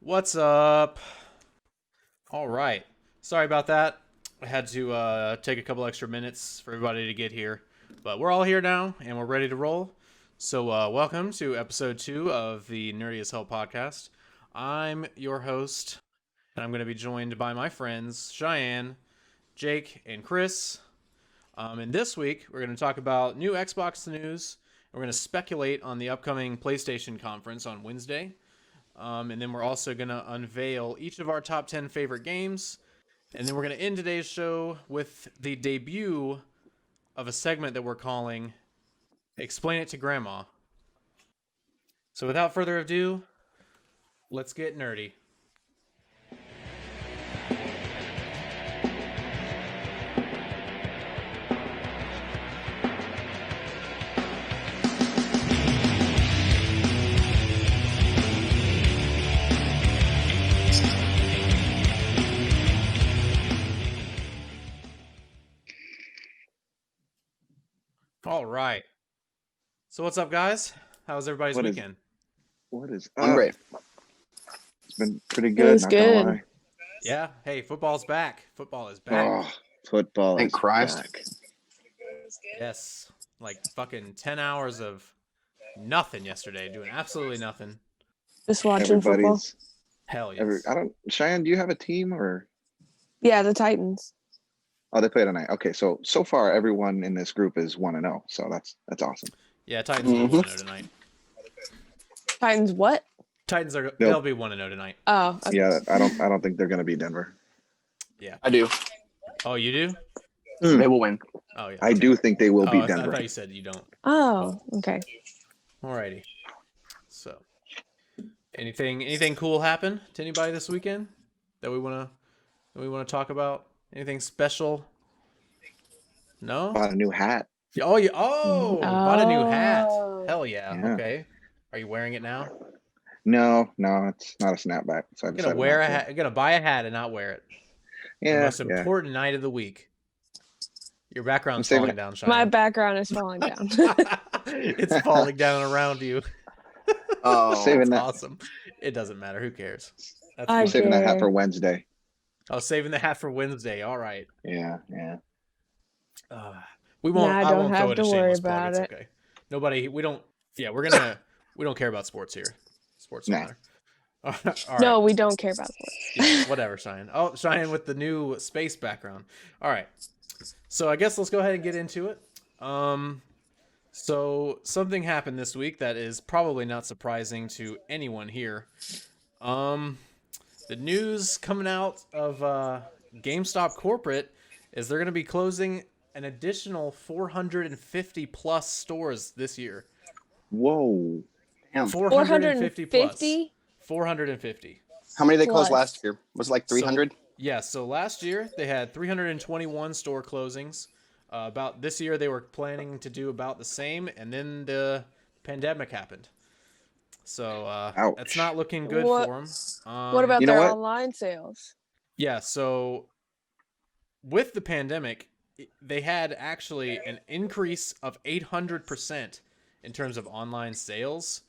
What's up? All right. Sorry about that. I had to take a couple extra minutes for everybody to get here. But we're all here now, and we're ready to roll. So, welcome to episode 2 of the Nerdy as Hell podcast. I'm your host, and I'm going to be joined by my friends, Cheyenne, Jake, and Chris. And this week, we're going to talk about new Xbox news. We're going to speculate on the upcoming PlayStation conference on Wednesday. And then we're also going to unveil each of our top 10 favorite games. And then we're going to end today's show with the debut of a segment that we're calling Explain It to Grandma. So without further ado, let's get nerdy. All right. So what's up, guys? How was everybody's weekend? What is I'm up? great. It's been pretty It good, was not good. gonna lie. Yeah. Hey, football's back. Football is back. Oh, football Thank is Christ. back. Yes. Like fucking 10 hours of nothing yesterday, doing absolutely nothing. Just watching football. Everybody's Hell yes. Cheyenne, do you have a team or Yeah, the Titans. they play tonight? Okay, so far everyone in this group is 1-0, so that's awesome. Yeah, Titans will be 1-0 tonight. Titans what? Titans they'll be 1-0 tonight. Oh, okay. Yeah, I don't think they're gonna beat Denver. Yeah. I do. Oh, you do? They will win. Oh yeah. I do think they will beat I Denver. thought you said you don't. Oh, okay. Alrighty. So, anything cool happen to anybody this weekend that we wanna talk about? Anything special? No. Bought a new hat. Oh, you bought a new hat. Oh. Hell yeah. Yeah. Okay. Are you wearing it now? No, it's not a snapback. So I I'm gonna decided wear not a to. hat. I'm gonna buy a hat and not wear it. The Yeah, most yeah. important night of the week. Your background's saving falling it. down, My Cheyenne. background is falling down. It's falling down around you. Oh, Saving That's that. awesome. It doesn't matter. Who cares? That's I I'm fine. saving that hat care. for Wednesday. Oh, saving the hat for Wednesday. All right. Yeah. We won't. Nah, I I don't won't have throw in a to worry shameless plug. about It's it. okay. Nobody. We don't. Yeah, we don't care about sports here. Sports don't Nah. matter. All right. No, we don't care about sports. Yeah, whatever, Cheyenne. Oh, Cheyenne with the new space background. All right. So I guess let's go ahead and get into it. So something happened this week that is probably not surprising to anyone here. The news coming out of GameStop corporate is they're going to be closing an additional 450 plus stores this year. Whoa. damn. 450 plus. 450? 450. How many did they close Plus. last year? Was it like 300? Yeah, so last year they had 321 store closings. About this year they were planning to do about the same, and then the pandemic happened. So Ouch. that's not looking good What- for them. What about You know their what? online sales? Yeah, so with the pandemic, they had actually an increase of 800% in terms of online sales.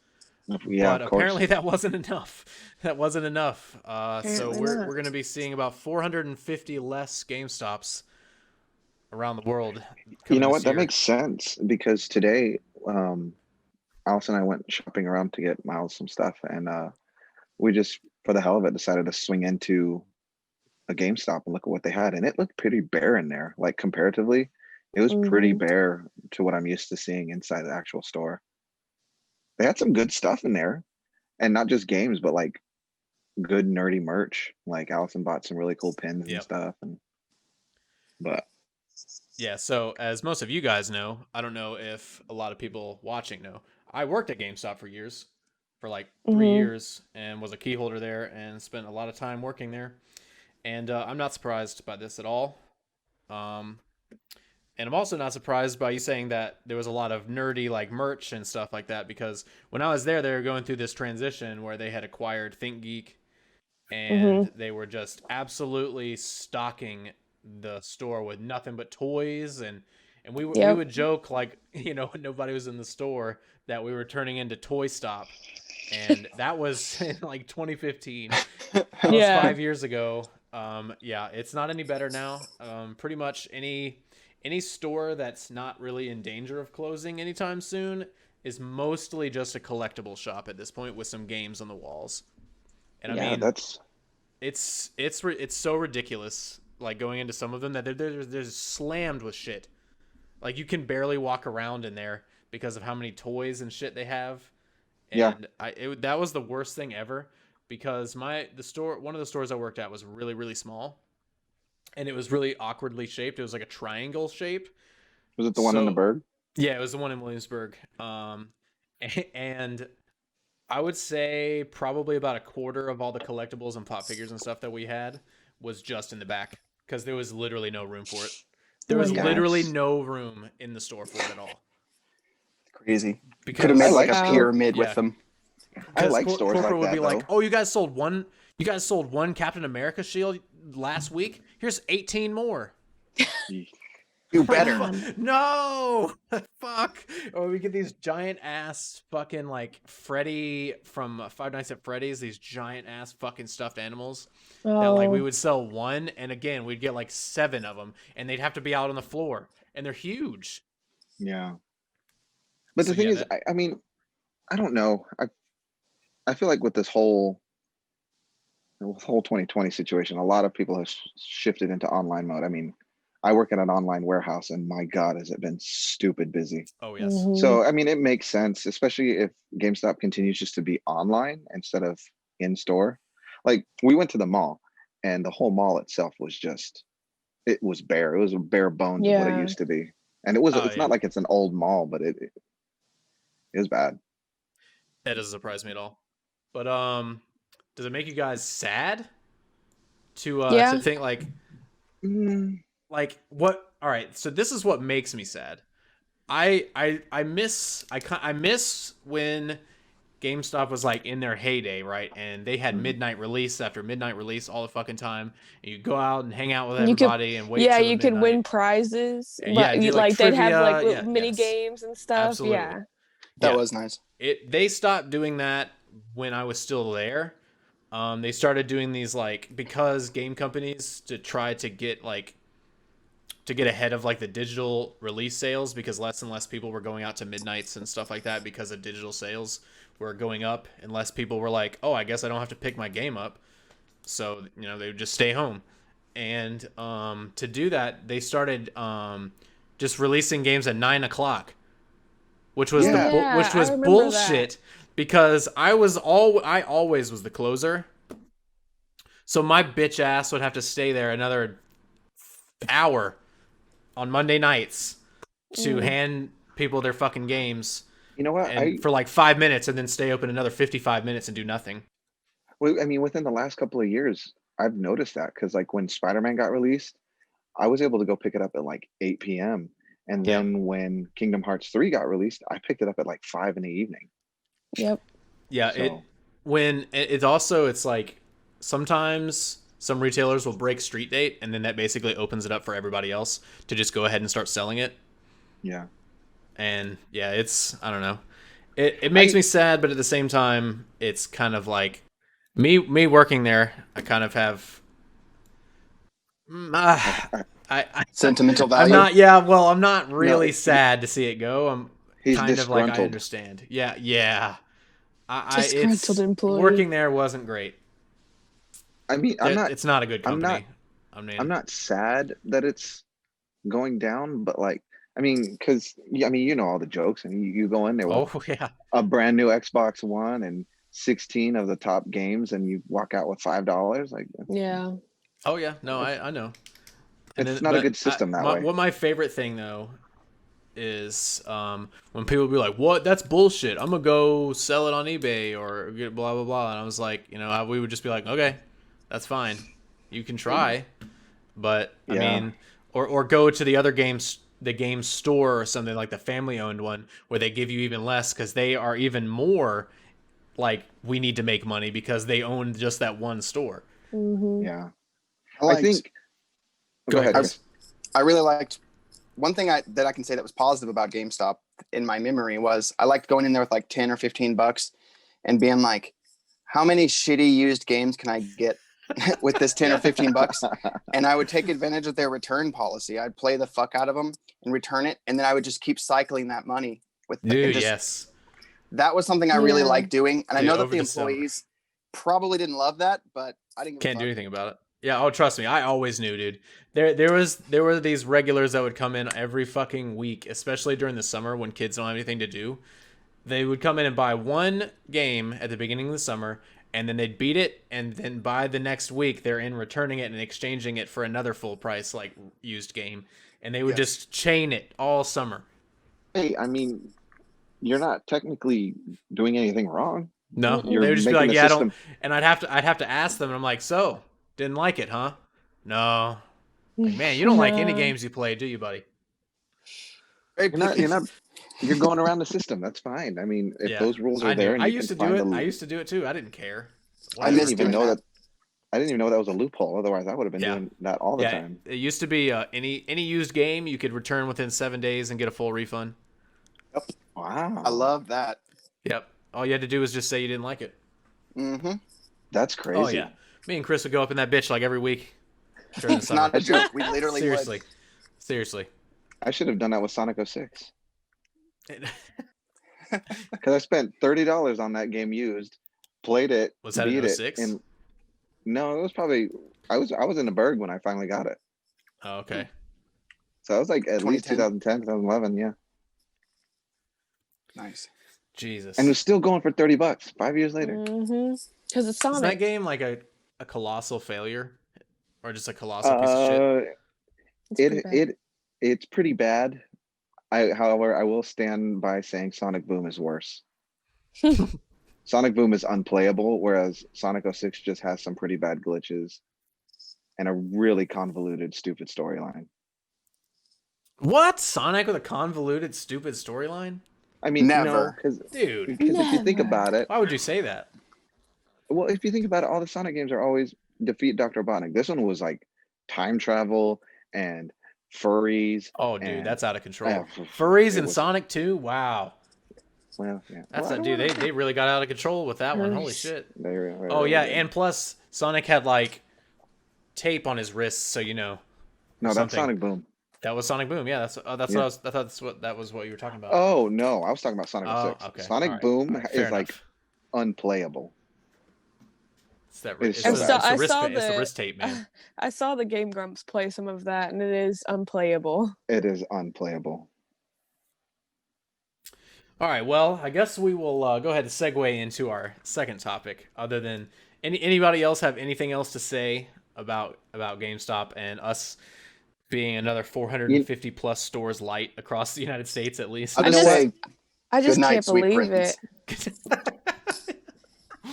Yeah, But of course. apparently that wasn't enough. That wasn't enough. So Apparently we're not. going to be seeing about 450 less GameStops around the world. You coming know this what? That year. makes sense because today, Alice and I went shopping around to get Miles some stuff, and we just, for the hell of it, decided to swing into a GameStop and look at what they had, and it looked pretty bare in there. Like comparatively, it was pretty Mhm. bare to what I'm used to seeing inside the actual store. They had some good stuff in there, and not just games, but like good nerdy merch. Like Allison bought some really cool pins and Yep. stuff, but Yeah, so as most of you guys know, I don't know if a lot of people watching know, I worked at GameStop for years, for like 3 Mhm. years, and was a key holder there and spent a lot of time working there. And I'm not surprised by this at all. And I'm also not surprised by you saying that there was a lot of nerdy like merch and stuff like that, because when I was there, they were going through this transition where they had acquired ThinkGeek, and they were just absolutely stocking the store with nothing but toys, and we Yep. would joke like, you know, when nobody was in the store, that we were turning into Toy Stop and that was in like 2015. That was Yeah. 5 years ago. Yeah, it's not any better now. Pretty much any store that's not really in danger of closing anytime soon is mostly just a collectible shop at this point with some games on the walls. And I Yeah, mean, that's it's so ridiculous. Like going into some of them that they're slammed with shit. Like you can barely walk around in there because of how many toys and shit they have. Yeah. And that was the worst thing ever because one of the stores I worked at was really, really small, and it was really awkwardly shaped. It was like a triangle shape. was it the one in the So Berg? yeah, it was the one in Williamsburg. And I would say probably about a quarter of all the collectibles and pop figures and stuff that we had was just in the back because there was literally no room for it. There was Yeah, literally it's- no room in the store for it at all. Crazy. Because Could have made like a Wow. pyramid Yeah. with them. I like Cor- stores corporate like would that, be like, though. "Oh, you guys sold one Captain America shield last week. Here's 18 more." Do better. God. No, fuck. Or we get these giant ass fucking like Freddy from Five Nights at Freddy's. These giant ass fucking stuffed animals that like we Oh, would sell one, and again we'd get like 7 of them, and they'd have to be out on the floor, and they're huge. Yeah. But So, the thing yeah, is, I mean, I don't know. I feel like with this whole 2020 situation, a lot of people have shifted into online mode. I mean, I work at an online warehouse, and my God, has it been stupid busy. Oh yes. mhm. So, I mean, it makes sense, especially if GameStop continues just to be online instead of in store. Like, we went to the mall, and the whole mall itself was it was bare. It was a bare bones of what it Yeah. used to be. And Oh, it's yeah. not like it's an old mall, but it is bad. That doesn't surprise me at all. But does it make you guys sad to Yeah. think like Mm, what? All right, so this is what makes me sad. I miss when GameStop was like in their heyday, right? And they had Mhm. midnight release after midnight release all the fucking time. And you go out and hang out with You could- everybody and wait. Yeah, till the you could midnight. win prizes. Yeah, But do, like, like they'd have trivia, like yeah, mini yes. games and stuff. Absolutely. Yeah. That Yeah. was nice. They stopped doing that when I was still there. They started doing these like because game companies to try to get ahead of like the digital release sales because less and less people were going out to midnights and stuff like that because of digital sales were going up and less people were like, oh, I guess I don't have to pick my game up, so they would just stay home. And to do that, they started just releasing games at 9 o'clock, which was Yeah, which was I remember bullshit because I always was the closer. So my bitch ass would have to stay there another hour on Monday nights to hand people their fucking games You know what? and for like 5 minutes and then stay open another 55 minutes and do nothing. Well, I mean, within the last couple of years, I've noticed that because, like, when Spider-Man got released, I was able to go pick it up at like 8 p.m. And Yeah. then when Kingdom Hearts 3 got released, I picked it up at like 5 in the evening. Yep. Yeah, So- it's like sometimes some retailers will break street date and then that basically opens it up for everybody else to just go ahead and start selling it. Yeah. And yeah, I don't know. It makes me sad, but at the same time, it's kind of like me working there. I kind of have. Sentimental value. I'm not. Yeah, well, I'm not really No, sad to see it go. I'm He's kind of like I disgruntled. understand. Yeah. Disgruntled employee. Working there wasn't great. I mean, It's not a good I'm company. not- I'm not sad that it's going down, but like, I mean, because I mean, you know all the jokes, and you go in there with Oh yeah. a brand new Xbox One and 16 of the top games, and you walk out with $5. Like, Yeah. Oh yeah. No, I know. it's not a good system that way. What my favorite thing though is when people be like, "What? That's bullshit. I'm gonna go sell it on eBay or get blah blah blah." And I was like, we would just be like, "Okay, that's fine. You can try." But I Yeah. mean, or go to the other the game store or something like the family owned one where they give you even less because they are even more like we need to make money because they own just that one store. Hmm. Yeah. I I liked- think. Go ahead. Chris. I really liked one thing that I can say that was positive about GameStop in my memory was I liked going in there with like 10 or $15 and being like, how many shitty used games can I get with this 10 or 15 bucks? And I would take advantage of their return policy. I'd play the fuck out of them and return it. And then I would just keep cycling that money with Dude, yes. That was something I really liked doing. And Dude, I know that the employees probably didn't love that, but I didn't can't do anything about it. Yeah, oh, trust me, I always knew, dude. There were these regulars that would come in every fucking week, especially during the summer when kids don't have anything to do. They would come in and buy one game at the beginning of the summer, and then they'd beat it, and then by the next week they're in returning it and exchanging it for another full price like used game, and they would just chain it all summer. Hey, I mean, you're not technically doing anything wrong. No, they would just be like, "Yeah, I don't." And I'd have to ask them, and I'm like, "So, didn't like it, huh?" No. Like, man, you don't like any games you play, do you, buddy? You're going around the system. That's fine. I mean, if those rules are there, and I used to do it. I used to do it too. I didn't care. I didn't even know that. I didn't even know that was a loophole. Otherwise, I would have been doing that all the time. It used to be any used game you could return within 7 days and get a full refund. Yep. Wow. I love that. Yep. All you had to do was just say you didn't like it. Mm-hmm. That's crazy. Oh yeah. Me and Chris would go up in that bitch like every week. It's not a joke. We literally Seriously. I should have done that with Sonic 06. Because I spent $30 on that game used, played it, was that in 06? And no, it was probably I was in the Berg when I finally got it. Oh, okay. So I was like at least 2010, 2011, yeah. Nice. Jesus. And it was still going for $30 5 years later. Mm-hmm. Because it's Sonic. Is that game like a colossal failure, or just a colossal piece of shit? It's pretty bad. However, I will stand by saying Sonic Boom is worse. Sonic Boom is unplayable, whereas Sonic 06 just has some pretty bad glitches and a really convoluted, stupid storyline. What? Sonic with a convoluted, stupid storyline? I mean, never. Because if you think about it, why would you say that? Well, if you think about it, all the Sonic games are always defeat Dr. Robotnik. This one was like time travel and furries. Oh, dude, that's out of control. Furries in Sonic 2? Wow. Well, yeah. That's dude, they really got out of control with that one. Holy shit. Oh, yeah, and plus Sonic had like tape on his wrists, so you know. No, that's Sonic Boom. That was Sonic Boom. Yeah, that's what I thought that was what you were talking about. Oh, no, I was talking about Sonic 06. Okay. Sonic Boom is like unplayable. It's the wrist tape, man. I saw the Game Grumps play some of that, and it is unplayable. It is unplayable. All right, well, I guess we will go ahead and segue into our second topic. Other than anybody else have anything else to say about GameStop and us being another 450 plus stores light across the United States, at least? I just can't believe it.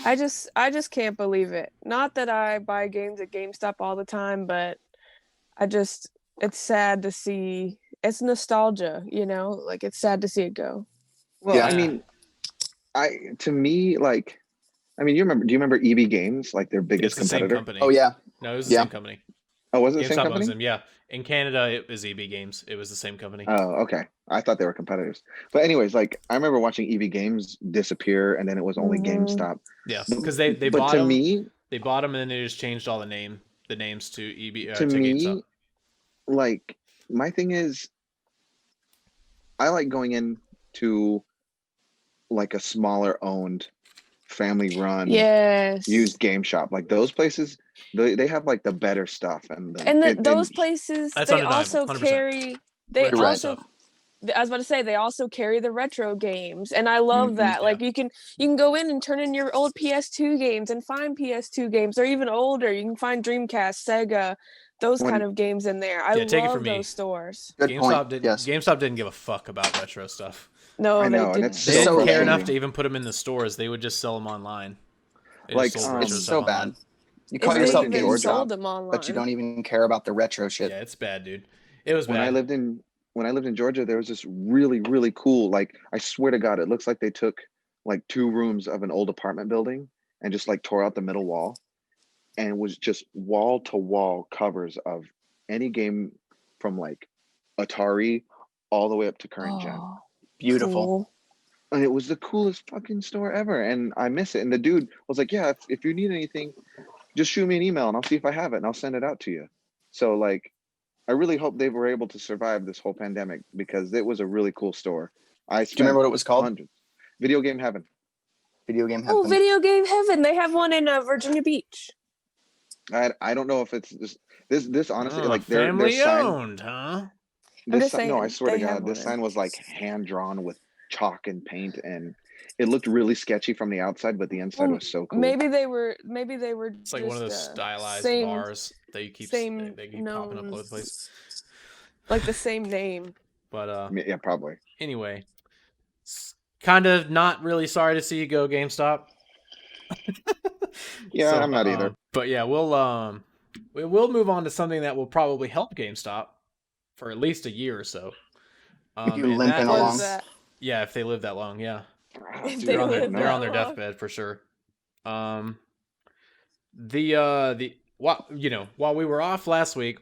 I just can't believe it. Not that I buy games at GameStop all the time, but it's sad to see. It's nostalgia, you know? Like, it's sad to see it go. Well, yeah. I mean, do you remember EB Games, like their biggest competitor? Same company. Oh yeah. No, it was the same company. Oh, was it the GameStop same company? owns them, yeah. In Canada, it was EB Games. It was the same company. Oh, okay. I thought they were competitors. But anyways, like I remember watching EB Games disappear, and then it was only GameStop. Yeah, because they bought them. They bought them, and then they just changed all the names to EB. To me, GameStop. Like my thing is, I like going into like a smaller owned, family run, used game shop. Like those places, they have like the better stuff, those places they also 100%. Carry. They also. I was about to say they also carry the retro games, and I love that. Yeah. Like you can go in and turn in your old PS2 games and find PS2 games. They're even older. You can find Dreamcast, Sega, those kind of games in there. I love those stores. GameStop didn't give a fuck about retro stuff. No, I know, they didn't care enough to even put them in the stores. They would just sell them online. It's so bad. You call yourself GameStop, but you don't even care about the retro shit. Yeah, it's bad, dude. It was bad. When I lived in Georgia, there was this really, really cool, like, I swear to God, it looks like they took like 2 rooms of an old apartment building and just like tore out the middle wall, and it was just wall to wall covers of any game from like Atari all the way up to current gen. Beautiful. And it was the coolest fucking store ever, and I miss it. And the dude was like, "Yeah, if you need anything, just shoot me an email, and I'll see if I have it, and I'll send it out to you." So like, I really hope they were able to survive this whole pandemic because it was a really cool store. I Do you remember what it was called? hundreds. Video Game Heaven. Video Game Heaven. Oh, Video Game Heaven. They have one in Virginia Beach. I don't know if it's this honestly like family their sign, owned, huh? This sign, no, I swear to God, this sign was like hand drawn with chalk and paint, and it looked really sketchy from the outside, but the inside was so cool. Maybe they were. It's like one of those stylized bars that you keep they keep popping up all over the place. Like the same name. But yeah, probably. Anyway, kind of not really sorry to see you go, GameStop. Yeah, so, I'm not either. But yeah, we'll move on to something that will probably help GameStop for at least a year or so. If you limping along. Yeah, if they live that long, yeah. Dude, they're on their deathbed for sure. While we were off last week,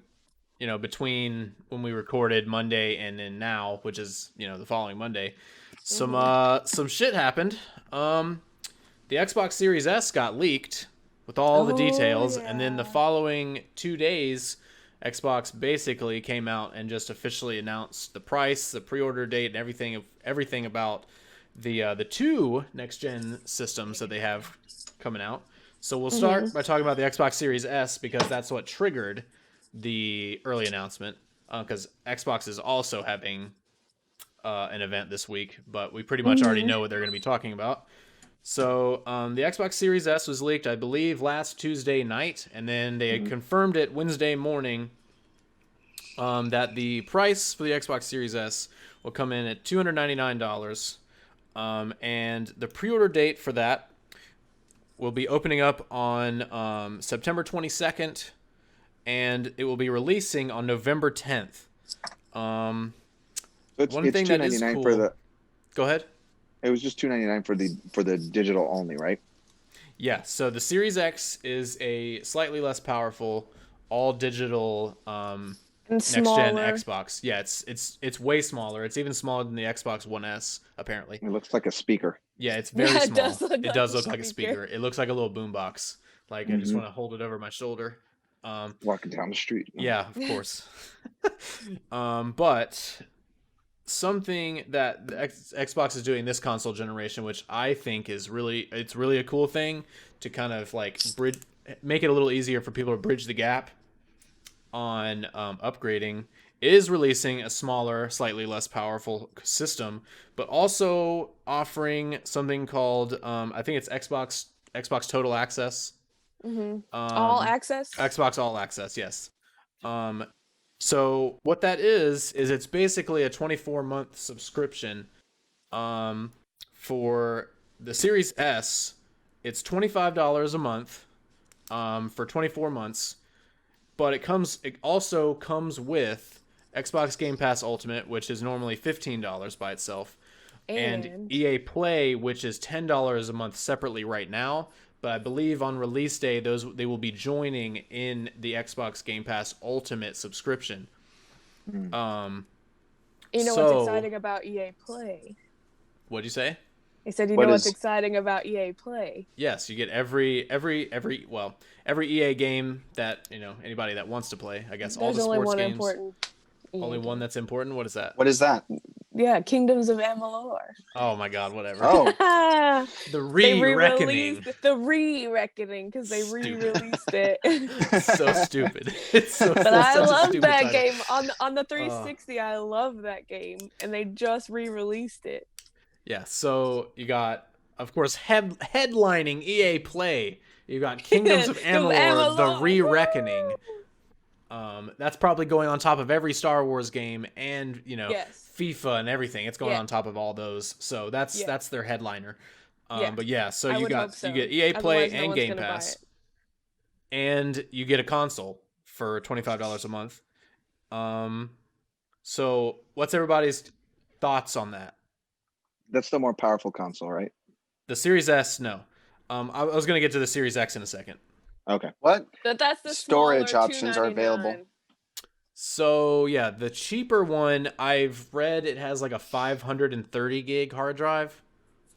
between when we recorded Monday and then now, which is the following Monday, some shit happened. The Xbox Series S got leaked with all the details, and then the following 2 days, Xbox basically came out and just officially announced the price, the pre-order date, and everything about the two next-gen systems that they have coming out. So we'll start by talking about the Xbox Series S because that's what triggered the early announcement. Because Xbox is also having an event this week, but we pretty much already know what they're going to be talking about. So the Xbox Series S was leaked, I believe, last Tuesday night, and then they had confirmed it Wednesday morning that the price for the Xbox Series S will come in at $299, and the pre-order date for that will be opening up on September 22nd, and it will be releasing on November 10th. One thing that is cool. Go ahead. It was just $299 for the digital only, right? Yeah. So the Series X is a slightly less powerful, all digital next gen Xbox. Yeah, it's way smaller. It's even smaller than the Xbox One S. Apparently, it looks like a speaker. Yeah, it's very small. It does look like a speaker. It looks like a little boombox. Like I just want to hold it over my shoulder. Walking down the street. Yeah, of course. But something that the Xbox is doing this console generation, which I think is really a cool thing to kind of like make it a little easier for people to bridge the gap on upgrading, is releasing a smaller, slightly less powerful system, but also offering something called I think it's Xbox Total Access. All Access? Xbox All Access, yes. So what that is it's basically a 24-month subscription. For the Series S, it's $25 a month for 24 months, but it also comes with Xbox Game Pass Ultimate, which is normally $15 by itself, and EA Play, which is $10 a month separately right now. But I believe on release day, they will be joining in the Xbox Game Pass Ultimate subscription. You know what's exciting about EA Play? What'd you say? He said, what's exciting about EA Play? Yes, you get every EA game that anybody that wants to play. I guess all the sports games. Important. Only one that's important. What is that? What is that? Yeah, Kingdoms of Amalur. Oh my God, whatever. Oh, the re-reckoning. The re-reckoning because they re-released it. So stupid. It's so. But I love that game on the 360. I love that game, and they just re-released it. Yeah, so you got, of course, headlining EA Play. You got Kingdoms of Amalur, the re-reckoning. That's probably going on top of every Star Wars game and FIFA and everything. It's going on top of all those. So that's their headliner. But yeah, so you get EA Play and Game Pass, and you get a console for $25 a month. So what's everybody's thoughts on that? That's the more powerful console, right? The Series S, no. I was going to get to the Series X in a second. Okay. What? That's the storage options are available. So the cheaper one, I've read it has like a 530 gig hard drive.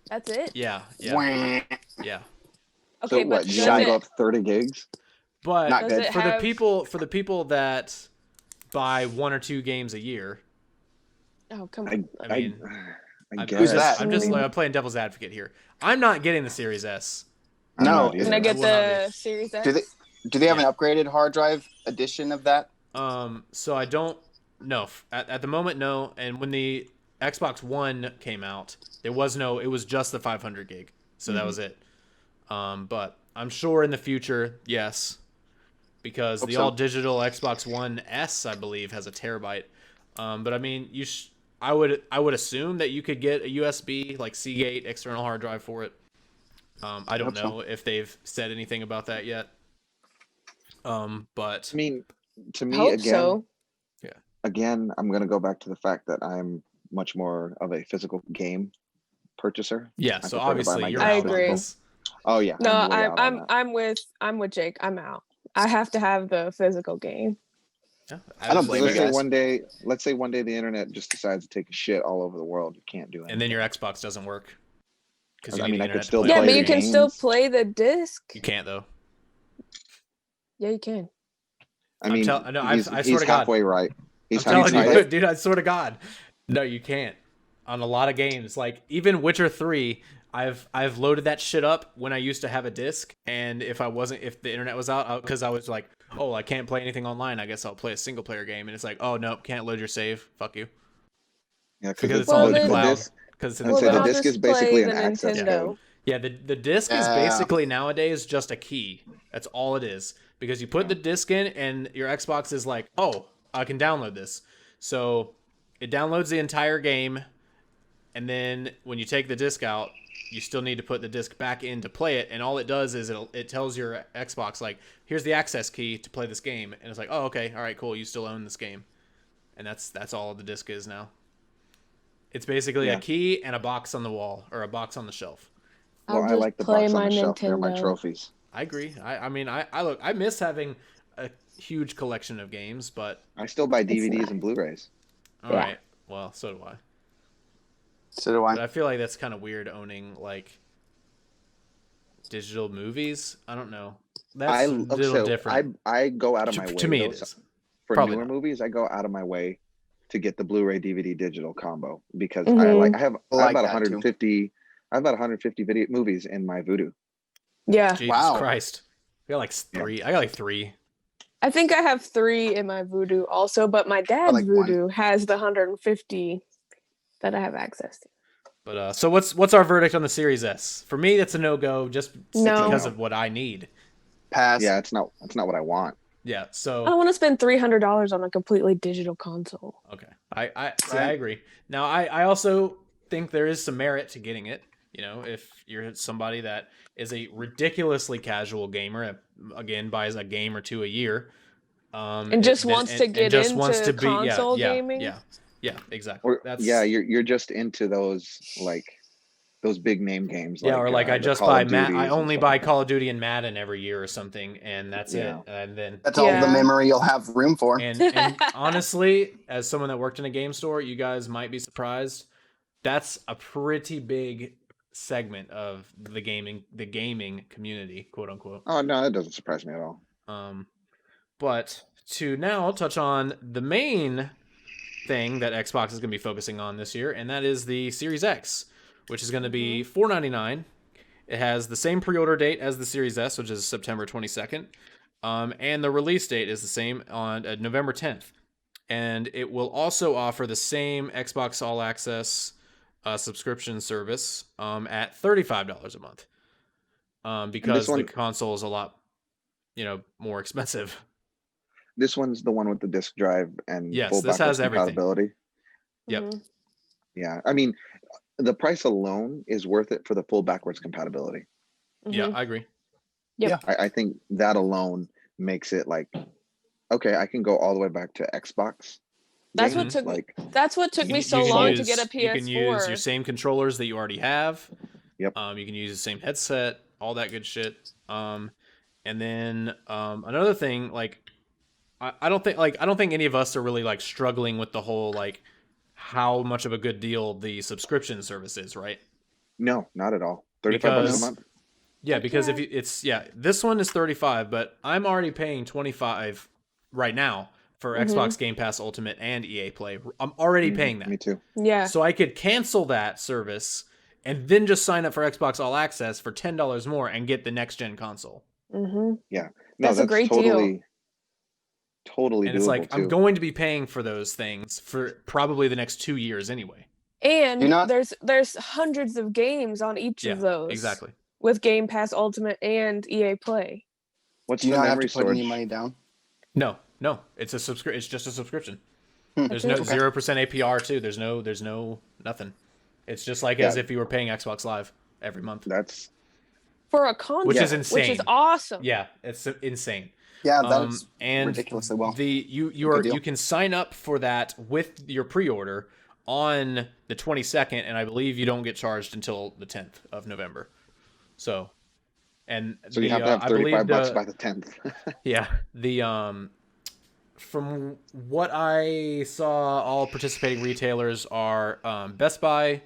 That's it. Yeah. Wah. Yeah. So Okay, what? but You does only it, go up 30 gigs? But Not does good. it for have? the people that buy 1 or 2 games a year, Oh, come I on. I I mean, I I'm guess. that? I'm playing devil's advocate here. I'm not getting the Series S. I'm No. not Can either. I get will not the be. Series X? Do they have Yeah. an upgraded hard drive edition of that? So I don't know. At the moment, no. And when the Xbox One came out, there was no. It was just the 500 gig. So that was it. But I'm sure in the future, yes, because Hope the so. all digital Xbox One S, I believe, has a terabyte. But I mean, I would assume that you could get a USB like Seagate external hard drive for it. I don't Hope so. know if they've said anything about that yet. But I mean, to me, Hope again, so. I'm going to go back to the fact that I'm much more of a physical game purchaser. yeah, I so prefer to buy obviously my you're games I out on agree. this. Oh yeah, No, I'm way out on that. I'm with Jake. I'm out. I have to have the physical game. Yeah, I don't blame Let's you say guys. one day the internet just decides to take a shit all over the world. You can't do anything. And then your Xbox doesn't work. Because I mean, I could still all Yeah, play but the you can still games. play the disc. You can't though. Yeah, you can. I mean, I he's swear to God. halfway right. He's I'm telling halfway you, right. dude, I swear to God. No, you can't. On a lot of games, like even Witcher 3, I've loaded that shit up when I used to have a disc, and if the internet was out, because I was like, oh, I can't play anything online, I guess I'll play a single player game, and it's like, oh nope, can't load your save. Fuck you. Yeah, Because it's all in the cloud. Because I'd say then the I'll disc just is basically play an the access Nintendo. code. Yeah, the disc is basically nowadays just a key. That's all it is. Because you put the disc in and your Xbox is like, oh, I can download this. So it downloads the entire game, and then when you take the disc out, you still need to put the disc back in to play it, and all it does is it tells your Xbox, like, here's the access key to play this game, and it's like, oh, okay, all right, cool, you still own this game. And that's all the disc is now. It's basically a key and a box on the wall, or a box on the shelf. Well, I like the box on the shelf. They're my trophies. I agree. I mean, I miss having a huge collection of games, but I still buy DVDs and Blu-rays. all right. Well, so do I. So do I. But I feel like that's kind of weird owning like digital movies. I don't know. That's a little different. I go out of my way. To me, though, it is. For Probably newer not. movies, I go out of my way to get the Blu-ray DVD digital combo because Mhm. I have about 150. I have about 150 video movies in my Vudu. Yeah. Jesus Wow. Christ. I got like three. I got like three. I think I have 3 in my Voodoo also, but my dad's like one. Voodoo has the 150 that I have access to. But so what's our verdict on the Series S? For me, that's a no-go just No. because of what I need. Pass. Yeah, it's not what I want. Yeah. I So don't want to spend $300 on a completely digital console. okay. I agree. Now I also think there is some merit to getting it. You know, if you're somebody that is a ridiculously casual gamer, again buys a game or two a year, And just wants to get into console gaming. Yeah, exactly. Or you're just into those those big name games. Yeah, or like I just buy I only buy like Call of Duty and Madden every year or something, and that's it. And then That's all the memory you'll have room for. and honestly, as someone that worked in a game store, you guys might be surprised. That's a pretty big segment of the gaming community, quote unquote. Oh no, that doesn't surprise me at all. But to now touch on the main thing that Xbox is going to be focusing on this year, and that is the Series X, which is going to be $499. It has the same pre-order date as the Series S, which is September 22nd, and the release date is the same on November 10th. And it will also offer the same Xbox All Access subscription service at $35 a month, because the console is a lot, more expensive. This one's the one with the disc drive and full this backwards has compatibility. Yep. Mhm. Yeah, I mean, the price alone is worth it for the full backwards compatibility. Yeah, Mhm. I agree. Yep. I think that alone makes it like, okay, I can go all the way back to Xbox. That's games, what took me so long to get a PS4. You can use your same controllers that you already have. Yep. You can use the same headset, all that good shit. And then another thing, I don't think any of us are really struggling with the whole how much of a good deal the subscription service is, right? No, not at all. $35 a month. Yeah, because if this one is 35, but I'm already paying 25 right now for Xbox Game Pass Ultimate and EA Play. I'm already paying that. Me too. Yeah. So I could cancel that service and then just sign up for Xbox All Access for $10 more and get the next gen console. Mm-hmm. Yeah. No, that's a great deal. Totally and doable it's like too. I'm going to be paying for those things for probably the next 2 years anyway. And there's hundreds of games on each of those. Exactly. With Game Pass Ultimate and EA Play. What's Do you the not have memory to put storage? any money down? No. It's It's just a subscription. There's no 0% APR too. There's no nothing. It's just like as if you were paying Xbox Live every month. That's for a console, which is insane. Which is awesome. Yeah, it's insane. Yeah, that's ridiculously well. You can sign up for that with your pre-order on the 22nd, and I believe you don't get charged until the 10th of November. So you have to have $35 by the 10th. Yeah, from what I saw, all participating retailers are Best Buy,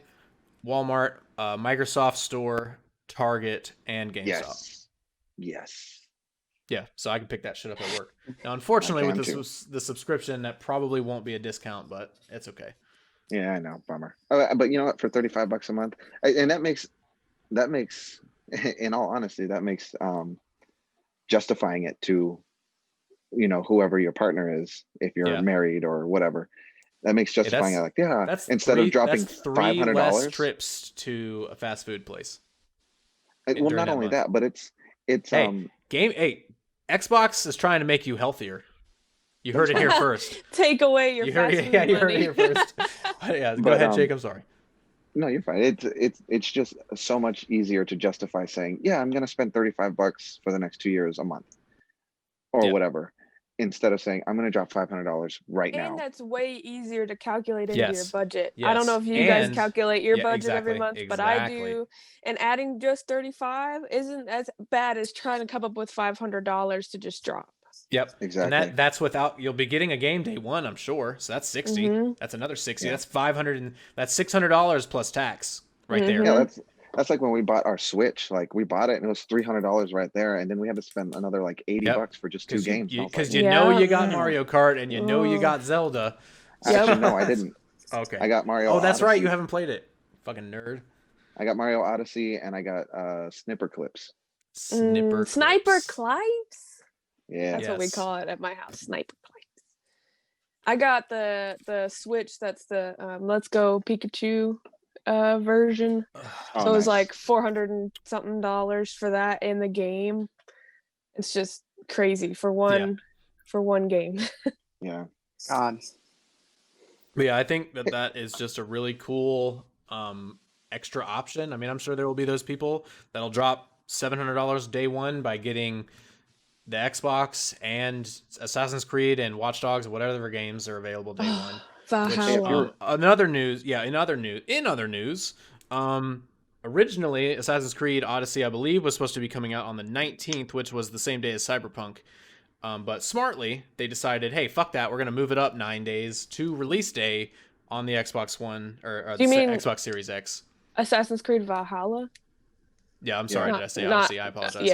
Walmart, Microsoft Store, Target, and GameStop. Yes. Yeah, so I can pick that shit up at work. Now, unfortunately, with the subscription, that probably won't be a discount, but it's okay. Yeah, I know, bummer. But you know what? For $35 a month, and that makes, in all honesty, that makes justifying it to, whoever your partner is, if you're married or whatever. That makes justifying it that's instead of dropping $500 less trips to a fast food place. Well, not only that, but it's Xbox is trying to make you healthier. You heard it here first. Take away your fast food money. You heard it here first. Go ahead, Jake. I'm sorry. No, you're fine. It's just so much easier to justify saying, yeah, I'm going to spend $35 for the next 2 years a month or whatever, instead of saying I'm going to drop $500 right now. And that's way easier to calculate into your budget. Yes. I don't know if you guys calculate your budget every month, but I do. And adding just 35 isn't as bad as trying to come up with $500 to just drop. Yep, exactly. And that's without, you'll be getting a game day one, I'm sure. So that's 60. That's another 60. That's 500, and that's $600 plus tax right there. Yeah, that's like when we bought our Switch. Like we bought it and it was $300 right there, and then we had to spend another like $80 for just 2 games. Because you know you got Mario Kart and you know you got Zelda. Actually, no, I didn't. Okay, I got Mario. Oh, that's Odyssey. right. You haven't played it, fucking nerd. I got Mario Odyssey and I got Snipper Clips. Sniper Clips. Yeah, that's what we call it at my house. Sniper Clips. I got the Switch. That's the Let's Go Pikachu version. So it was like $400 and something for that in the game. It's just crazy for one game. Yeah. God. But yeah, I think that is just a really cool extra option. I mean, I'm sure there will be those people that'll drop $700 day one by getting the Xbox and Assassin's Creed and Watch Dogs, whatever games are available day one. Valhalla. In other news, originally Assassin's Creed Odyssey, I believe, was supposed to be coming out on the 19th, which was the same day as Cyberpunk. But smartly, they decided, hey, fuck that, we're going to move it up 9 days to release day on the Xbox One or the Xbox Series X. Assassin's Creed Valhalla? Yeah, I'm sorry, did I say Odyssey? I apologize.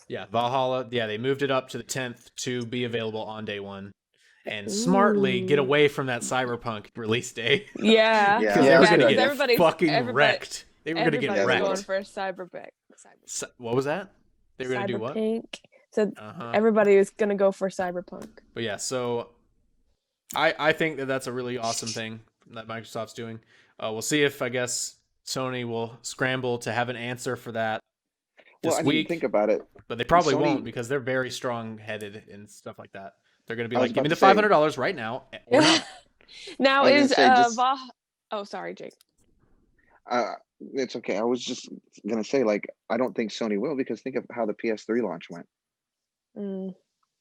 Yeah, Valhalla. Yeah, they moved it up to the 10th to be available on day one, and smartly get away from that Cyberpunk release day. Yeah, because they were going to get fucking wrecked. They were going to get wrecked. Going for a Cyberpunk. What was that? They were going to do what? So everybody was going to go for Cyberpunk. But yeah, so I think that's a really awesome thing that Microsoft's doing. We'll see if, I guess, Sony will scramble to have an answer for that this week. Think about it. But they probably won't, because they're very strong-headed and stuff like that. They're going to be like, give me the $500 right now. Or not. Now is Oh, sorry, Jake. It's okay. I was just going to say, I don't think Sony will, because think of how the PS3 launch went.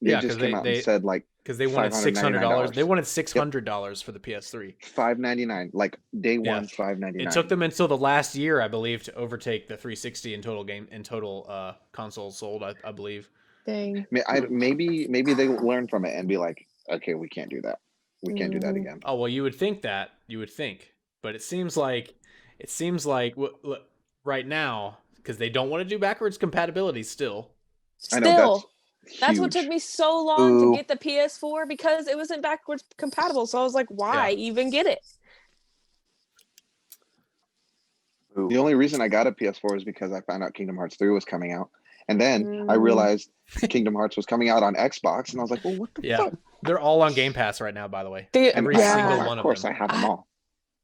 They just came out and said because they wanted $600. They wanted $600 for the PS3. $599, day one, $599. It took them until the last year, I believe, to overtake the 360 in total consoles sold. I believe. Dang. Maybe they learn from it and be like, okay, we can't do that. We can't do that again. Oh well, you would think that. You would think, but it seems like right now because they don't want to do backwards compatibility still. I know, that's what took me so long to get the PS4 because it wasn't backwards compatible. So I was like, why even get it? The only reason I got a PS4 is because I found out Kingdom Hearts 3 was coming out. And then I realized Kingdom Hearts was coming out on Xbox. And I was like, well, what the fuck? They're all on Game Pass right now, by the way. Every single one of them. Of course, I have them all.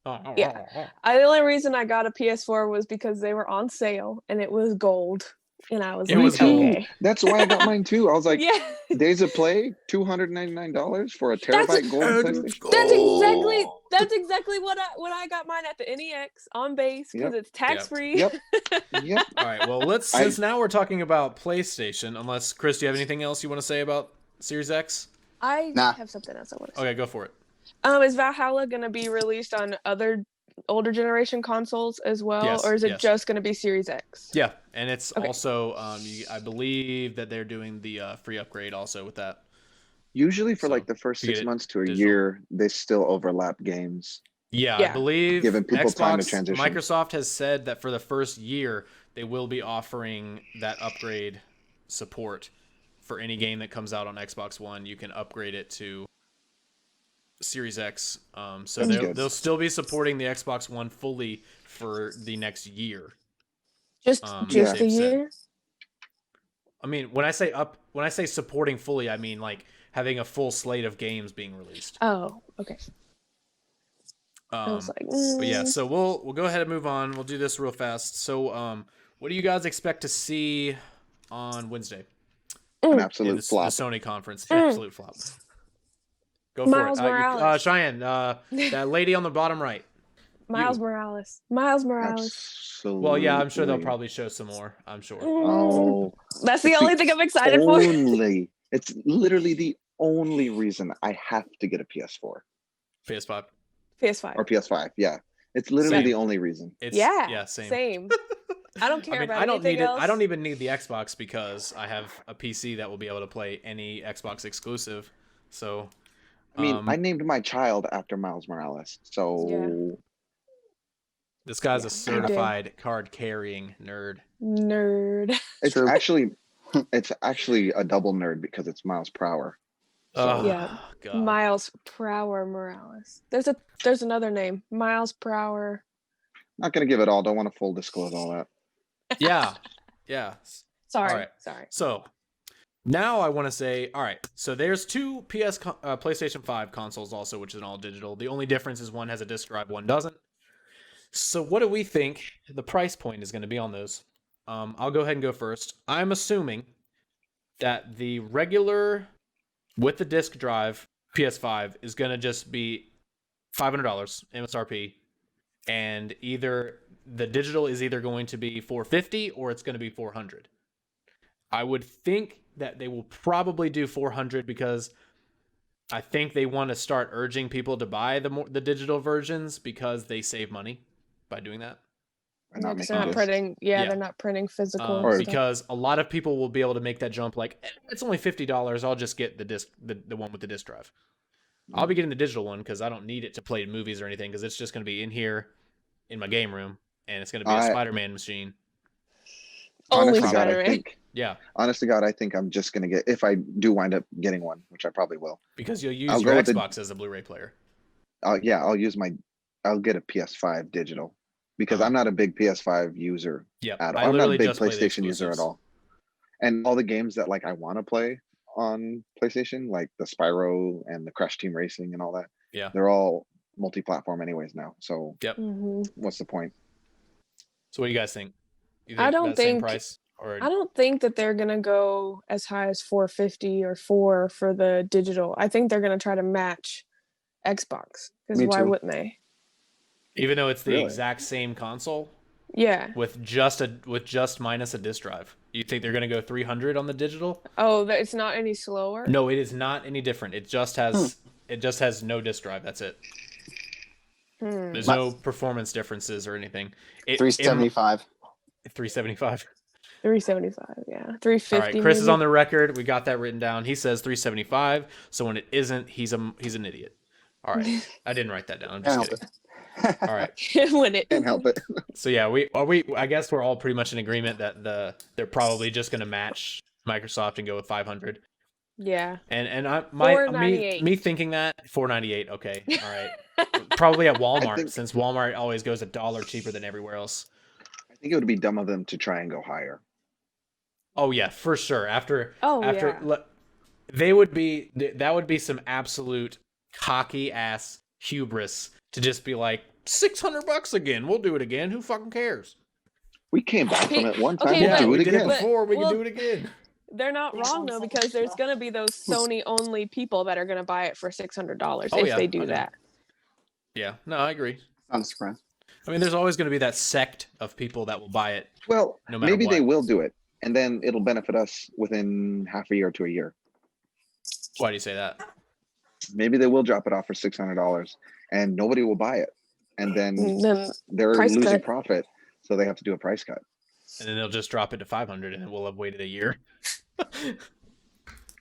The only reason I got a PS4 was because they were on sale and it was gold. And I was okay. That's why I got mine too. I was like, Days of Play, $299 for a terabyte gold PlayStation. That's exactly what I got mine at the NEX on base because it's tax free. Yep. All right. Well, since now we're talking about PlayStation, unless Chris, do you have anything else you want to say about Series X? I have something else I want to say. Okay, go for it. Is Valhalla going to be released on other older generation consoles as well, or is it just going to be Series X? Yeah, and it's also I believe that they're doing the free upgrade also with that. Usually for like the first 6 months to a year, they still overlap games. Yeah, I believe giving people time to transition. Microsoft has said that for the first year they will be offering that upgrade support for any game that comes out on Xbox One. You can upgrade it to Series X, so they'll still be supporting the Xbox One fully for the next year. Just a year. I mean, when I say supporting fully, I mean like having a full slate of games being released. Oh, okay. I was like, but yeah, so we'll go ahead and move on. We'll do this real fast. So, what do you guys expect to see on Wednesday? An absolute flop. The Sony conference, absolute flop. Go for it. Morales. Cheyenne, that lady on the bottom right. Miles Morales. Well, yeah, I'm sure they'll probably show some more. I'm sure. That's the only thing I'm excited for. It's literally the only reason I have to get a PS4. PS5. Or PS5, yeah. It's literally the only reason. Same. I don't care about anything else. I don't even need the Xbox because I have a PC that will be able to play any Xbox exclusive. So, I mean, I named my child after Miles Morales. So this guy's a certified card-carrying nerd. It's actually a double nerd because it's Miles Prower. God. Miles Prower Morales. There's another name, Miles Prower. Not gonna give it all. Don't want to full disclose all that. Yeah. Sorry. So now I want to say, all right. So there's two PlayStation 5 consoles also, which is an all digital. The only difference is one has a disc drive, one doesn't. So what do we think the price point is going to be on those? I'll go ahead and go first. I'm assuming that the regular with the disc drive PS5 is going to just be $500 MSRP, and either the digital is either going to be $450 or it's going to be $400. I would think that they will probably do $400 because I think they want to start urging people to buy the digital versions because they save money by doing that. They're not printing. They're not printing physical. Because a lot of people will be able to make that jump. Like, it's only $50. I'll just get the disc, the one with the disc drive. I'll be getting the digital one because I don't need it to play movies or anything. Because it's just going to be in here, in my game room, and it's going to be a Spider-Man machine. Only Spider-Man. Honest to God, I think I'm just going to get, if I do wind up getting one, which I probably will. Because you'll use your Xbox as a Blu-ray player. I'll get a PS5 digital. Because I'm not a big PS5 user at all. I'm not a big PlayStation user at all. And all the games that like I want to play on PlayStation, like the Spyro and the Crash Team Racing and all that, they're all multi-platform anyways now. So what's the point? So what do you guys think? I don't think that they're gonna go as high as $450 or $4 for the digital. I think they're gonna try to match Xbox because why wouldn't they? Even though it's the exact same console? Yeah. With just minus a disc drive. You think they're going to go 300 on the digital? Oh, it's not any slower? No, it is not any different. It just has no disc drive. That's it. There's no performance differences or anything. 375. 375. 375, yeah. 350. All right, Chris is on the record. We got that written down. He says 375. So when it isn't, he's an idiot. All right. I didn't write that down. I'm just kidding. All right. When it Can't help it. So yeah, I guess we're all pretty much in agreement that they're probably just going to match Microsoft and go with 500. Yeah. And me thinking that $4.98. Okay. All right. Probably at Walmart, since Walmart always goes $1 cheaper than everywhere else. I think it would be dumb of them to try and go higher. Oh yeah, for sure. After yeah. That would be some absolute cocky ass hubris to just be like $600 again. We'll do it again. Who fucking cares? We came back from it one time. Okay, we'll do it again. again. Before we can do it again. They're not wrong though, because there's gonna be those Sony only people that are gonna buy it for $600 if they do that. Yeah, no, I agree. I'm surprised. I mean, there's always going to be that sect of people that will buy it. Well, no matter maybe what. They will do it, and then it'll benefit us within half a year to a year. Why do you say that? Maybe they will drop it off for $600, and nobody will buy it, and then they're losing profit, so they have to do a price cut. And then they'll just drop it to 500, and we'll have waited a year.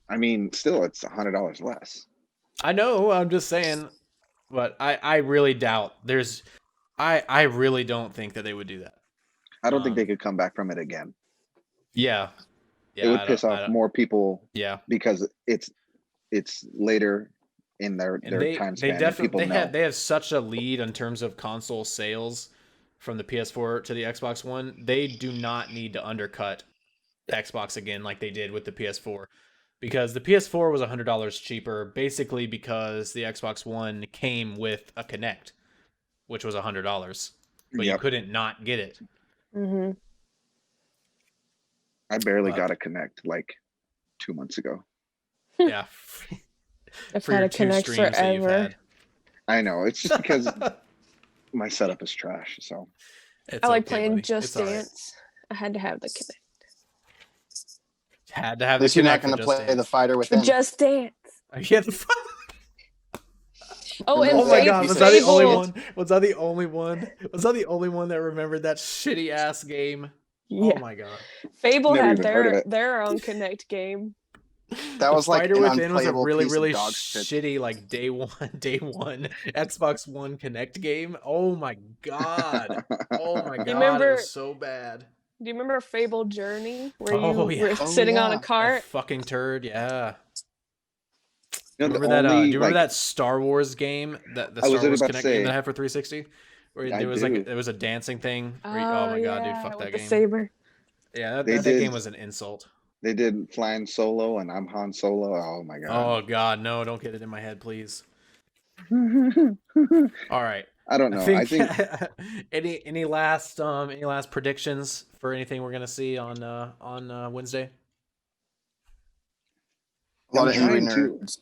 I mean, still, it's $100 less. I know. I'm just saying, but I really doubt there's. I really don't think that they would do that. I don't think they could come back from it again. Yeah. It would piss off more people. Yeah. Because it's later in their time span. They have such a lead in terms of console sales from the PS4 to the Xbox One. They do not need to undercut Xbox again like they did with the PS4. Because the PS4 was $100 cheaper, basically because the Xbox One came with a Kinect, which was $100, but you couldn't not get it. Mm-hmm. I barely got a Kinect like 2 months ago. Yeah, I've had a Kinect forever. I know, it's just because my setup is trash. So I like playing Just Dance. Right. I had to have the Kinect. Had to have the Kinect. You're not going to play the fighter with Just Dance. Yeah, Oh my God! Was that the only one? Was that the only one? Was that the only one that remembered that shitty ass game? Yeah. Oh my God! Fable had their own Kinect game. That was like Fighter Within was a really shitty like day one Xbox One Kinect game. Oh my God! Oh my God! It was so bad. Do you remember Fable Journey where you were sitting on a cart? That fucking turd, yeah. You know, do you remember that Star Wars game, the Star Wars Kinect game that I had for 360, where there was a dancing thing? Where oh my God, dude, fuck that game. The saber. Yeah, that game was an insult. They did Flying Solo, and I'm Han Solo. Oh my God. Oh God, no! Don't get it in my head, please. All right. I don't know. I think any last predictions for anything we're gonna see on Wednesday? A lot of angry nerds.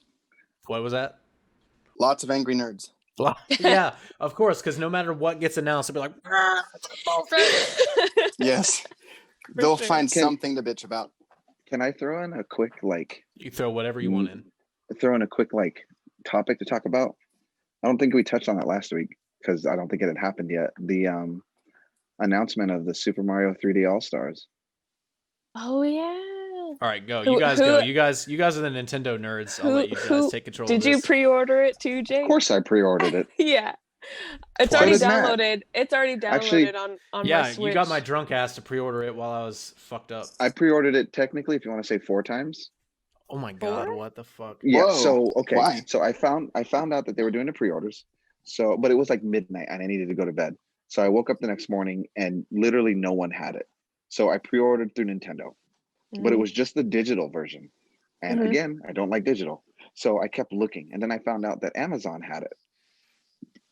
What was that? Lots of angry nerds. Yeah, of course, because no matter what gets announced, they'll be like, yes, they'll find something to bitch about. Can I throw in a quick You throw whatever you want in. Throw in a quick topic to talk about. I don't think we touched on it last week because I don't think it had happened yet. The announcement of the Super Mario 3D All Stars. Oh yeah. All right, go. You guys go. You guys are the Nintendo nerds. I'll let you guys take control. Did you pre-order it too, Jay? Of course, I pre-ordered it. Yeah, it's already downloaded. It's already downloaded on my Switch. You got my drunk ass to pre-order it while I was fucked up. I pre-ordered it technically, if you want to say 4 times. Oh my God! What the fuck? Yeah. Whoa, so okay. Why? So I found out that they were doing the pre-orders. So, but it was like midnight, and I needed to go to bed. So I woke up the next morning, and literally no one had it. So I pre-ordered through Nintendo. But it was just the digital version. And again, I don't like digital. So I kept looking. And then I found out that Amazon had it.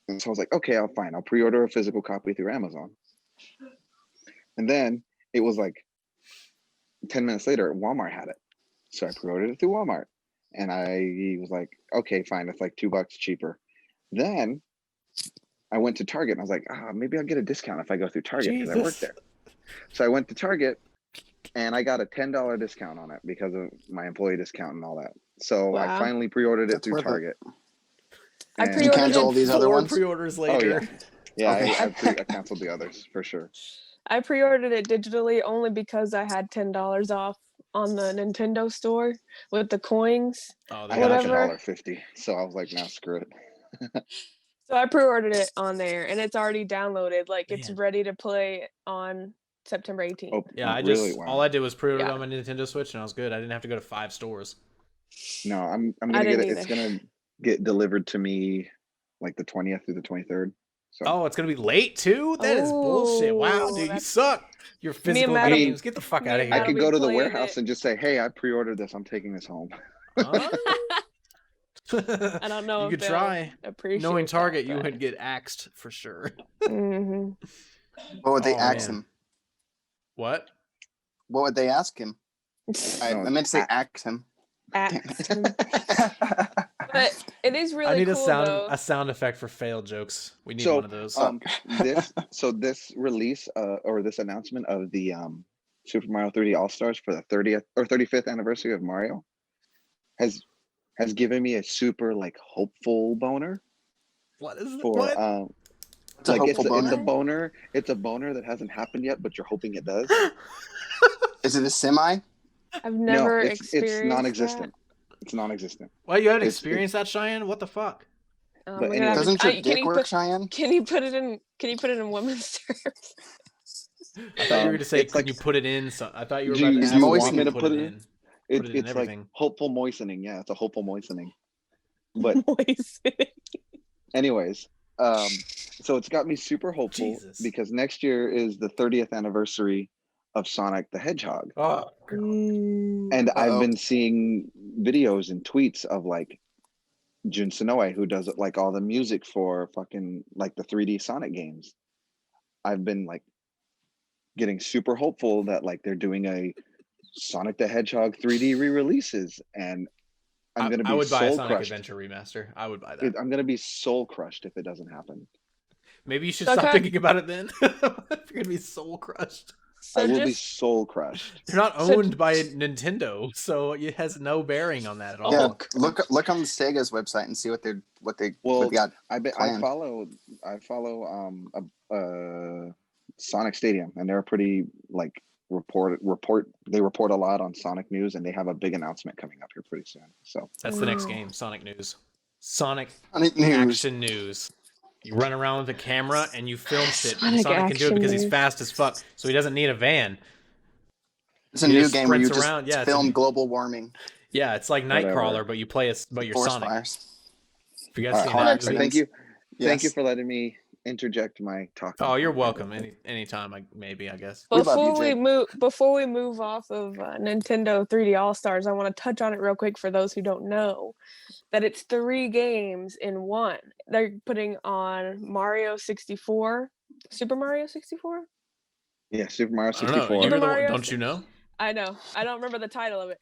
And so I was like, okay, I'll pre-order a physical copy through Amazon. And then it was like 10 minutes later, Walmart had it. So I pre-ordered it through Walmart. And I was like, okay, fine. It's like $2 cheaper. Then I went to Target and I was like, maybe I'll get a discount if I go through Target because I work there. So I went to Target. And I got a $10 discount on it because of my employee discount and all that. So I finally pre-ordered it through Target. I pre-ordered all these other ones. Pre-orders later. Oh, yeah, I canceled the others for sure. I pre-ordered it digitally only because I had $10 off on the Nintendo store with the coins. I got $1.50, so I was like, "Nah, screw it." So I pre-ordered it on there, and it's already downloaded. Like it's ready to play on September 18th. Oh, yeah, all I did was pre-order it on my Nintendo Switch, and I was good. I didn't have to go to 5 stores. No, I'm gonna get it. It's gonna get delivered to me like the 20th through the 23rd. So. It's gonna be late too. That is bullshit. Wow, dude, you suck. Your physical games. Get the fuck out of here. I could go to the warehouse and just say, "Hey, I pre-ordered this. I'm taking this home." I don't know. You could try. Knowing Target, you would get axed for sure. Mm-hmm. What would they ask him? What? What would they ask him? I meant to say ask him. Ask him. But it is really. I need cool, a sound effect for fail jokes. We need one of those. This release or this announcement of the Super Mario 3D All Stars for the 30th or 35th anniversary of Mario has given me a super like hopeful boner. What is it? For boner? It's a boner that hasn't happened yet, but you're hoping it does. Is it a semi? I've never experienced it's non-existent. That. It's non-existent. Well, you haven't experienced that, Cheyenne? What the fuck? But anyway, doesn't your dick work, Cheyenne? Can you put it in women's terms? I thought you were going to say, can you put it in? So I thought you were about to ask want me to put it in. It's like hopeful moistening. Yeah, it's a hopeful moistening. But anyways, so it's got me super hopeful because next year is the 30th anniversary of Sonic the Hedgehog. Oh, and I've been seeing videos and tweets of like Jun Sonoe, who does like all the music for fucking like the 3D Sonic games. I've been like getting super hopeful that like they're doing a Sonic the Hedgehog 3D re-releases, and I'm gonna be I would buy a Sonic crushed. Adventure remaster. I would buy that. I'm gonna be soul crushed if it doesn't happen. Maybe you should stop thinking about it then. If you're gonna be soul crushed. I will be soul crushed. You're not owned by Nintendo, so it has no bearing on that at all. Yeah, look on Sega's website and see what they got. I follow Sonic Stadium, and they're pretty like they report a lot on Sonic news, and they have a big announcement coming up here pretty soon. So that's the next game, Sonic News. Sonic News. Action News. You run around with a camera and you film shit. And Sonic can do it because he's fast as fuck, so he doesn't need a van. It's a new game where you just film global warming. Yeah, it's like Nightcrawler, but you're Sonic. Fires. If you guys seen that movie. Thank you for letting me interject my talk. Oh, you're welcome. Anytime, I guess. Before we move off of Nintendo 3D All Stars, I want to touch on it real quick for those who don't know that it's 3 games in one. They're putting on Mario 64, Super Mario 64. Yeah, Super Mario 64. Don't you know? I know. I don't remember the title of it.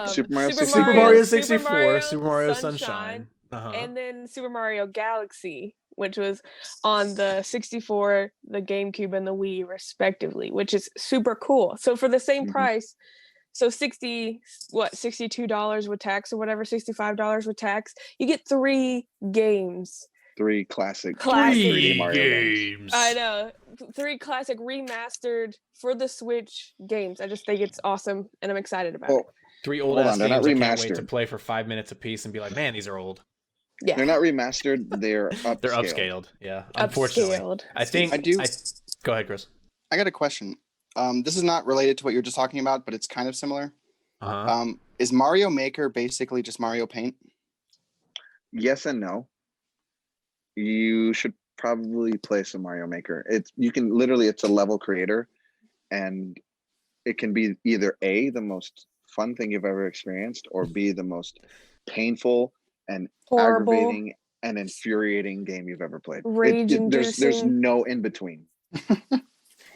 Super Mario 64. Super Mario 64, Super Mario Sunshine. And then Super Mario Galaxy, which was on the 64, the GameCube, and the Wii, respectively, which is super cool. So for the same price, so $62 with tax or whatever, $65 with tax, you get 3 games. 3 classic 3D Mario games. I know. 3 classic remastered for the Switch games. I just think it's awesome, and I'm excited about it. 3 old ass games I can't wait to play for 5 minutes a piece and be like, man, these are old. Yeah. They're not remastered, they're upscaled. They're upscaled, yeah. Unfortunately. I think go ahead, Chris. I got a question. This is not related to what you were just talking about, but it's kind of similar. Is Mario Maker basically just Mario Paint? Yes and no. You should probably play some Mario Maker. It's a level creator, and it can be either A, the most fun thing you've ever experienced, or B, the most painful and horrible, aggravating and infuriating game you've ever played. There's no in between.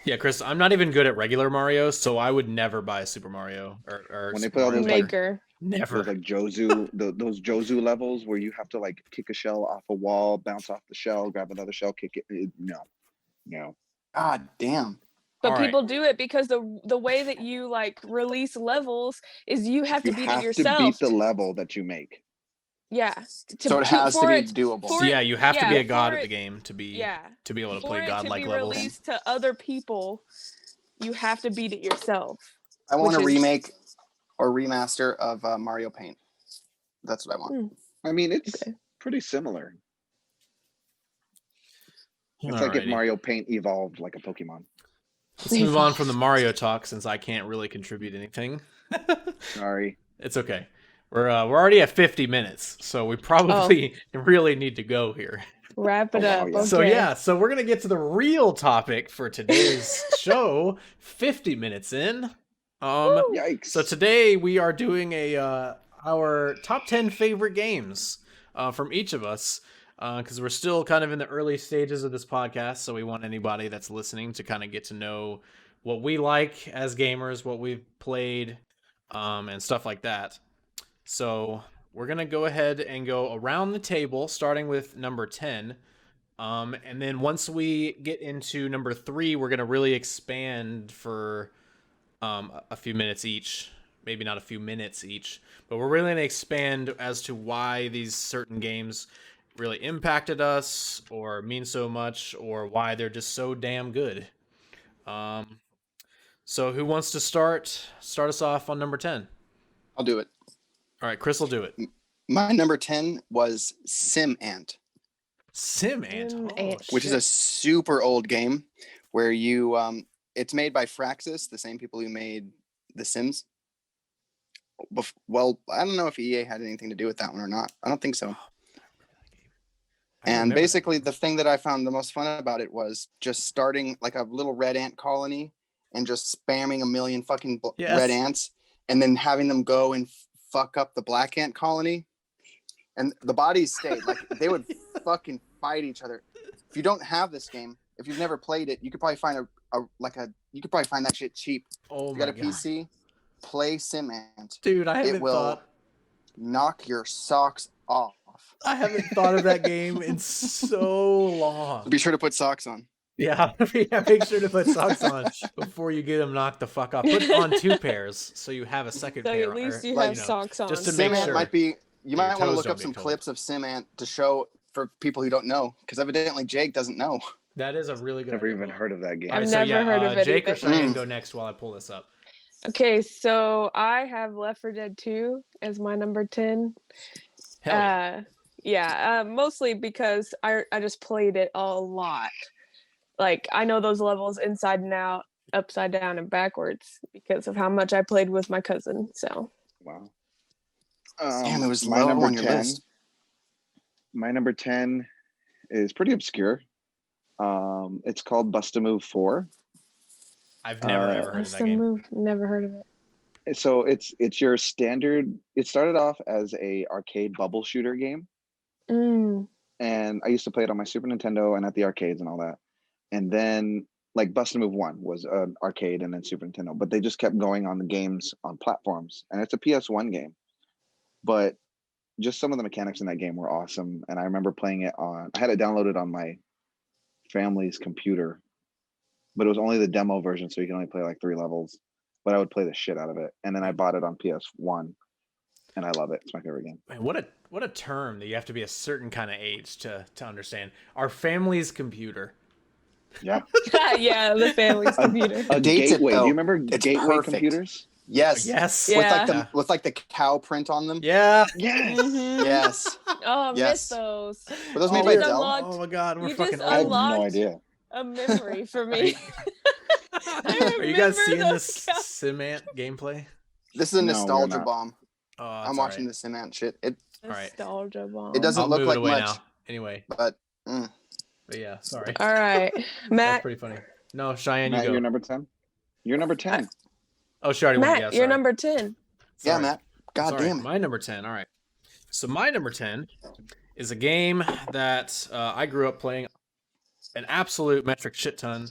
Yeah, Chris, I'm not even good at regular Mario, so I would never buy a Super Mario or when they play all those Maker. Never. Those like Jozu, those Jozu levels where you have to like kick a shell off a wall, bounce off the shell, grab another shell, kick it. No. God damn. But people do it because the way that you like release levels is you have to beat it yourself. You have to beat the level that you make. Yeah. So it has to be doable. So yeah, you have to be a god at the game to be able to play godlike levels. Released to other people, you have to beat it yourself. I want a remake or remaster of Mario Paint. That's what I want. I mean, it's pretty similar. It's like if Mario Paint evolved like a Pokemon. Let's move on from the Mario talk since I can't really contribute anything. Sorry. It's okay. We're already at 50 minutes, so we probably really need to go here. Wrap it up. Yeah. Okay. So we're gonna get to the real topic for today's show. 50 minutes in. Yikes. So today we are doing our top 10 favorite games from each of us, because we're still kind of in the early stages of this podcast. So we want anybody that's listening to kind of get to know what we like as gamers, what we've played, and stuff like that. So we're going to go ahead and go around the table, starting with number 10. And then once we get into number 3, we're going to really expand for a few minutes each. Maybe not a few minutes each, but we're really going to expand as to why these certain games really impacted us or mean so much, or why they're just so damn good. So who wants to start us off on number 10? I'll do it. All right, Chris will do it. My number 10 was Sim Ant. Sim Ant, which is a super old game where you it's made by Firaxis, the same people who made The Sims. Well, I don't know if EA had anything to do with that one or not. I don't think so. And basically the thing that I found the most fun about it was just starting like a little red ant colony and just spamming a million fucking red ants, and then having them go and fuck up the black ant colony. And the bodies stayed. Like, they would fucking fight each other. If you don't have this game, if you've never played it, you could probably find you could probably find that shit cheap. Oh, if you got a PC, play Sim Ant. Dude, it will knock your socks off. I haven't thought of that game in so long. Be sure to put socks on. Yeah, make sure to put socks on before you get them knocked the fuck off. Put on 2 pairs so you have a second pair. So at least you have socks on. Just to Sim make Ant sure. might be. You might want to look up some clips of Sim Ant to show for people who don't know, because evidently Jake doesn't know. That is a really good. Never even heard of that game. I've never heard of it. Jake or Cheyenne go next while I pull this up. Okay, so I have Left 4 Dead 2 as my number 10. Hell yeah. Mostly because I just played it a lot. Like, I know those levels inside and out, upside down and backwards because of how much I played with my cousin. So. Wow. Damn, it was my low number on your 10. list. My number 10 is pretty obscure. It's called Bust a Move 4. I've never ever heard of that game. Never heard of it. So it's your standard. It started off as a arcade bubble shooter game. And I used to play it on my Super Nintendo and at the arcades and all that. And then like Bust a Move 1 was an arcade and then Super Nintendo, but they just kept going on the games on platforms. And it's a PS1 game. But just some of the mechanics in that game were awesome. And I remember playing it I had it downloaded on my family's computer, but it was only the demo version. So you can only play like 3 levels, but I would play the shit out of it. And then I bought it on PS1 and I love it. It's my favorite game. Man, what a term that you have to be a certain kind of age to understand. Our family's computer. Yeah. Yeah, the family's computer. A gateway. Do you remember gateway computers? Yes. Yes. Yeah. With like the cow print on them. Yeah. Yes. Yes. Oh, I Yes. miss those. Were those made by You Dell? unlocked- Oh my god, we're you fucking just I have old. no idea. A memory for me. Are you guys seeing remember this those Sim Ant gameplay? This is a No, we're nostalgia not. bomb. Oh, I'm watching the Sim Ant shit. It right. Nostalgia bomb. It doesn't I'll look move like it away much, now. Anyway, but but yeah, sorry. All right, That's Matt. pretty funny. No, Cheyenne, you Matt, go. you're number 10. You're number 10. Oh, she already went. Matt, Yeah, you're sorry. number 10. yeah, Sorry. Matt. God Sorry, damn it. my number 10. All right. So my number 10 is a game that I grew up playing an absolute metric shit ton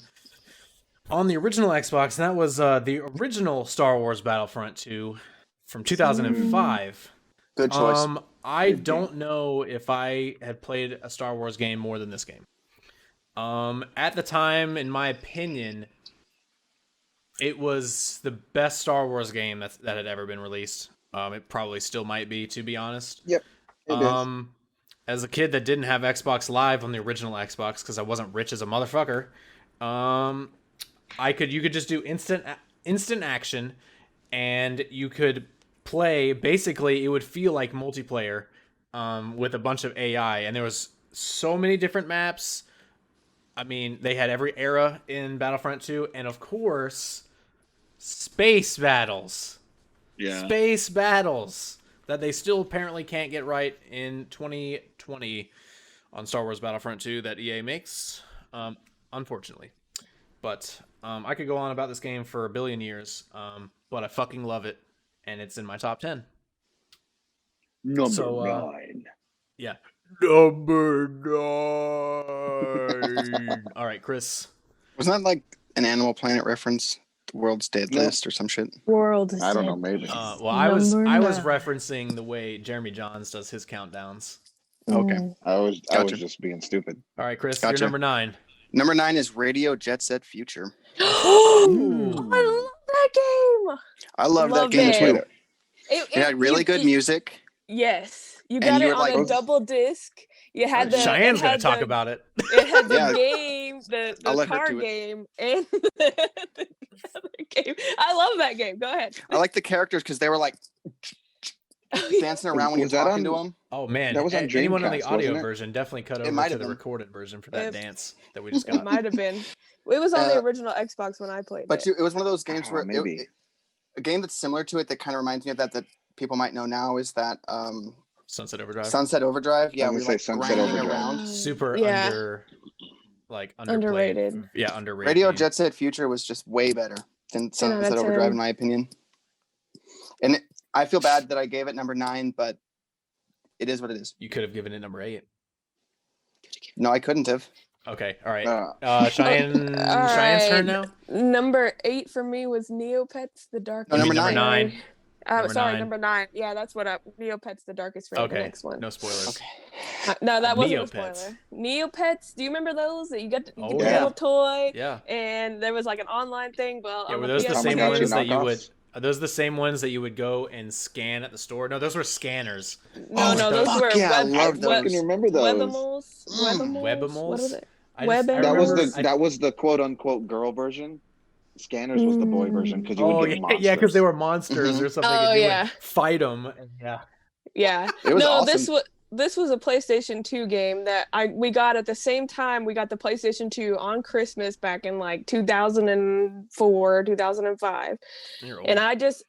on the original Xbox, and that was the original Star Wars Battlefront 2 from 2005. Good choice. I don't know if I had played a Star Wars game more than this game. At the time, in my opinion, it was the best Star Wars game that had ever been released. It probably still might be, to be honest. Yep. It is. As a kid that didn't have Xbox Live on the original Xbox because I wasn't rich as a motherfucker, you could just do instant action, and you could play. Basically, it would feel like multiplayer with a bunch of AI, and there was so many different maps. I mean, they had every era in Battlefront 2, and of course, space battles. Yeah. Space battles that they still apparently can't get right in 2020 on Star Wars Battlefront 2 that EA makes, unfortunately. But I could go on about this game for a billion years, but I fucking love it, and it's in my top 10. Number 9. Yeah. Number 9. All right, Chris. Wasn't that like an Animal Planet reference? The World's Dead List or some shit? World. I don't know, maybe. Well, I was referencing the way Jeremy Johns does his countdowns. Okay. I was Gotcha. just being stupid. All right, Chris, Gotcha. you're number 9. Number 9 is Radio Jet Set Future. I love that game. I love that game too. It had really good music. Yes, you got it on a double disc. You had the Cheyenne's gonna talk about it. It had the game, the car game, and the other game. I love that game. Go ahead. I like the characters because they were like dancing around when you're talking to them. Oh man, that was on anyone on the Dreamcast, audio wasn't it? version definitely cut over to the recorded version for that dance that we just got. It might have been. It was on the original Xbox when I played but it. It was one of those games where maybe. A game that's similar to it that kind of reminds me of that people might know now is that Sunset Overdrive. Sunset Overdrive. Yeah, we like Sunset grinding Overdrive. around. Super underrated. Yeah, underrated. Radio Jet Set Future was just way better than Sunset Overdrive in my opinion. And I feel bad that I gave it number 9, but it is what it is. You could have given it number 8. No, I couldn't have. Okay, all right. Cheyenne's turn now. Number 8 for me was Neopets: The Darkest. No, number 9. Number 9. Yeah, that's what Neopets: The Darkest Fate. Okay, the next one. No spoilers. Okay. No, that wasn't Neopets. a spoiler. Neopets. Do you remember those that you get the yeah. little toy? Yeah. And there was like an online thing. Well, yeah, on were the those the PS2 same Tamagotchi ones that you knockoffs? would? Are those the same ones that you would go and scan at the store? No, those were scanners. No, those were I love those. I can remember those. Webimals. Webimals? What was it? That was the quote unquote girl version. Scanners was the boy version because you would get monsters. Yeah, because they were monsters or something. Oh, and you yeah. would fight them. And Yeah. It was awesome. This was a PlayStation 2 game that we got at the same time. We got the PlayStation 2 on Christmas back in like 2004, 2005. You're old. And I just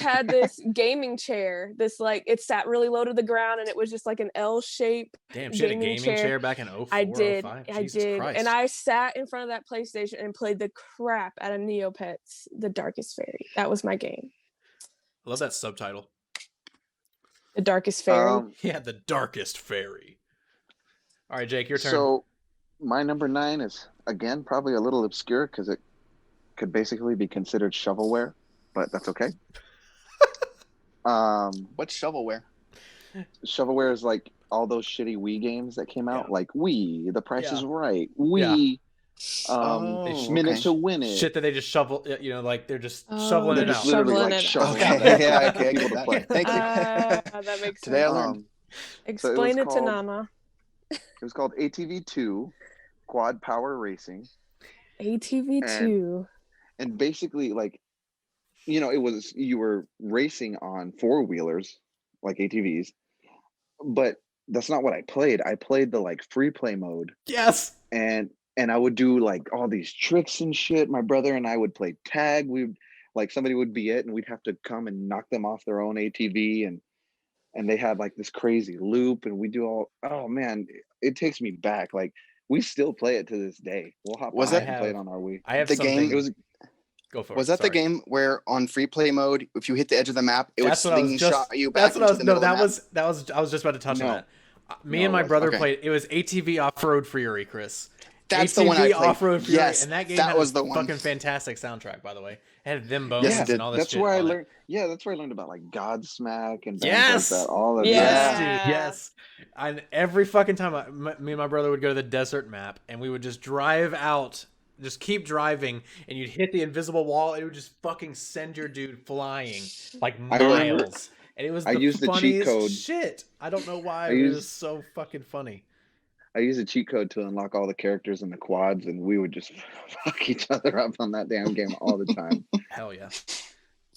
had this gaming chair. This it sat really low to the ground, and it was just like an L shape. Damn, she had a gaming chair back in 04, I did. 05. I Jesus did. Christ. And I sat in front of that PlayStation and played the crap out of Neopets: The Darkest Fairy. That was my game. I love that subtitle. The Darkest Fairy. Yeah, The Darkest Fairy. All right, Jake, your turn. So my number 9 is again probably a little obscure because it could basically be considered shovelware, but that's okay. What's shovelware? Shovelware is like all those shitty Wii games that came out, like Wii, The Price is Right, Minute to Win It. Shit that they just shovel, like they're just shoveling it out. Literally like shoveling it out. Yeah, okay, I get that. Thank you. That makes Today sense. I learned. Explain it to Nama. It was called ATV2, Quad Power Racing. ATV2. And basically, it was, you were racing on 4-wheelers, like ATVs, but that's not what I played. I played the free play mode. Yes. And I would do all these tricks and shit. My brother and I would play tag. Somebody would be it, and we'd have to come and knock them off their own ATV, and they had this crazy loop, and we do all. Oh man, it takes me back. We still play it to this day. We'll hop on and play it on our Wii. I have the something. game. It was. Go for it. Was that the game where on free play mode, if you hit the edge of the map, it would slingshot you back into the middle of the map? I was just about to touch on that. Me and my brother played. It was ATV Off-Road Fury, Chris. That's ATV the one I played. Off-Road Fury, yes, and that game was the one. Fucking fantastic soundtrack, by the way. It had them bones and all this that's shit. Where I learned. Yeah, that's where I learned about Godsmack and yes, like that. All of yes, that. Dude, yes. And every fucking time, me and my brother would go to the desert map, and we would just drive out. Just keep driving, and you'd hit the invisible wall, and it would just fucking send your dude flying miles. And it was the used funniest the cheat code. shit. I don't know why, it was so fucking funny. I used a cheat code to unlock all the characters in the quads, and we would just fuck each other up on that damn game all the time. Hell yeah.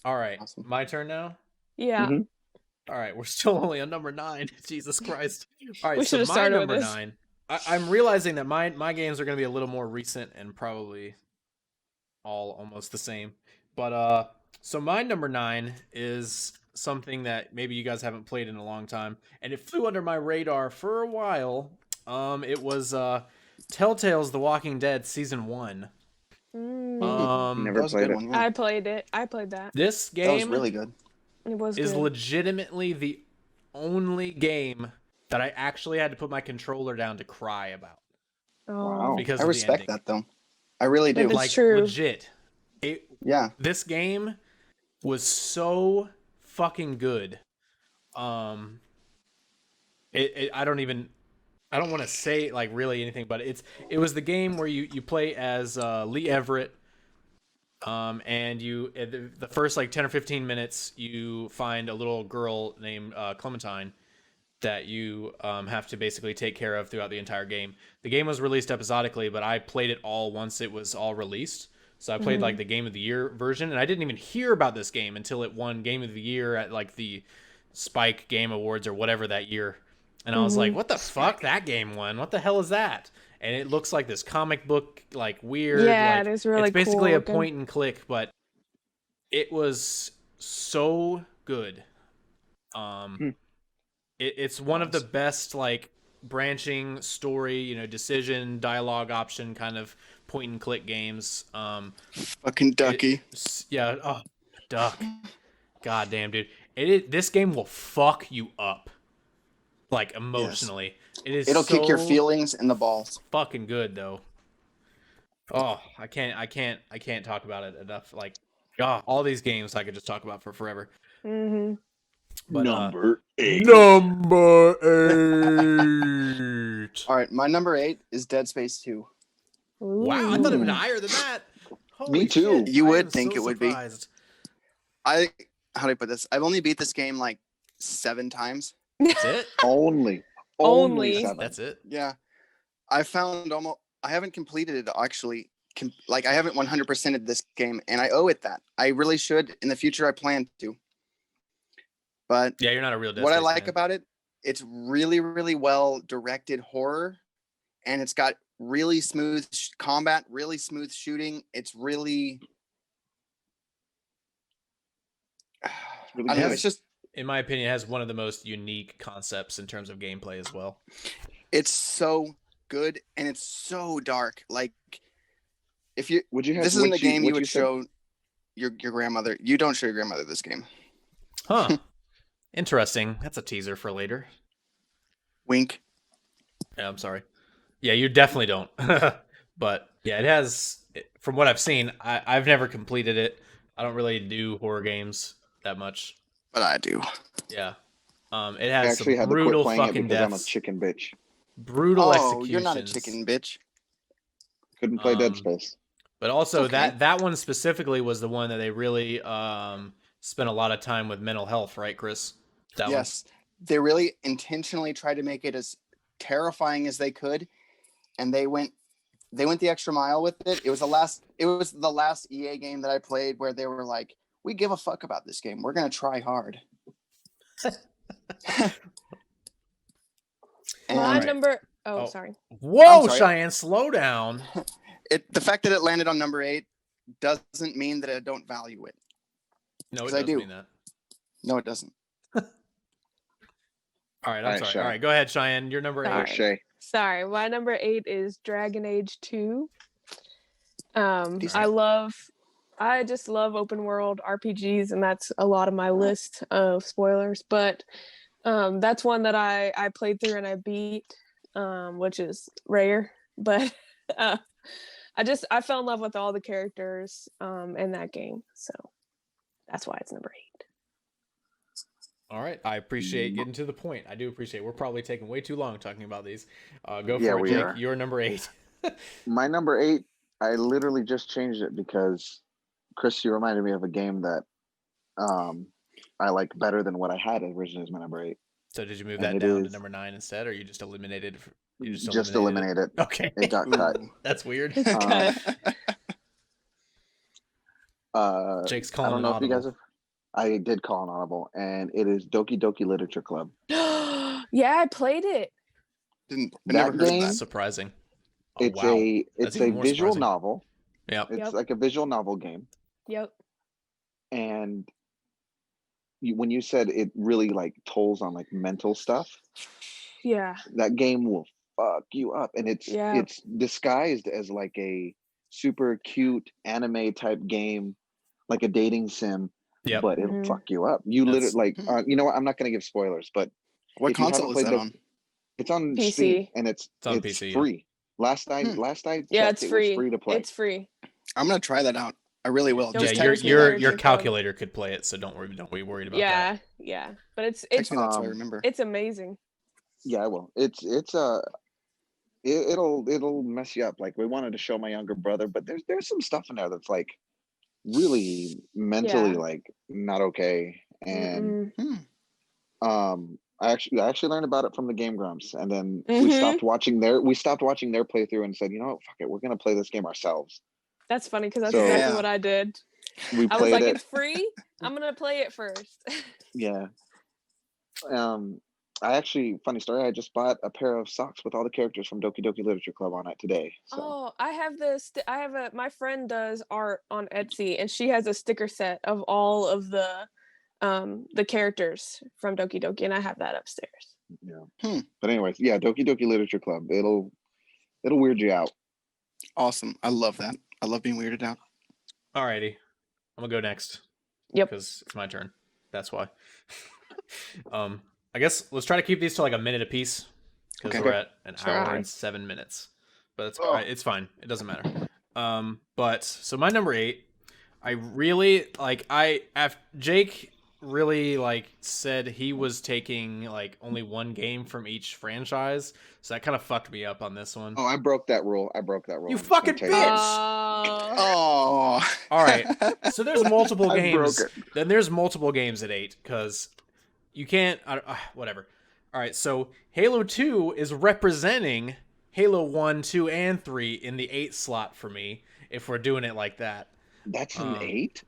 All right, Awesome. My turn now? Yeah. Mm-hmm. All right, we're still only on number 9. Jesus Christ. All right, We so should've my started number with this. 9. I'm realizing that my games are going to be a little more recent and probably all almost the same. But so my number 9 is something that maybe you guys haven't played in a long time, and it flew under my radar for a while. It was Telltale's The Walking Dead season 1. Never played it. One, yeah. I played it. I played that. This game That was really good. It was is good. legitimately the only game that I actually had to put my controller down to cry about. Oh, Because I of respect the ending. that though. I really do. It's Like true. legit. Yeah. This game was so fucking good. I don't want to say like really anything, but it was the game where you play as Lee Everett. And the first like 10 or 15 minutes, you find a little girl named Clementine that you have to basically take care of throughout the entire game. The game was released episodically, but I played it all once it was all released. So I played like the Game of the Year version, and I didn't even hear about this game until it won Game of the Year at like the Spike Game Awards or whatever that year. And I was like, what the fuck? That game won? What the hell is that? And it looks like this comic book, like weird. Yeah, like, it is really It's basically cool a looking. point and click, but it was so good. It's one of the best like branching story, decision, dialogue option kind of point and click games. Fucking Ducky. Yeah. Oh, Duck. God damn, dude. This game will fuck you up, like emotionally. Yes. It'll kick your feelings in the balls. Fucking good though. Oh, I can't talk about it enough. Like, all these games I could just talk about for forever. Mm-hmm. But, number 8. Number 8. All right, my number 8 is Dead Space 2. Wow, I thought it would be higher than that. Holy Me too. shit. You I would am think so it would be. surprised. How do I put this? I've only beat this game like 7 times. That's it? Only Only. 7. That's it? Yeah. I haven't completed it actually. I haven't 100%ed this game, and I owe it that. I really should. In the future, I plan to. But Yeah, you're not a real Dead what I Space like fan. about it, it's really, really well directed horror, and it's got really smooth combat, really smooth shooting. It's really, I don't know. It's just, in my opinion, it has one of the most unique concepts in terms of gameplay as well. it's so good, and it's so dark. Like, this isn't the game you would show your grandmother. You don't show your grandmother this game. Huh. Interesting. That's a teaser for later. Wink. Yeah, I'm sorry. Yeah, you definitely don't. But yeah, it has, from what I've seen, I've never completed it. I don't really do horror games that much. But I do. Yeah. It I has actually some had to quit brutal playing it fucking because I'm a deaths. chicken bitch. Brutal executions. Oh, you're not a chicken bitch. Couldn't play Dead Space. But also Okay. that one specifically was the one that they really spent a lot of time with mental health, right, Chris? That Yes. They really intentionally tried to make it as terrifying as they could, and they went the extra mile with it. It was the last EA game that I played where they were like, we give a fuck about this game. We're going to try hard. My Right. number. Oh. Sorry. Whoa, sorry. Cheyenne, slow down. The fact that it landed on number 8 doesn't mean that I don't value it. No, it 'Cause I doesn't do. mean that. No, it doesn't. All right, I'm All right, sorry. Shay. All right, go ahead, Cheyenne. You're number 8. Sorry. Shay. Sorry. My number 8 is Dragon Age 2. Decent. I just love open world RPGs, and that's a lot of my list of spoilers. But that's one that I played through and I beat, which is rare. But I fell in love with all the characters in that game, so that's why it's number 8. All right, I appreciate getting to the point. I do appreciate. We're probably taking way too long talking about these. Go for Yeah, it, we Jake. are. You're number 8. My number 8, I literally just changed it because Chris, you reminded me of a game that I like better than what I had originally as my number 8. So did you move And that it down to is- number 9 instead, or you just eliminated? Just eliminate it. Okay, It got cut. that's weird. Jake's I calling don't an know if you guys audible. have. I did call an audible, and it is Doki Doki Literature Club. Yeah, I played it. Never heard of game, that. Surprising. Oh, it's a visual surprising. novel. Yeah. It's like a visual novel game. Yep. And when you said it really like tolls on like mental stuff, yeah, that game will fuck you up. And it's disguised as like a super cute anime type game, like a dating sim. Yep. But it'll fuck you up. You literally like you know what? I'm not gonna give spoilers, but what console is that on? It's on PC. Steam and it's on PC, free. Last I checked, it's it free. was free to play. It's free. I'm gonna try that out. I really will. Yeah, your calculator could play it, so don't be worried about that. Yeah. But it's so I remember. It's amazing. Yeah, well, it'll mess you up. Like we wanted to show my younger brother, but there's some stuff in there that's like really mentally like not okay. And I actually learned about it from the Game Grumps, and then we stopped watching their playthrough and said, you know what, fuck it, we're gonna play this game ourselves. That's funny because that's exactly what I did. I was like, it's free. I'm gonna play it first. Yeah. I actually, funny story, I just bought a pair of socks with all the characters from Doki Doki Literature Club on it today. So. Oh, I have this. My friend does art on Etsy, and she has a sticker set of all of the characters from Doki Doki, and I have that upstairs. Yeah. But anyways, yeah, Doki Doki Literature Club. It'll weird you out. Awesome. I love that. I love being weirded out. Alrighty. I'm gonna go next. Yep. Because it's my turn. That's why. I guess let's try to keep these to like a minute apiece. Because we're at an hour and 7 minutes. But it's fine. It doesn't matter. But so my number 8, I really like Jake really like said he was taking like only one game from each franchise, so that kind of fucked me up on this one. Oh, I broke that rule. You fucking bitch. Oh. All right. So there's multiple games. Then there's multiple games at 8 because you can't. Whatever. All right. So Halo 2 is representing Halo 1, 2, and 3 in the 8 slot for me. If we're doing it like that. That's an 8?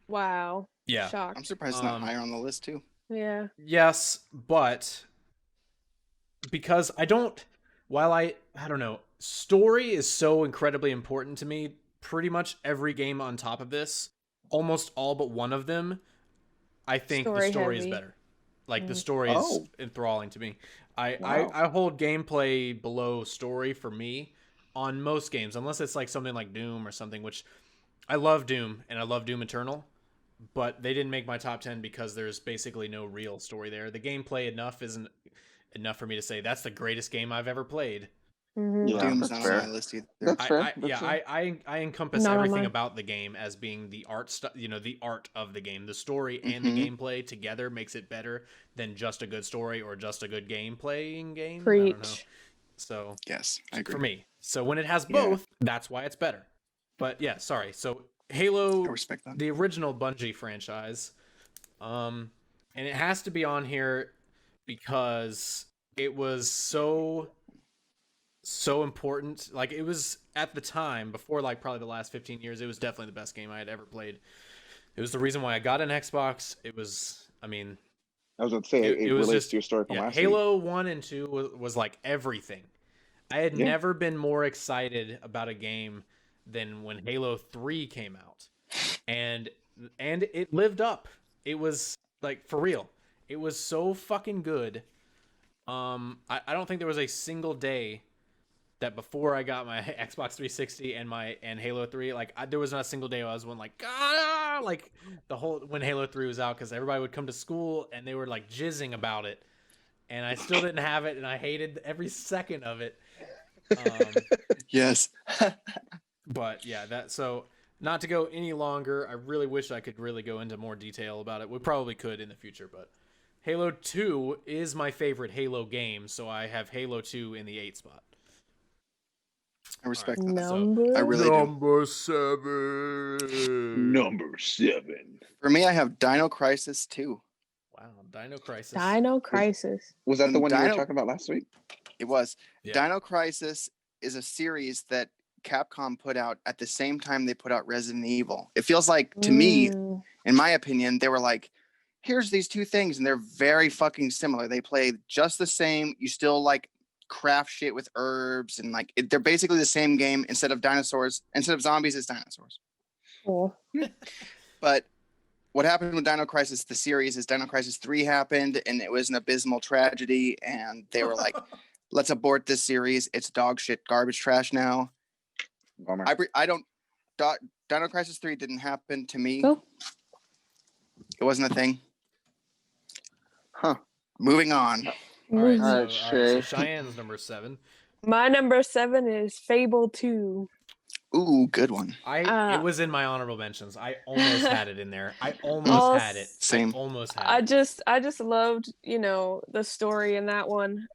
Wow. Yeah. Shocked. I'm surprised it's not higher on the list too. Yeah. Yes, but because I don't know, story is so incredibly important to me. Pretty much every game on top of this, almost all but one of them, I think the story is better. Like the story is enthralling to me. I hold gameplay below story for me on most games, unless it's like something like Doom or something, which I love Doom and I love Doom Eternal, but they didn't make my top 10 because there's basically no real story there. The gameplay isn't enough for me to say that's the greatest game I've ever played. Yeah, Doom's not on my list either. That's fair. I encompass everything about the game as being the art stuff, the art of the game. The story and the gameplay together makes it better than just a good story or just a good game. Preach. I don't know. So yes, I agree. For me. So when it has both, that's why it's better. But yeah, sorry. So Halo, I respect that. The original Bungie franchise, and it has to be on here because it was so important. Like it was at the time, before like probably the last 15 years, it was definitely the best game I had ever played. It was the reason why I got an Xbox. It was, I was going to say, it relates just, to your story from last Halo week. 1 and 2 was like everything. I had never been more excited about a game than when Halo 3 came out. And it lived up. It was like for real. It was so fucking good. I don't think there was a single day that before I got my Xbox 360 and Halo 3, there was not a single day I was when when Halo 3 was out, because everybody would come to school and they were like jizzing about it, and I still didn't have it, and I hated every second of it. Yes. But yeah, so not to go any longer, I really wish I could really go into more detail about it. We probably could in the future, but Halo 2 is my favorite Halo game, so I have Halo 2 in the 8 spot. I respect that. Number? I really Number do. 7. Number 7. For me, I have Dino Crisis 2. Wow, Dino Crisis. Dino Crisis. Was that the one you were talking about last week? It was. Yeah. Dino Crisis is a series that Capcom put out at the same time they put out Resident Evil. It feels like, to me, in my opinion, they were like, here's these two things, and they're very fucking similar. They play just the same. You still craft shit with herbs and like they're basically the same game. Instead of zombies, it's dinosaurs. Cool. But what happened with Dino Crisis, the series, is Dino Crisis 3 happened, and it was an abysmal tragedy, and they were like, let's abort this series. It's dog shit, garbage trash now. Bummer. Dino Crisis 3 didn't happen to me. Cool. It wasn't a thing. Huh. Moving on. All right, Alright, so Shay. Cheyenne's number 7. My number 7 is Fable 2. Ooh, good one. It was in my honorable mentions. I almost had it in there. I almost had it. Same. I almost had I it. just loved, the story in that one.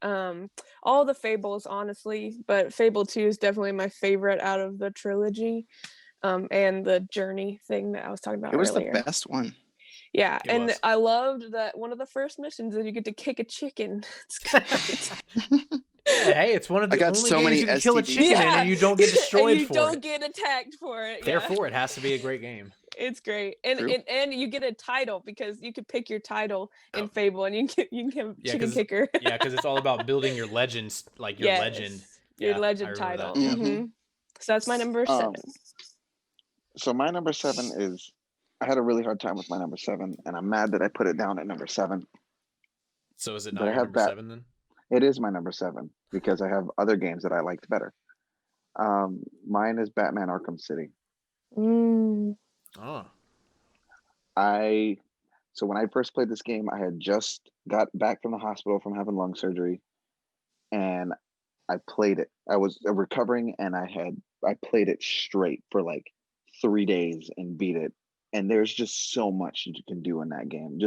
All the Fables, honestly, but Fable 2 is definitely my favorite out of the trilogy. And the journey thing that I was talking about earlier. It was the best one. Yeah, It and was. I loved that one of the first missions is you get to kick a chicken. It's great. Hey, it's one of the I got only so games many you can kill a STDs. chicken in and you don't get destroyed and you for don't it. get attacked for it. Therefore, it has to be a great game. It's great, and True. and you get a title because you could pick your title in Fable, and you can get chicken kicker. Yeah, because it's all about building your legends, like your legend. Your Yeah, legend I title. remember that. Mm-hmm. So that's my number 7. So my number 7 is, I had a really hard time with my number 7, and I'm mad that I put it down at number 7. So is it But not I your have number 7 then? It is my number 7 because I have other games that I liked better. Mine is Batman Arkham City. Mm. Oh. So when I first played this game, I had just got back from the hospital from having lung surgery, and I played it. I was recovering, and I played it straight for like 3 days and beat it. And there's just so much you can do in that game.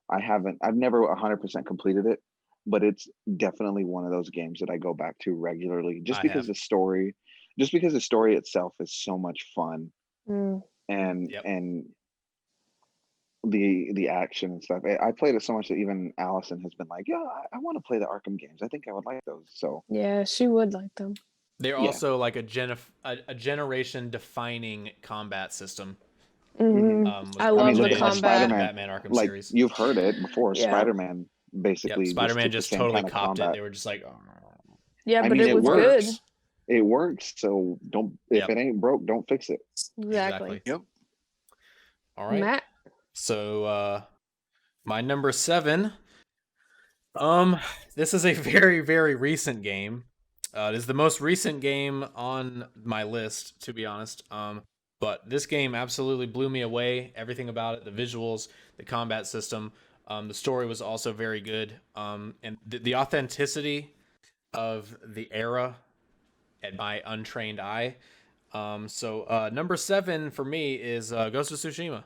I've never 100% completed it, but it's definitely one of those games that I go back to regularly, just because the story itself is so much fun. Mm. And the action and stuff. I played it so much that even Allison has been like, yeah, I want to play the Arkham games. I think I would like those. So yeah, she would like them. They're also like a generation defining combat system. Mm-hmm. I love the combat. Batman Arkham like, series. You've heard it before. Yeah. Spider-Man basically. Spider-Man just totally copped it. Combat. They were just like, yeah, but it was good. It works. So if it ain't broke, don't fix it. Exactly. Yep. All right. Matt. So my number 7. This is a very, very recent game. It is the most recent game on my list, to be honest. But this game absolutely blew me away. Everything about it, the visuals, the combat system, the story was also very good. And the authenticity of the era at my untrained eye. So number 7 for me is Ghost of Tsushima.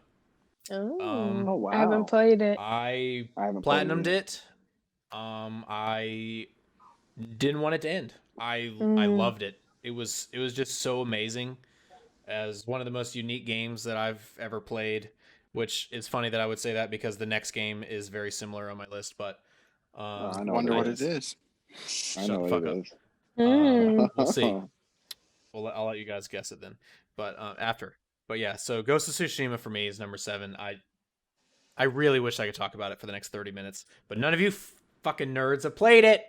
Oh, wow. I haven't played it. I platinumed it. I didn't want it to end. I loved it. It was just so amazing, as one of the most unique games that I've ever played, which is funny that I would say that because the next game is very similar on my list, but I wonder what it is. I know what it is. We'll see. I'll let you guys guess it then, but after. But yeah, so Ghost of Tsushima for me is number 7. I really wish I could talk about it for the next 30 minutes, but none of you fucking nerds have played it.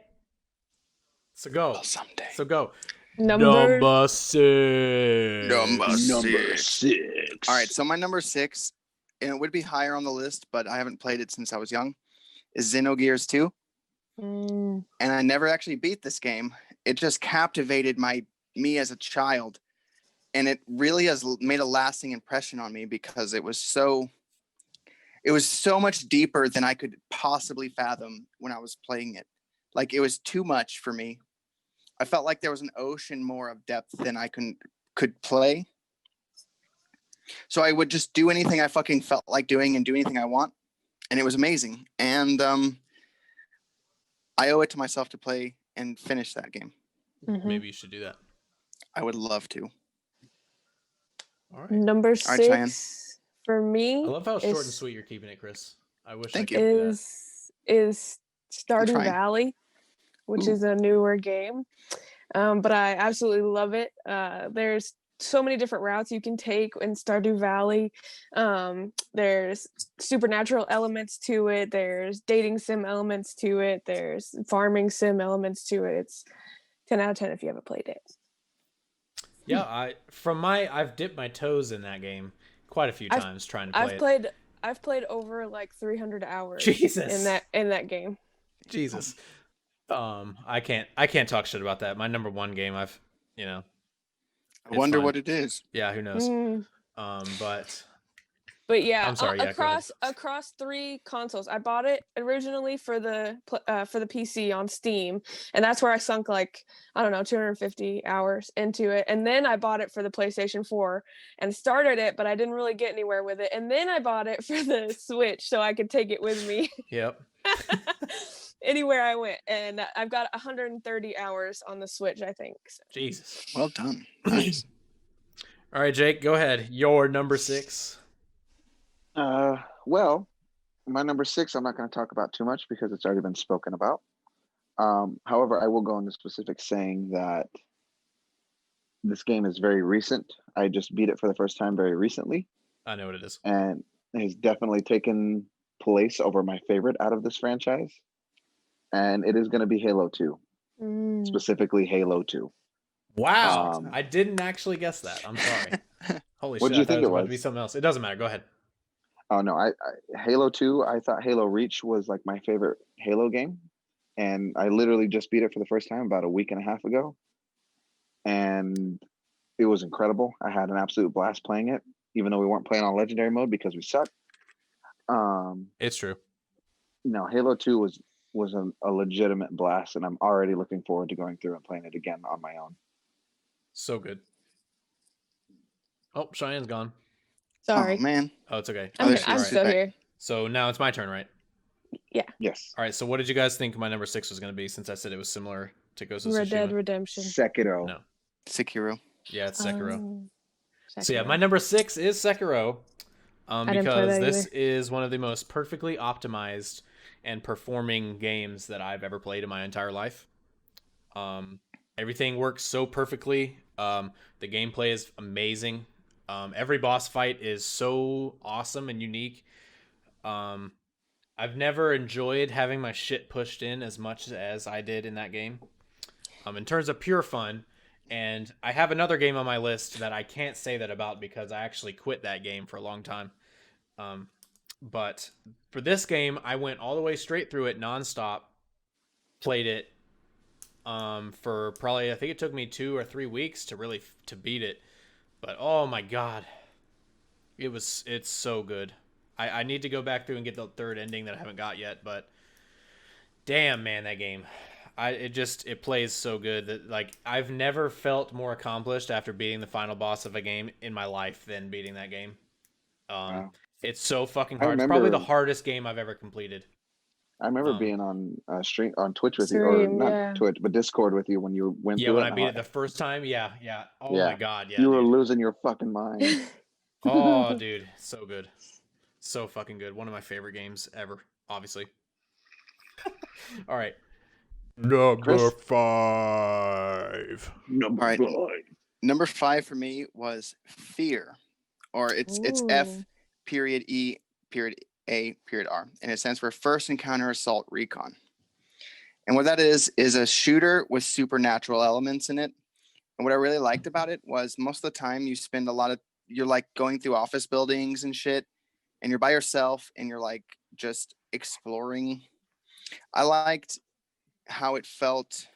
So go. Well, someday. So go. Number 6. Number 6. All right, so my number 6, and it would be higher on the list, but I haven't played it since I was young, is Xenogears 2. And I never actually beat this game. It just captivated me as a child. And it really has made a lasting impression on me because it was so much deeper than I could possibly fathom when I was playing it. Like, it was too much for me. I felt like there was an ocean more of depth than I could play. So I would just do anything I fucking felt like doing and do anything I want. And it was amazing. And I owe it to myself to play and finish that game. Mm-hmm. Maybe you should do that. I would love to. All right. Number 6 for me. I love how short and sweet you're keeping it, Chris. I wish Thank I could do that. Is Stardew Valley, which is a newer game. But I absolutely love it. There's so many different routes you can take in Stardew Valley. There's supernatural elements to it. There's dating sim elements to it. There's farming sim elements to it. It's 10 out of 10 if you haven't played it. Yeah, I've dipped my toes in that game quite a few times trying to play it. I've played over like 300 hours Jesus. in that game. Jesus. I can't talk shit about that. My number one game, I wonder fun. what it is. Yeah, who knows? But yeah, I'm sorry, across 3 consoles. I bought it originally for the PC on Steam, and that's where I sunk like, I don't know, 250 hours into it. And then I bought it for the PlayStation 4 and started it, but I didn't really get anywhere with it. And then I bought it for the Switch so I could take it with me. Yep. Anywhere I went, and I've got 130 hours on the Switch, I think. So. Jesus. Well done. Nice. All right, Jake, go ahead. Your number 6. Well, my number 6, I'm not going to talk about too much because it's already been spoken about. However, I will go into specifics saying that this game is very recent. I just beat it for the first time very recently. I know what it is. And it has definitely taken place over my favorite out of this franchise. And it is going to be Halo 2. Specifically Halo 2. Wow. I didn't actually guess that. I'm sorry. Holy shit. What did you think it was? To be something else. It doesn't matter. Go ahead. Oh, no. I Halo 2, I thought Halo Reach was like my favorite Halo game. And I literally just beat it for the first time about a week and a half ago. And it was incredible. I had an absolute blast playing it, even though we weren't playing on Legendary mode because we suck. It's true. No, Halo 2 was a legitimate blast, and I'm already looking forward to going through and playing it again on my own. So good. Oh, Cheyenne's gone. Sorry. Oh, man. Oh, it's okay. I'm still here. So now it's my turn, right? Yeah. Yes. All right, so what did you guys think my number 6 was going to be, since I said it was similar to Ghost of Tsushima? Red Dead Redemption. Sekiro. No. Sekiro. Yeah, it's Sekiro. Sekiro. So yeah, my number 6 is Sekiro. Because this either. is one of the most perfectly optimized and performing games that I've ever played in my entire life. Everything works so perfectly. The gameplay is amazing. Every boss fight is so awesome and unique. I've never enjoyed having my shit pushed in as much as I did in that game. In terms of pure fun. And I have another game on my list that I can't say that about because I actually quit that game for a long time. But for this game, I went all the way straight through it nonstop. Played it for probably, I think it took me 2 or 3 weeks to beat it. But oh my god, it's so good. I need to go back through and get the third ending that I haven't got yet. But damn, man, that game. It plays so good that, like, I've never felt more accomplished after beating the final boss of a game in my life than beating that game. Wow. It's so fucking hard. It's probably the hardest game I've ever completed. I remember being on stream on Twitch with you, or not Twitch, but Discord with you when you went through it. Yeah, when I beat it the first time. Yeah. Oh my god, yeah. You were losing your fucking mind. Oh, dude, so good. So fucking good. One of my favorite games ever, obviously. All right. Number 5. Number 5 for me was Fear, or it's F.E.A.R, and it stands for First Encounter Assault Recon. And what that is a shooter with supernatural elements in it. And what I really liked about it was most of the time you're like going through office buildings and shit, and you're by yourself and you're like just exploring. I liked how it felt.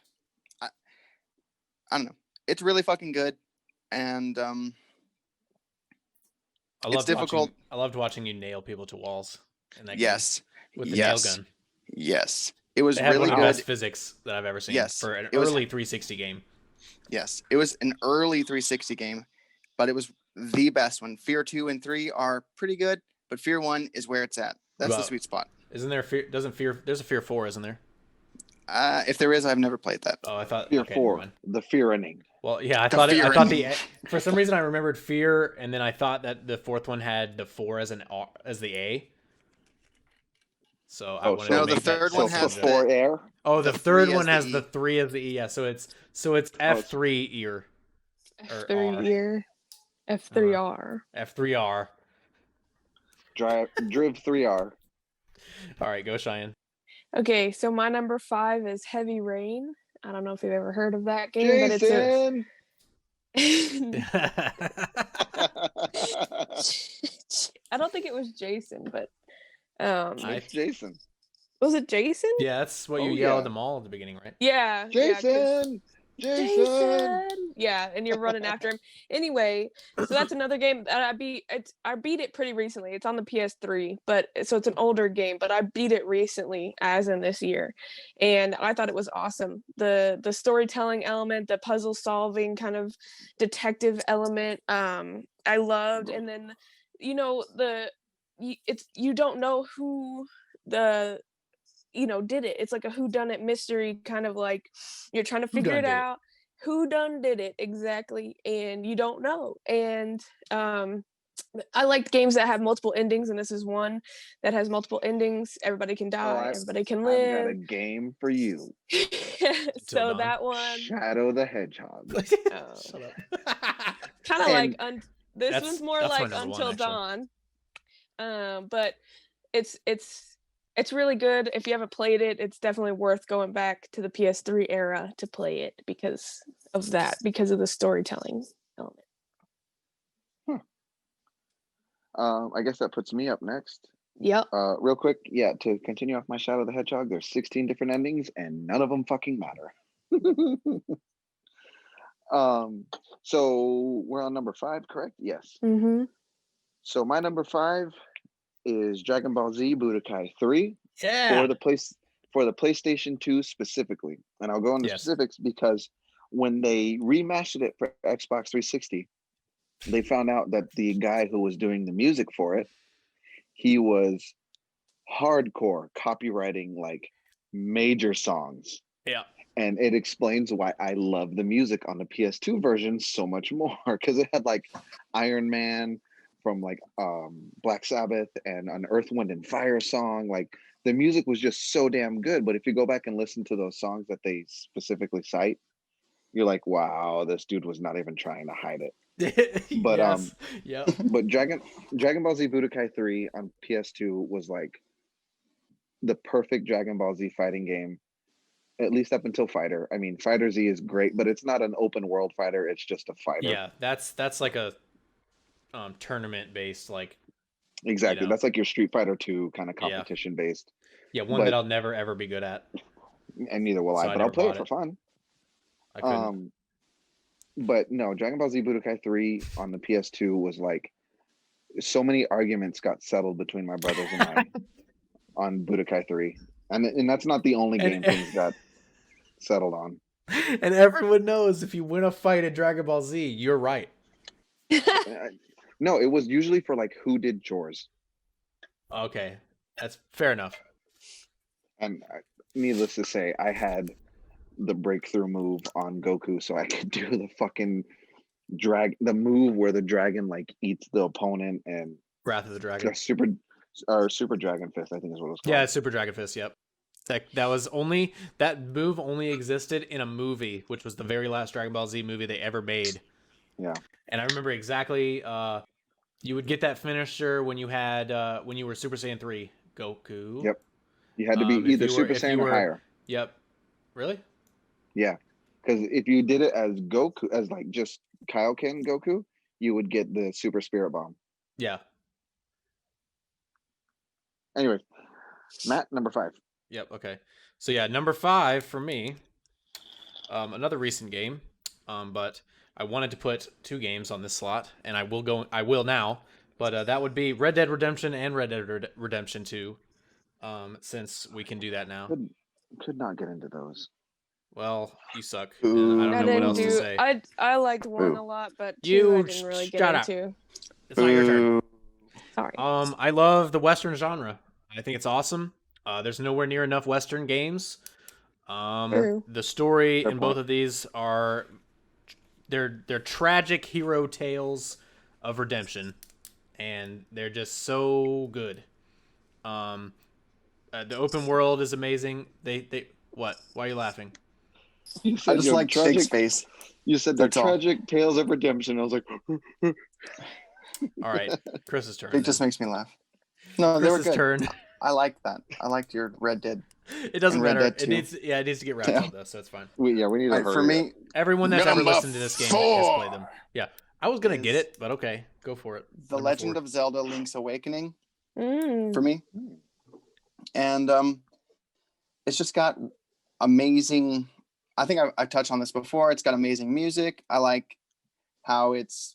I don't know. It's really fucking good, and it's difficult. I loved watching you nail people to walls in that game. With the nail gun. Yes, it was really good. One of the best physics that I've ever seen. For an early 360 game. Yes, it was an early 360 game, but it was the best one. Fear 2 and 3 are pretty good, but Fear 1 is where it's at. That's the sweet spot. Isn't there Fear? There's a Fear 4, isn't there? If there is, I've never played that. Oh, I thought Fear 4, the Fear-ening. Well, yeah, I thought for some reason I remembered Fear, and then I thought that the fourth one had the 4 as the A. So I wanted to make the third one has 4 air. Oh, the third one has the 3 as the E. Yeah, so it's F3 ear. F3 F3R. F3R. Driv 3R. All right, go Cheyenne. Okay, so my number 5 is Heavy Rain. I don't know if you've ever heard of that game, but Jason! I don't think it was Jason, but It's Jason. Was it Jason? Yeah, that's what you yell at them all at the beginning, right? Yeah. Jason! Jason! Yeah, and you're running after him. Anyway, so that's another game that I beat. I beat it pretty recently. It's on the PS3, but so it's an older game, but I beat it recently, as in this year, and I thought it was awesome. The storytelling element, the puzzle solving kind of detective element, I loved. And then, you don't know who did it. It's like a whodunit mystery, kind of like you're trying to figure it out. Who done did it exactly, and you don't know. And I like games that have multiple endings, and this is one that has multiple endings. Everybody can die, everybody can live. I've got a game for you. So that one, Shadow the Hedgehog. Shut up. Kind of like this one's more like Until Dawn. But it's really good. If you haven't played it, it's definitely worth going back to the PS3 era to play it because of the storytelling element. I guess that puts me up next. Yep. Real quick, to continue off my Shadow the Hedgehog, there's 16 different endings and none of them fucking matter. So we're on number 5, correct? Yes. Mm-hmm. So my number 5 is Dragon Ball Z Budokai 3 for the PlayStation 2 specifically. And I'll go into specifics because when they remastered it for Xbox 360, they found out that the guy who was doing the music for it, he was hardcore copywriting like major songs. Yeah. And it explains why I love the music on the PS2 version so much more, because it had like Iron Man from like Black Sabbath and an Earth, Wind and Fire song. Like the music was just so damn good. But if you go back and listen to those songs that they specifically cite, you're like, wow, this dude was not even trying to hide it. But but Dragon Ball Z Budokai 3 on PS2 was like the perfect Dragon Ball Z fighting game, at least up until Fighter. I mean, Fighter Z is great, but it's not an open world fighter. It's just a fighter. Yeah, that's like a tournament based, like exactly. That's like your Street Fighter 2 kind of competition based. Yeah, one that I'll never ever be good at. And neither will I, but I'll play it for fun. I couldn't. But no, Dragon Ball Z Budokai 3 on the PS2 was like, so many arguments got settled between my brothers and I on Budokai 3. And that's not the only game things got settled on. And everyone knows if you win a fight in Dragon Ball Z, you're right. No, it was usually for like who did chores. Okay, that's fair enough. And needless to say, I had the breakthrough move on Goku, so I could do the fucking the move where the dragon like eats the opponent, and Wrath of the Dragon. Super Dragon Fist, I think is what it was called. Yeah, Super Dragon Fist. Yep. That move only existed in a movie, which was the very last Dragon Ball Z movie they ever made. Yeah. And I remember exactly. You would get that finisher when you were Super Saiyan 3 Goku. Yep. You had to be either Super Saiyan or higher. Yep. Really? Yeah. Because if you did it as Goku, as like just Kaioken Goku, you would get the Super Spirit Bomb. Yeah. Anyway, Matt, number 5. Yep. Okay. So yeah, number 5 for me. Another recent game, but I wanted to put 2 games on this slot, and I will now. But that would be Red Dead Redemption and Red Dead Redemption 2, since we can do that now. Could not get into those. Well, you suck. I don't know what else to say. I liked 1 a lot, but 2 I didn't really get into. It's not your turn. Sorry. I love the Western genre. I think it's awesome. There's nowhere near enough Western games. The story in both of these are they're tragic hero tales of redemption, and they're just so good. The open world is amazing. They what? Why are you laughing? I just like Jake's face. You said the tragic tales of redemption. I was like, all right, Chris's turn. It just makes me laugh. No, Chris's they were good. Turn. I like that. I liked your Red Dead. It doesn't matter. It needs to get wrapped up though, so it's fine. We need to hurry. For me, everyone that's ever listened to this game has played them. Yeah, I was gonna get it, but okay, go for it. The Legend of Zelda: Link's Awakening. For me, and it's just got amazing. I think I touched on this before. It's got amazing music. I like how it's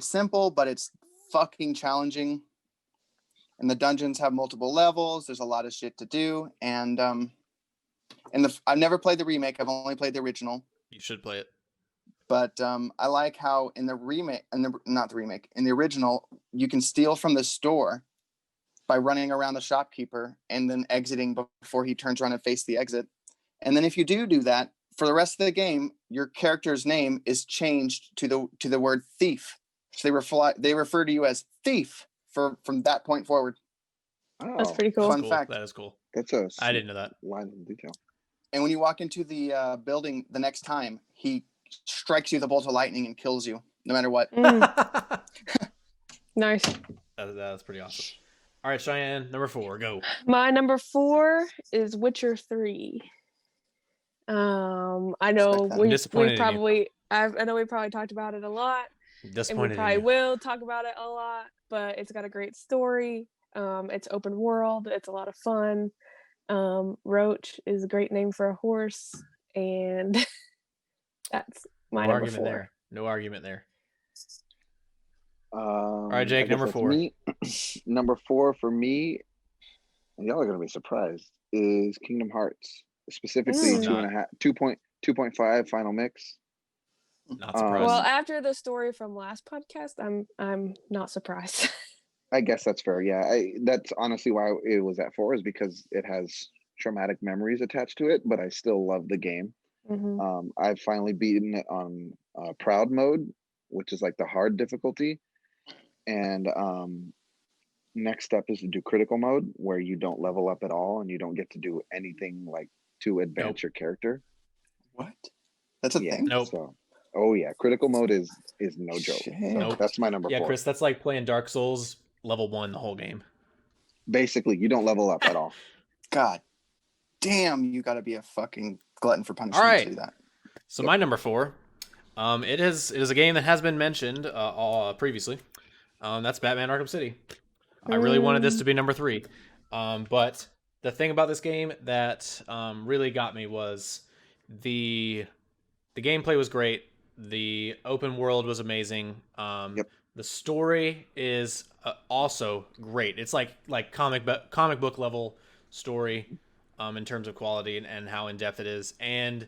simple, but it's fucking challenging. And the dungeons have multiple levels. There's a lot of shit to do. And I've never played the remake. I've only played the original. You should play it. But I like how in the remake, in the original, you can steal from the store by running around the shopkeeper and then exiting before he turns around and faces the exit. And then if you do that, for the rest of the game, your character's name is changed to the word thief. So they refer to you as thief from that point forward. Oh, that's pretty cool. Fun fact. That is cool. I didn't know that. Line of detail. And when you walk into the building the next time, he strikes you with a bolt of lightning and kills you, no matter what. Nice. That's pretty awesome. All right, Cheyenne, number 4, go. My number 4 is Witcher 3. I know we probably talked about it a lot. And we probably will talk about it a lot, but it's got a great story. It's open world. It's a lot of fun. Roach is a great name for a horse, and that's my number 4. No argument there. All right, Jake, number 4. Number 4 for me, and y'all are gonna be surprised, is Kingdom Hearts, specifically 2.5 Final Mix. Not surprised. Well, after the story from last podcast, I'm not surprised. I guess that's fair. Yeah, that's honestly why it was at 4, is because it has traumatic memories attached to it, but I still love the game. I've finally beaten it on proud mode, which is like the hard difficulty, and next up is to do critical mode, where you don't level up at all and you don't get to do anything like to advance your character. What? That's a thing? Nope. So, oh yeah, critical mode is no joke. So that's my number 4. Yeah, Chris, that's like playing Dark Souls level 1 the whole game. Basically, you don't level up at all. God damn, you got to be a fucking glutton for punishment to do that. So my number 4, it is a game that has been mentioned previously. That's Batman Arkham City. I really wanted this to be number 3, but the thing about this game that really got me was the gameplay was great. The open world was amazing. The story is also great. It's like comic book level story in terms of quality and how in depth it is. And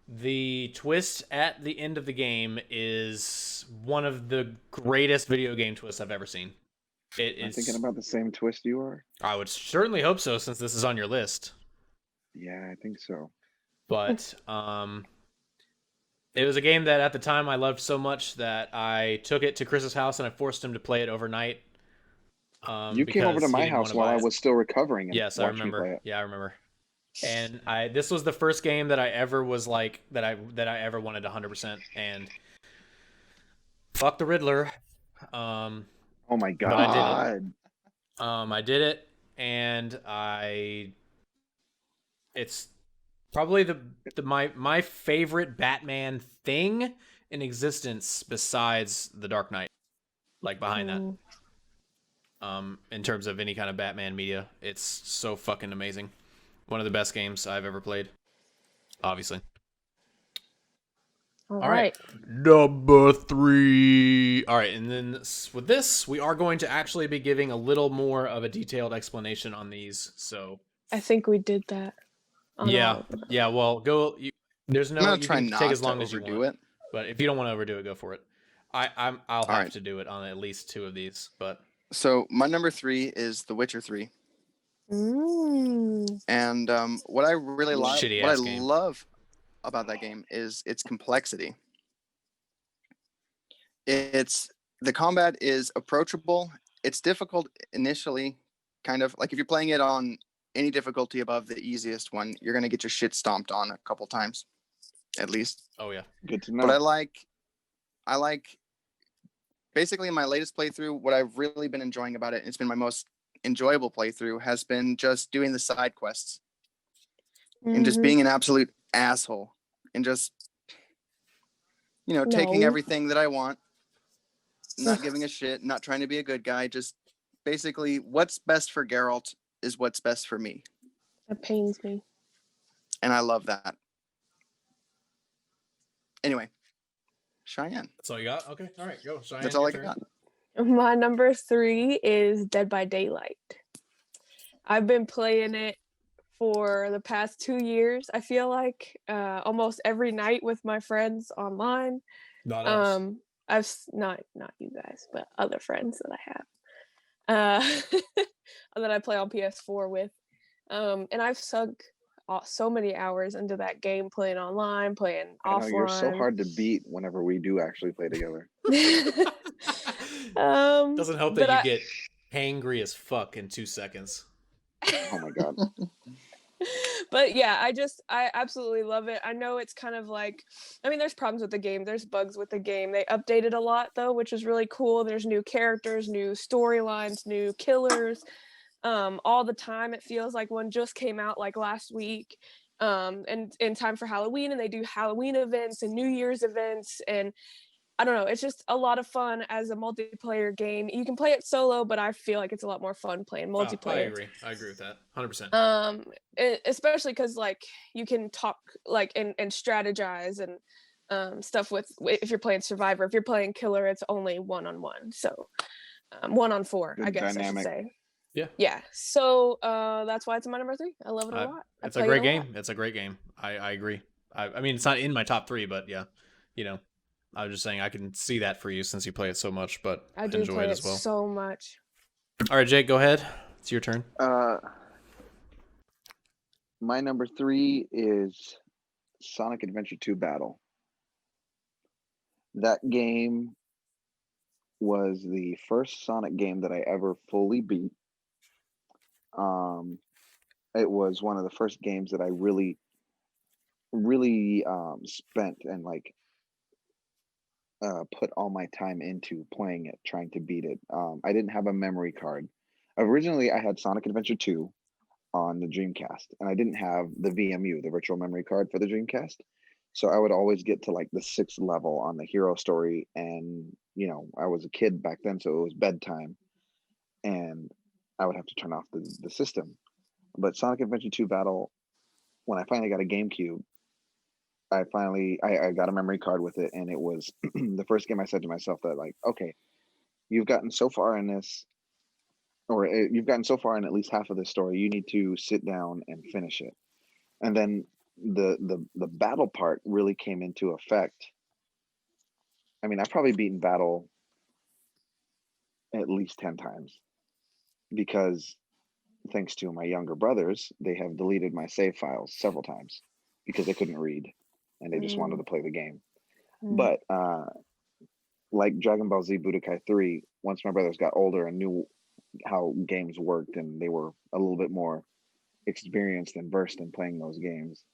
the twist at the end of the game is one of the greatest video game twists I've ever seen. I'm thinking about the same twist you are. I would certainly hope so, since this is on your list. Yeah, I think so. But it was a game that at the time I loved so much that I took it to Chris's house and I forced him to play it overnight. You came over to my house while I was still recovering. And yes, I remember. Yeah, I remember. And this was the first game that I ever was like that I ever wanted 100%. And fuck the Riddler. Oh my god! I did it, and it's probably my favorite Batman thing in existence besides The Dark Knight. Like behind that. In terms of any kind of Batman media, it's so fucking amazing. One of the best games I've ever played. Obviously. All right. Number 3. All right, and then with this, we are going to actually be giving a little more of a detailed explanation on these. So I think we did that. Yeah. Well, go. There's no. You can take as long as you want. It. But if you don't want to overdo it, go for it. I'll have to do it on at least 2 of these. But so my number 3 is The Witcher 3. And what I really like, what I love about that game is its complexity. The combat is approachable. It's difficult initially, kind of like if you're playing it on any difficulty above the easiest one, you're going to get your shit stomped on a couple times. at least. Oh yeah, good to know. But I like basically my latest playthrough. What I've really been enjoying about it, it's been my most enjoyable playthrough, has been just doing the side quests and just being an absolute asshole and just taking everything that I want, not giving a shit, not trying to be a good guy, just basically what's best for Geralt is what's best for me. That pains me. And I love that. Anyway, Cheyenne. That's all you got? Okay, all right, go. Cheyenne, that's all I got. My number 3 is Dead by Daylight. I've been playing it for the past 2 years. I feel like almost every night with my friends online. Not us. I've not you guys, but other friends that I have that I play on PS4 with. And I've sunk so many hours into that game, playing online, playing offline. I know, you're so hard to beat whenever we do actually play together. Doesn't help that you get hangry as fuck in 2 seconds. Oh my god. But yeah, I absolutely love it. I know it's kind of like, there's problems with the game. There's bugs with the game. They updated a lot though, which is really cool. There's new characters, new storylines, new killers. All the time. It feels like one just came out like last week, and in time for Halloween, and they do Halloween events and New Year's events, and I don't know, it's just a lot of fun as a multiplayer game. You can play it solo, but I feel like it's a lot more fun playing multiplayer. I agree with that 100%. Especially because like you can talk like and strategize and stuff with, if you're playing Survivor. If you're playing Killer, it's only 1-on-1, so 1-on-4. Good I guess dynamic. I should say. Yeah. So that's why it's my number 3. I love it a lot. It's a great game. It's a great game. I agree. I mean, it's not in my top 3, but yeah, I was just saying I can see that for you since you play it so much, but I do enjoy play it as well. So much. All right, Jake, go ahead. It's your turn. My number 3 is Sonic Adventure 2 Battle. That game was the first Sonic game that I ever fully beat. It was one of the first games that I really spent and like put all my time into playing it, trying to beat it. I didn't have a memory card. Originally, I had Sonic Adventure 2 on the Dreamcast, and I didn't have the VMU, the virtual memory card for the Dreamcast. So I would always get to like the 6th level on the hero story, and I was a kid back then, so it was bedtime, and I would have to turn off the system. But Sonic Adventure 2 Battle, when I finally got a GameCube, I got a memory card with it, and it was the first game I said to myself that like, okay, you've gotten so far in this, or you've gotten so far in at least half of this story, you need to sit down and finish it. And then the battle part really came into effect. I mean, I've probably beaten battle at least 10 times because thanks to my younger brothers, they have deleted my save files several times because they couldn't read and they just wanted to play the game. But like Dragon Ball Z Budokai 3, once my brothers got older and knew how games worked and they were a little bit more experienced and versed in playing those games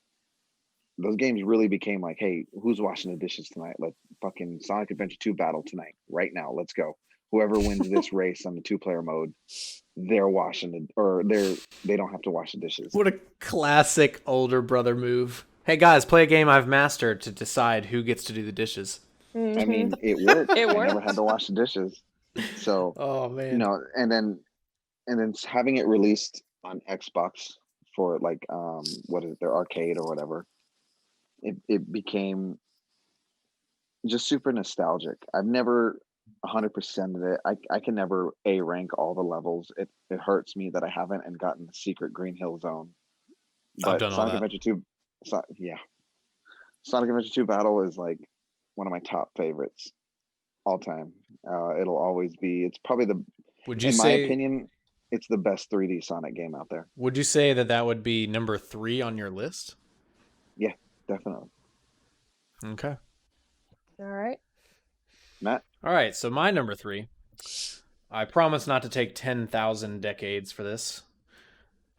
really became like, hey, who's washing the dishes tonight? Let's fucking Sonic Adventure 2 Battle tonight, right now. Let's go. Whoever wins this race on the 2-player mode, they're washing they don't have to wash the dishes. What a classic older brother move. Hey guys, play a game I've mastered to decide who gets to do the dishes. I mean, it worked. I never had to wash the dishes. So, oh man, and then having it released on Xbox for like what is it, their arcade or whatever, it became just super nostalgic. I've never 100%ed it. I can never rank all the levels. It hurts me that I haven't and gotten the secret Green Hill Zone. But Sonic Adventure 2, Sonic Adventure 2 Battle is like one of my top favorites all time. It'll always be. It's probably my opinion, it's the best 3D Sonic game out there. Would you say that would be number 3 on your list? Yeah, definitely. Okay. All right. Matt? All right, so my number 3. I promise not to take 10,000 decades for this.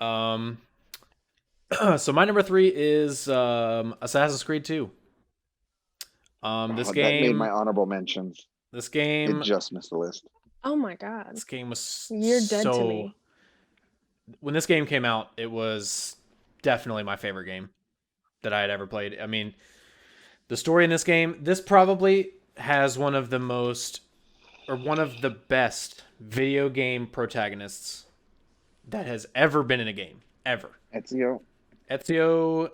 So my number 3 is Assassin's Creed 2. This That made my game, honorable mentions. this It game, just missed the list. Oh my god. this game was You're dead to so. me. When this game came out, it was definitely my favorite game that I had ever played. I mean, the story in this game, this probably has one of the best video game protagonists that has ever been in a game, ever. Ezio. Ezio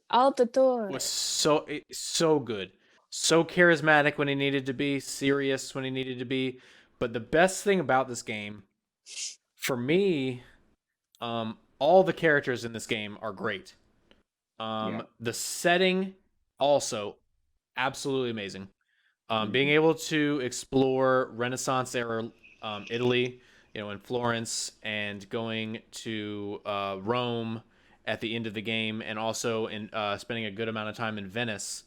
Out the door. was so good, so charismatic when he needed to be, serious when he needed to be. But the best thing about this game, for me, all the characters in this game are great. The setting also absolutely amazing. Being able to explore Renaissance era Italy, in Florence, and going to Rome at the end of the game, and also in spending a good amount of time in Venice.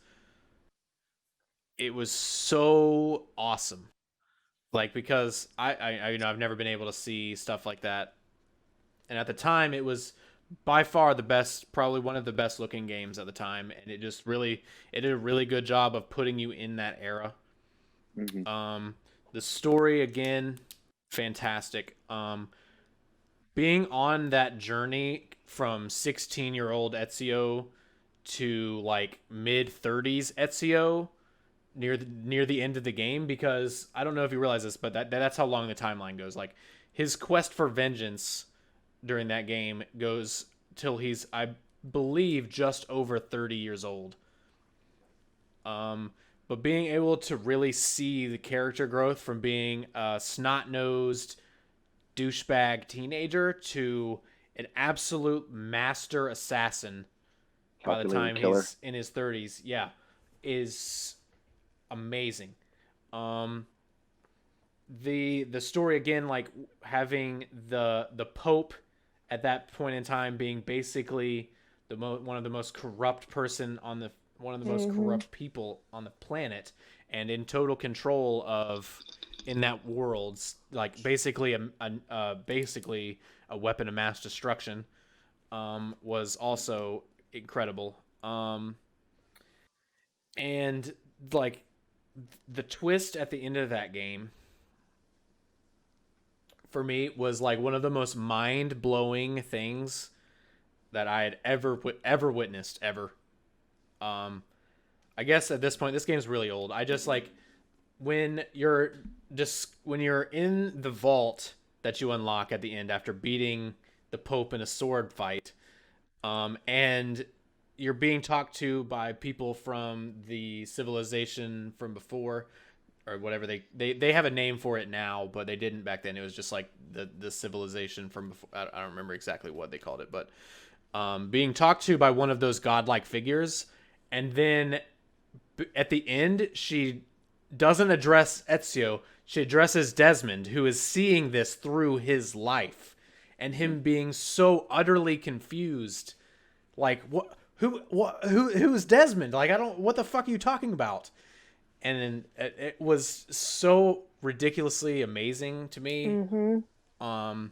It was so awesome. Like, because I've never been able to see stuff like that, and at the time it was by far the best, probably one of the best looking games at the time, and it did a really good job of putting you in that era. The story, again, fantastic. Being on that journey from 16-year-old Ezio to like mid 30s Ezio near the end of the game, because I don't know if you realize this, but that's how long the timeline goes. Like, his quest for vengeance during that game goes till he's, I believe, just over 30 years old. But being able to really see the character growth from being a snot-nosed douchebag teenager to an absolute master assassin by the time he's in his 30s, is amazing. The story, again, like having the Pope at that point in time being basically one of the most corrupt most corrupt people on the planet, and in total control of, in that world, like basically a weapon of mass destruction, was also incredible. And like the twist at the end of that game, for me, was like one of the most mind-blowing things that I had ever witnessed ever. I guess at this point, this game's really old. I just like when you're in the vault that you unlock at the end after beating the Pope in a sword fight, and you're being talked to by people from the civilization from before, or whatever they have a name for it now, but they didn't back then. It was just like the civilization from before. I don't remember exactly what they called it, but being talked to by one of those godlike figures, and then at the end she doesn't address Ezio. She addresses Desmond, who is seeing this through his life, and him being so utterly confused. Like, who's Desmond? Like, what the fuck are you talking about? And then it was so ridiculously amazing to me. And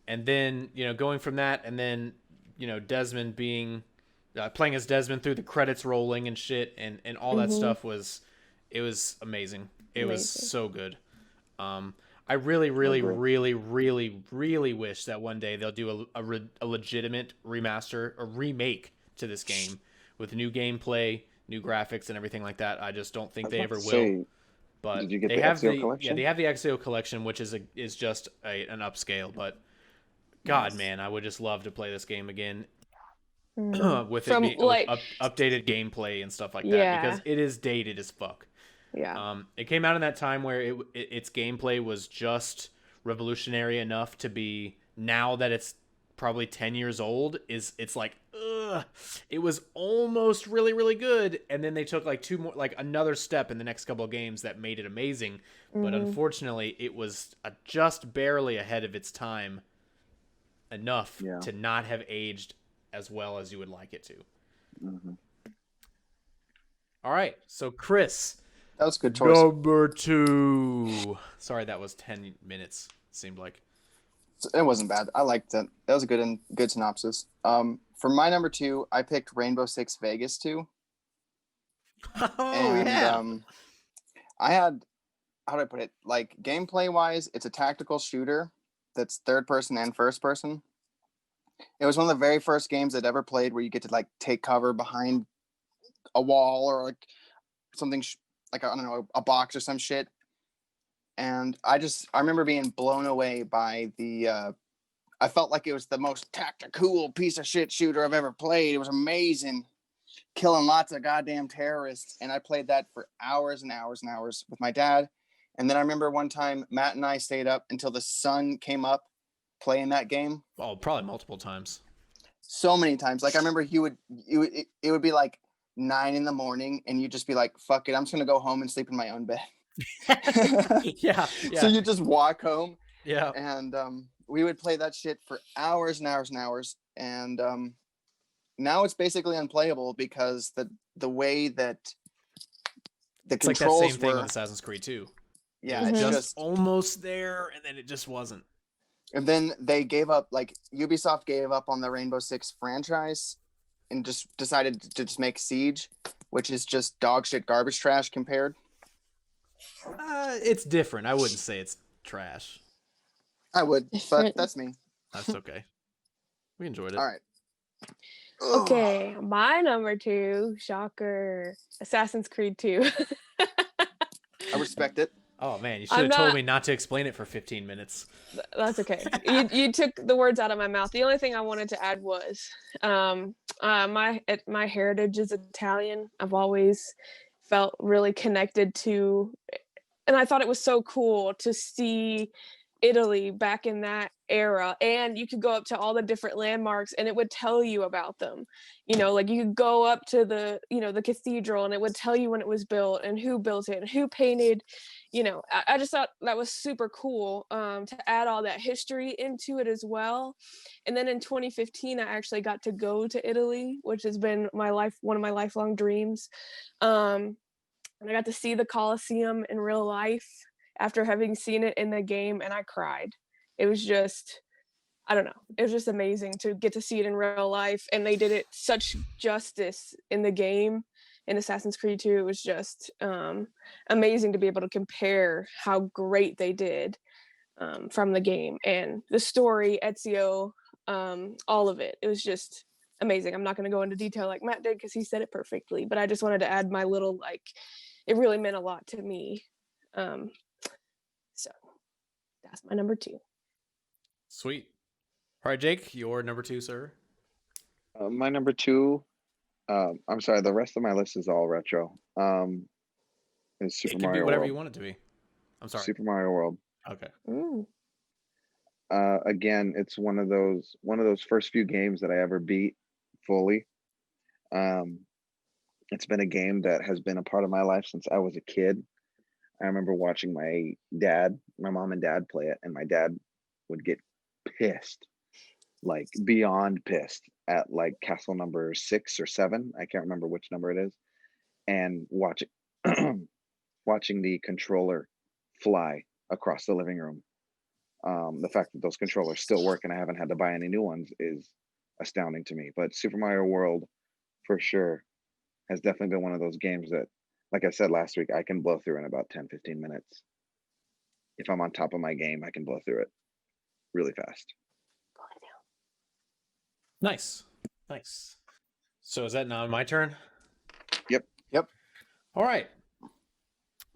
then, going from that, and then, Desmond being, playing as Desmond through the credits rolling and shit, and all that stuff was amazing. It was so good. I really, really, really, really, really wish that one day they'll do a legitimate remaster or remake to this game with new gameplay, new graphics, and everything like that. I just don't think they ever will. But did you get they the have Ezio collection? Yeah, they have the Ezio collection, which is just an upscale. But God, man, I would just love to play this game again. With it being updated gameplay and stuff like that, because it is dated as fuck. Yeah. It came out in that time where its gameplay was just revolutionary enough to be, now that it's probably 10 years old, it's like, ugh, it was almost really, really good, and then they took like another step in the next couple of games that made it amazing, but unfortunately it was just barely ahead of its time enough to not have aged as well as you would like it to. All right, so Chris, that was a good choice. Number 2. Sorry, that was 10 minutes. Seemed like it wasn't bad. I liked it. That was a good synopsis. For my number 2, I picked Rainbow Six Vegas 2. Oh, and yeah. I had, how do I put it? Like, gameplay wise, it's a tactical shooter that's third person and first person. It was one of the very first games I'd ever played where you get to like take cover behind a wall or like something like, I don't know, a box or some shit. And I remember being blown away by I felt like it was the most tactical piece of shit shooter I've ever played. It was amazing, killing lots of goddamn terrorists. And I played that for hours and hours and hours with my dad. And then I remember one time Matt and I stayed up until the sun came up playing that game. Oh, probably multiple times. So many times. Like, I remember it would be like 9 a.m. and you'd just be like, fuck it, I'm just going to go home and sleep in my own bed. Yeah. So you just walk home. Yeah. And we would play that shit for hours and hours and hours. And now it's basically unplayable because the way that the it's controls like that same thing were, with Assassin's Creed 2. Yeah, it's just almost there, and then it just wasn't. And then they gave up, like Ubisoft gave up on the Rainbow Six franchise and just decided to just make Siege, which is just dog shit garbage trash compared. It's different. I wouldn't say it's trash. I would, but that's me. That's okay. We enjoyed it. All right. Okay, my number 2, shocker, Assassin's Creed 2. I respect it. Oh man, you should have told me not to explain it for 15 minutes. That's okay. You took the words out of my mouth. The only thing I wanted to add was my heritage is Italian. I've always felt really connected to, and I thought it was so cool to see Italy back in that era, and you could go up to all the different landmarks and it would tell you about them. Like you could go up to the the cathedral and it would tell you when it was built and who built it and who painted. I just thought that was super cool, to add all that history into it as well. And then in 2015 I actually got to go to Italy, which has been one of my lifelong dreams. And I got to see the Colosseum in real life after having seen it in the game, and I cried. It was just, I don't know, it was just amazing to get to see it in real life, and they did it such justice in the game in Assassin's Creed 2. It was just amazing to be able to compare how great they did from the game, and the story, Ezio, all of it. It was just amazing. I'm not going to go into detail like Matt did because he said it perfectly, but I just wanted to add my little, it really meant a lot to me. So that's my number 2. Sweet. All right, Jake, your number 2, sir. My number 2. I'm sorry. The rest of my list is all retro. Is Super Mario World. It can be whatever you want it to be. I'm sorry. Super Mario World. Okay. Again, it's one of those first few games that I ever beat fully. It's been a game that has been a part of my life since I was a kid. I remember watching my mom and dad play it, and my dad would get pissed, like beyond pissed, at like castle number 6 or 7. I can't remember which number it is, and watching the controller fly across the living room. The fact that those controllers still work and I haven't had to buy any new ones is astounding to me. But Super Mario World, for sure, has definitely been one of those games that, like I said last week, I can blow through in about 10-15 minutes. If I'm on top of my game, I can blow through it really fast. Nice. So is that now my turn? Yep. All right.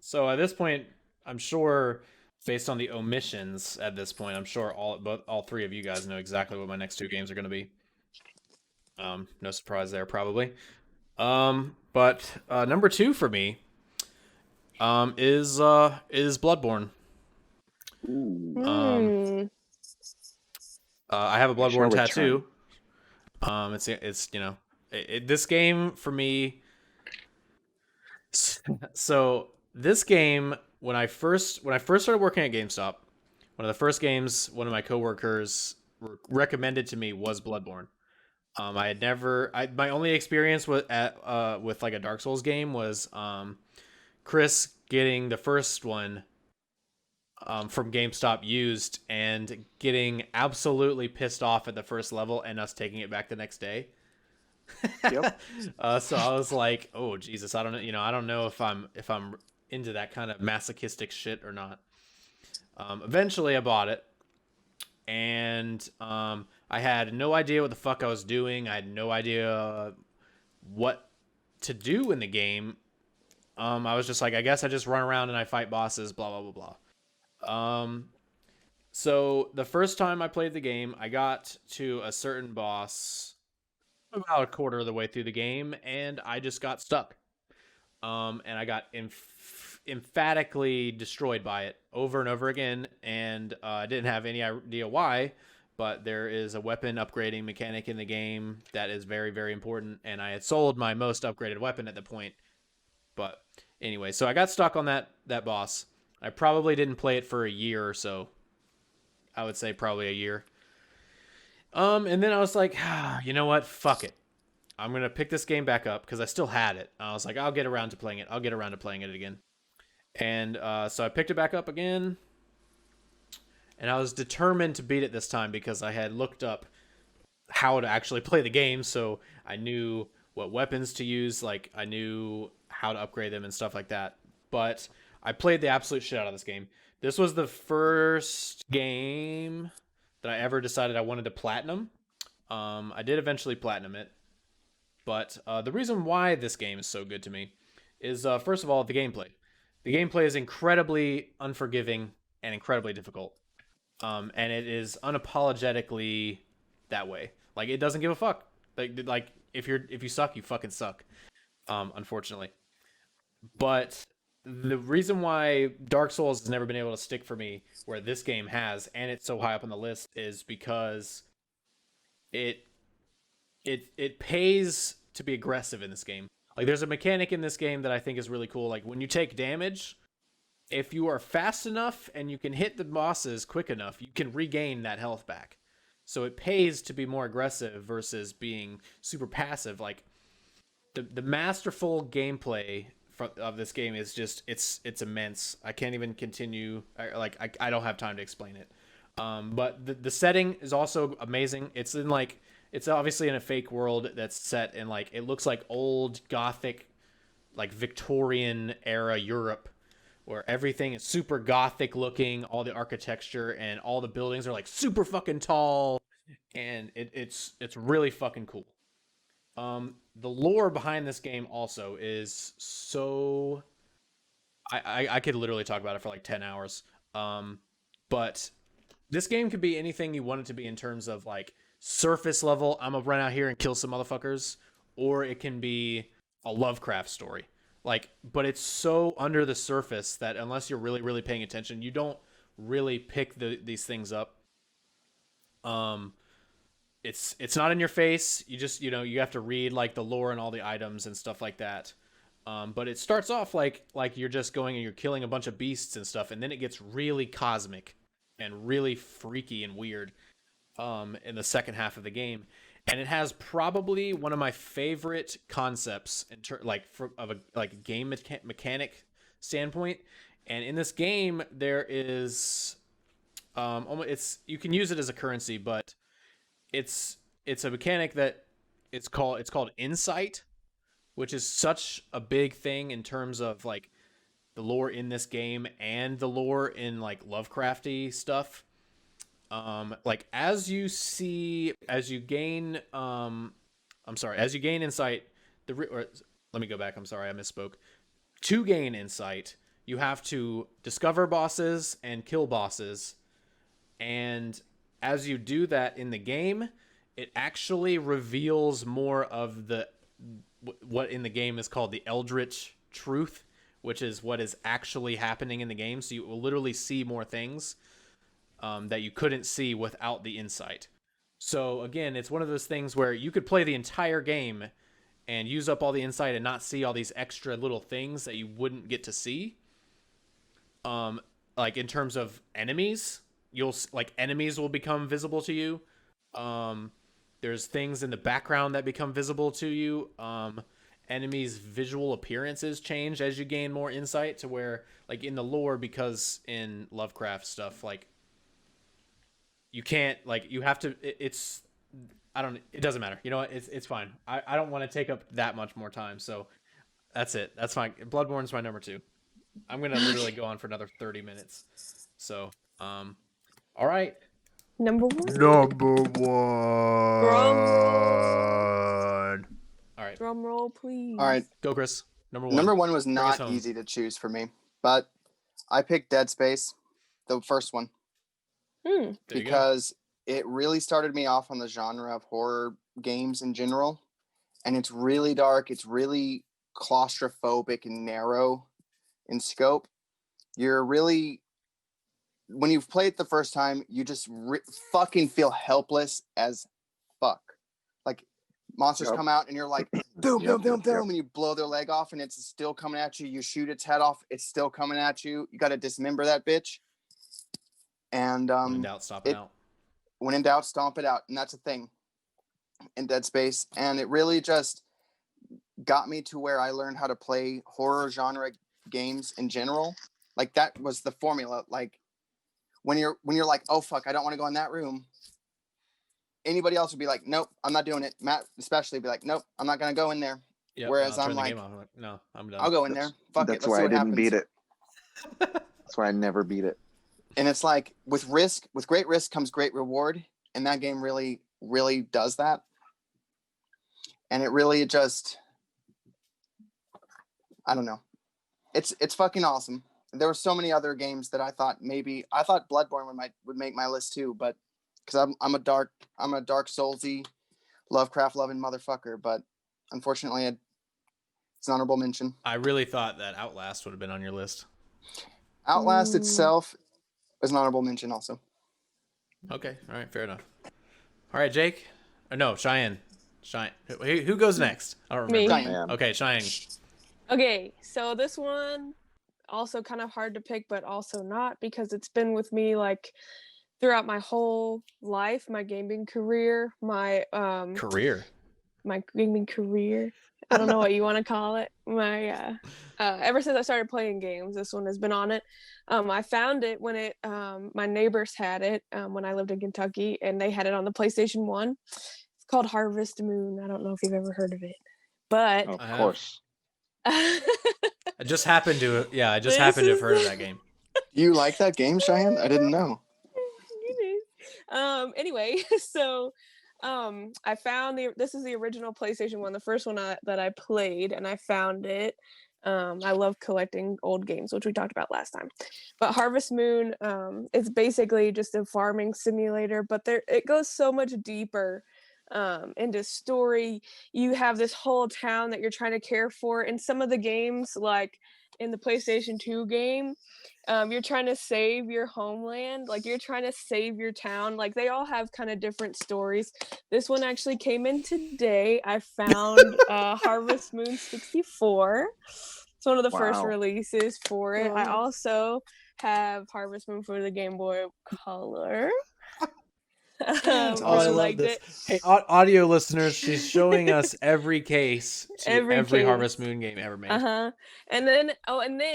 So at this point, I'm sure, based on the omissions at this point, I'm sure all 3 of you guys know exactly what my next 2 games are going to be. No surprise there, probably. But number 2 for me is Bloodborne. I have a Bloodborne tattoo. It's this game for me. So this game, when I first started working at GameStop, one of the first games one of my coworkers recommended to me was Bloodborne. My only experience with like a Dark Souls game was Chris getting the first one from GameStop used and getting absolutely pissed off at the first level and us taking it back the next day. Yep. So I was like, oh Jesus, I don't know, I don't know if I'm into that kind of masochistic shit or not. Eventually I bought it, and I had no idea what the fuck I was doing. I had no idea what to do in the game. I was just like, I guess I just run around and I fight bosses, blah blah blah blah. So the first time I played the game, I got to a certain boss about a quarter of the way through the game, and I just got stuck. And I got emphatically destroyed by it over and over again, and I didn't have any idea why, but there is a weapon upgrading mechanic in the game that is very, very important, and I had sold my most upgraded weapon at the point. But anyway, so I got stuck on that boss. I probably didn't play it for a year or so. I would say probably a year. And then I was like, you know what? Fuck it. I'm going to pick this game back up because I still had it. I was like, I'll get around to playing it. I'll get around to playing it again. And so I picked it back up again. And I was determined to beat it this time because I had looked up how to actually play the game. So I knew what weapons to use. Like, I knew how to upgrade them and stuff like that. But I played the absolute shit out of this game. This was the first game that I ever decided I wanted to platinum. I did eventually platinum it. But the reason why this game is so good to me is, first of all, the gameplay. The gameplay is incredibly unforgiving and incredibly difficult. And it is unapologetically that way. Like, it doesn't give a fuck. Like if you suck, you fucking suck. Unfortunately. But the reason why Dark Souls has never been able to stick for me where this game has, and it's so high up on the list, is because it pays to be aggressive in this game. Like, there's a mechanic in this game that I think is really cool. Like, when you take damage, if you are fast enough and you can hit the bosses quick enough, you can regain that health back. So it pays to be more aggressive versus being super passive. Like, the masterful gameplay of this game is just, it's immense. I can't even continue. I don't have time to explain it. But the setting is also amazing. It's in like, it's obviously in a fake world that's set in like, it looks like old Gothic, like Victorian era Europe, where everything is super Gothic looking, all the architecture and all the buildings are like super fucking tall, and it's really fucking cool. The lore behind this game also is so, I could literally talk about it for like 10 hours. But this game could be anything you want it to be in terms of like surface level, I'm gonna run out here and kill some motherfuckers, or it can be a Lovecraft story. Like, but it's so under the surface that unless you're really, really paying attention, you don't really pick these things up. It's not in your face. You just, you have to read like the lore and all the items and stuff like that. But it starts off like you're just going and you're killing a bunch of beasts and stuff, and then it gets really cosmic and really freaky and weird in the second half of the game. And it has probably one of my favorite concepts of a game mechanic standpoint. And in this game, there is you can use it as a currency, but it's a mechanic that it's called insight, which is such a big thing in terms of like the lore in this game and the lore in like Lovecrafty stuff. Like as you gain insight, let me go back. I'm sorry, I misspoke. To gain insight, you have to discover bosses and kill bosses. And as you do that in the game, it actually reveals more of what in the game is called the Eldritch Truth, which is what is actually happening in the game. So you will literally see more things that you couldn't see without the insight. So again, it's one of those things where you could play the entire game and use up all the insight and not see all these extra little things that you wouldn't get to see. Like in terms of enemies, enemies will become visible to you. There's things in the background that become visible to you. Enemies' visual appearances change as you gain more insight, to where like in the lore, because in Lovecraft stuff, like you can't, like you have to, It doesn't matter. You know what? It's fine. I don't want to take up that much more time. So that's it. That's fine. Bloodborne's my number 2. I'm gonna literally go on for another 30 minutes. So, all right. Number 1. Number 1. Drum roll. All right. Drum roll, please. All right. Go, Chris. Number 1. Number 1 was not easy to choose for me, but I picked Dead Space, the first one, because it really started me off on the genre of horror games in general, and it's really dark. It's really claustrophobic and narrow in scope. You're really, when you've played it the first time, you just fucking feel helpless as fuck. Like monsters come out and you're like, boom, boom, boom, boom, and you blow their leg off and it's still coming at you. You shoot its head off, it's still coming at you. You got to dismember that bitch. And when in doubt, stomp it out. When in doubt, stomp it out, and that's a thing in Dead Space. And it really just got me to where I learned how to play horror genre games in general. Like that was the formula. Like when you're like, oh fuck, I don't want to go in that room. Anybody else would be like, nope, I'm not doing it. Matt especially be like, nope, I'm not gonna go in there. Yep, whereas I'm like, no, I'm done. I'll go in there. Fuck that's it. Why I didn't happens. beat it. That's why I never beat it. And it's like with great risk comes great reward, and that game really, really does that. And it really just, I don't know. It's fucking awesome. There were so many other games that I thought Bloodborne would make my list too, but because I'm a dark soulsy, Lovecraft loving motherfucker, but unfortunately it's an honorable mention. I really thought that Outlast would have been on your list. Outlast itself is an honorable mention also. Okay, all right, fair enough. All right, Jake. No, Cheyenne. Who goes next? I don't remember. Cheyenne. Okay, Cheyenne. Okay, so this one also kind of hard to pick, but also not, because it's been with me like throughout my whole life, my gaming career, my gaming career. I don't know what you want to call it. My ever since I started playing games, this one has been on it. I found it when my neighbors had it when I lived in Kentucky, and they had it on the PlayStation 1. It's called Harvest Moon. I don't know if you've ever heard of it, but of course. I just happened to have heard of that game. You like that game, Cheyenne? I didn't know. Anyway, so I found this is the original PlayStation 1, the first one that I played, and I found it. I love collecting old games, which we talked about last time. But Harvest Moon, it's basically just a farming simulator, but it goes so much deeper into story. You have this whole town that you're trying to care for. In some of the games, like in the PlayStation 2 game, you're trying to save your homeland, like you're trying to save your town. Like they all have kind of different stories. This one actually came in today. I found Harvest Moon 64. It's one of the first releases for it. I also have Harvest Moon for the Game Boy Color. I love this. Hey, audio listeners, she's showing us every case to every Harvest Moon game ever made. And then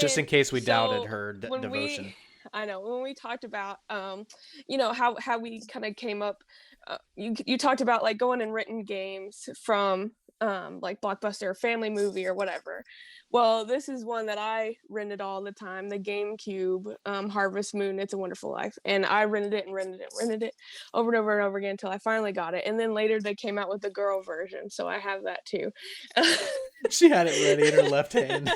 just in case we doubted her devotion. I know when we talked about how we kind of came up. You talked about like going and renting games from like Blockbuster or Family Movie or whatever. Well, this is one that I rented all the time, the GameCube Harvest Moon, It's a Wonderful Life. And I rented it over and over and over again until I finally got it. And then later they came out with the girl version, so I have that too. She had it ready in her left hand.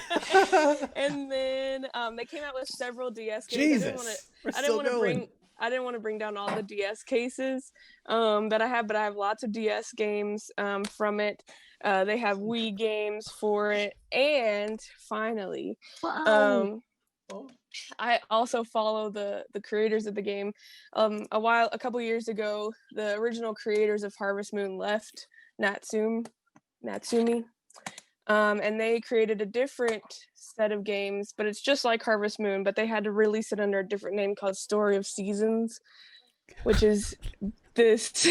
And then they came out with several DS games. Jesus, I didn't want to bring down all the DS cases that I have, but I have lots of DS games from it. They have Wii games for it, and finally, I also follow the creators of the game. A couple years ago, the original creators of Harvest Moon left Natsumi, and they created a different set of games, but it's just like Harvest Moon, but they had to release it under a different name called Story of Seasons, which is this.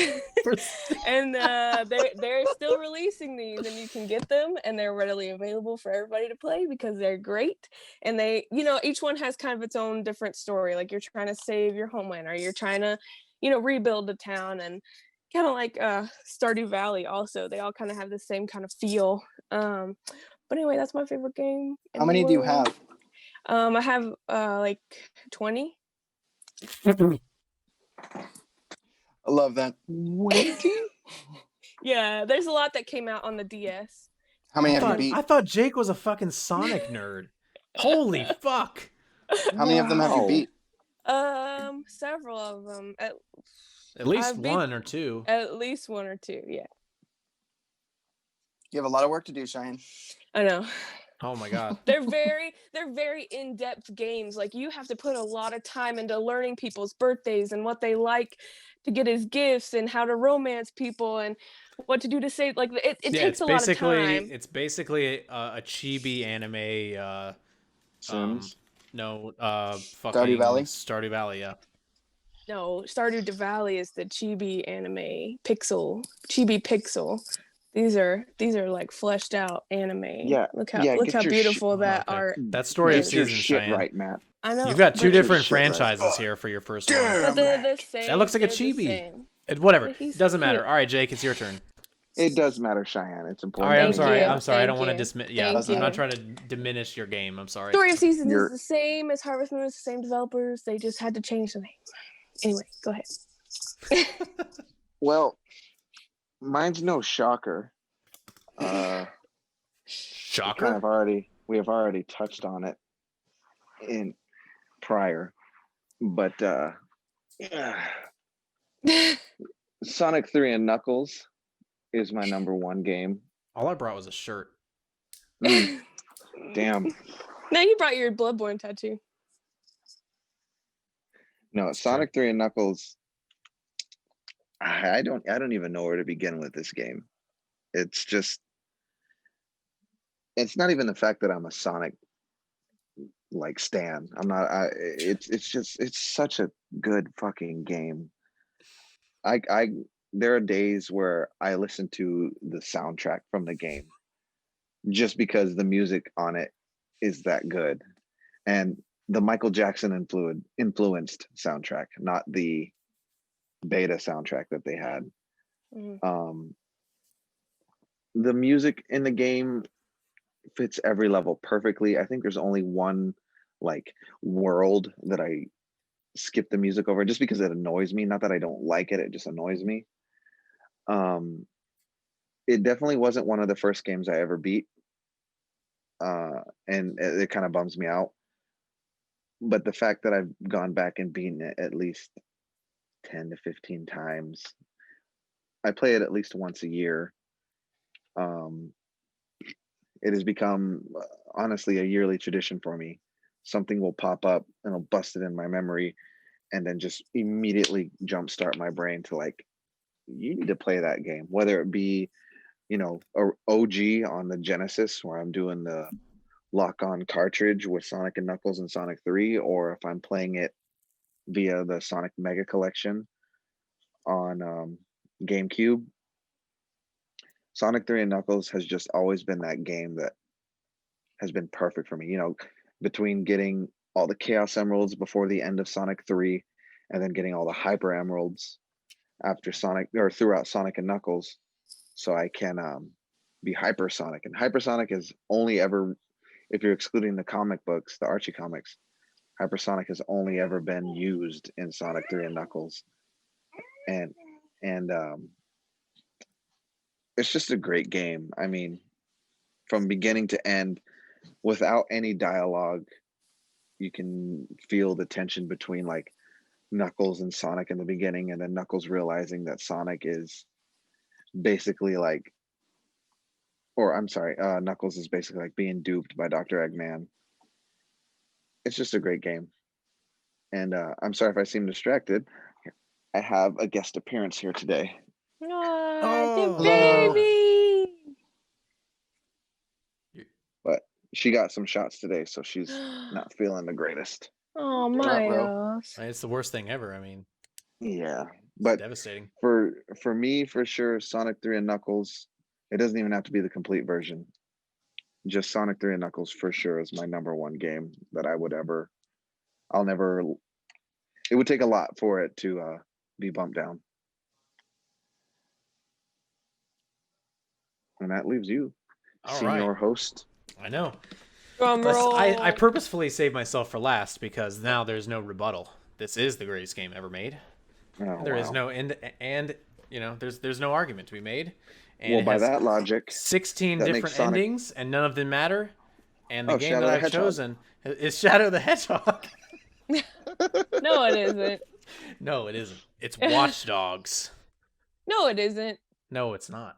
And they're still releasing these, and you can get them, and they're readily available for everybody to play because they're great. And they, each one has kind of its own different story. Like you're trying to save your homeland, or you're trying to, rebuild the town, and kind of like Stardew Valley. Also, they all kind of have the same kind of feel. But anyway, that's my favorite game. How many do you have? I have like 20. I love that. 20? Yeah, there's a lot that came out on the DS. How many have you beat? I thought Jake was a fucking Sonic nerd. Holy fuck! How many of them have you beat? Several of them. At least one or two. At least one or two, yeah. You have a lot of work to do, Cheyenne. I know. Oh my god. They're very in-depth games. Like, you have to put a lot of time into learning people's birthdays and what they like to get as gifts and how to romance people and what to do to save. Like, it takes a lot of time. It's basically a chibi anime. Sims? No, Stardew Valley? Stardew Valley, yeah. No, Stardew Valley is the chibi anime chibi pixel. These are like fleshed out anime. Yeah. Look how beautiful that art. That story of your season, shit Cheyenne. right, Matt. I know. You've got two different shit right. franchises here for your first one. But they're the same. That looks like a chibi. Whatever. It doesn't matter. All right, Jake, it's your turn. It does matter, Cheyenne. It's important. All right, I'm Thank sorry. you. I don't want to Thank you. dismiss. Yeah, Thank I'm not you. trying to diminish your game. I'm sorry. Story of Seasons is the same as Harvest Moon. It's the same developers. They just had to change the name. Anyway, go ahead. Well, mine's no shocker. Shocker. We have already touched on it in prior, but Sonic 3 and Knuckles is my number one game. All I brought was a shirt. Damn. Now you brought your Bloodborne tattoo. No, Sonic 3 and Knuckles. I don't even know where to begin with this game. It's not even the fact that I'm a Sonic like stan. I'm not. It's such a good fucking game. There are days where I listen to the soundtrack from the game just because the music on it is that good, and the Michael Jackson influenced soundtrack, not the beta soundtrack that they had. The music in the game fits every level perfectly. I think there's only one like world that I skip the music over just because it annoys me. Not that I don't like it, it just annoys me. It definitely wasn't one of the first games I ever beat. And it kind of bums me out. But the fact that I've gone back and beaten it at least 10 to 15 times, I play it at least once a year. It has become honestly a yearly tradition for me. Something will pop up and I'll bust it in my memory and then just immediately jumpstart my brain to like, you need to play that game, whether it be, OG on the Genesis where I'm doing the lock-on cartridge with Sonic and Knuckles and Sonic 3, or if I'm playing it via the Sonic Mega Collection on GameCube. Sonic 3 and Knuckles has just always been that game that has been perfect for me. Between getting all the Chaos Emeralds before the end of Sonic 3 and then getting all the Hyper Emeralds after Sonic or throughout Sonic and Knuckles, so I can be Hypersonic. And Hypersonic is only ever, if you're excluding the comic books, the Archie comics, Hypersonic has only ever been used in Sonic 3 and Knuckles. And it's just a great game. I mean, from beginning to end, without any dialogue, you can feel the tension between like Knuckles and Sonic in the beginning, and then Knuckles realizing that Sonic is basically like, Knuckles is basically like being duped by Dr. Eggman. It's just a great game. And I'm sorry if I seem distracted. I have a guest appearance here today. Oh, the baby! But she got some shots today, so she's not feeling the greatest. Oh, my. It's the worst thing ever. I mean, yeah, but devastating. For me, for sure, Sonic 3 and Knuckles, it doesn't even have to be the complete version. Just Sonic 3 and Knuckles for sure is my number one game that it would take a lot for it to be bumped down. And that leaves you, All senior right. host. I know. Roll. I purposefully saved myself for last because now there's no rebuttal. This is the greatest game ever made. Oh, There is no and there's no argument to be made. And well, by that logic, 16 that different endings, and none of them matter. And the game Shadow that the I've Hedgehog. chosen is Shadow the Hedgehog. No, it isn't. No, it isn't. It's Watch Dogs. No, it isn't. No, it's not.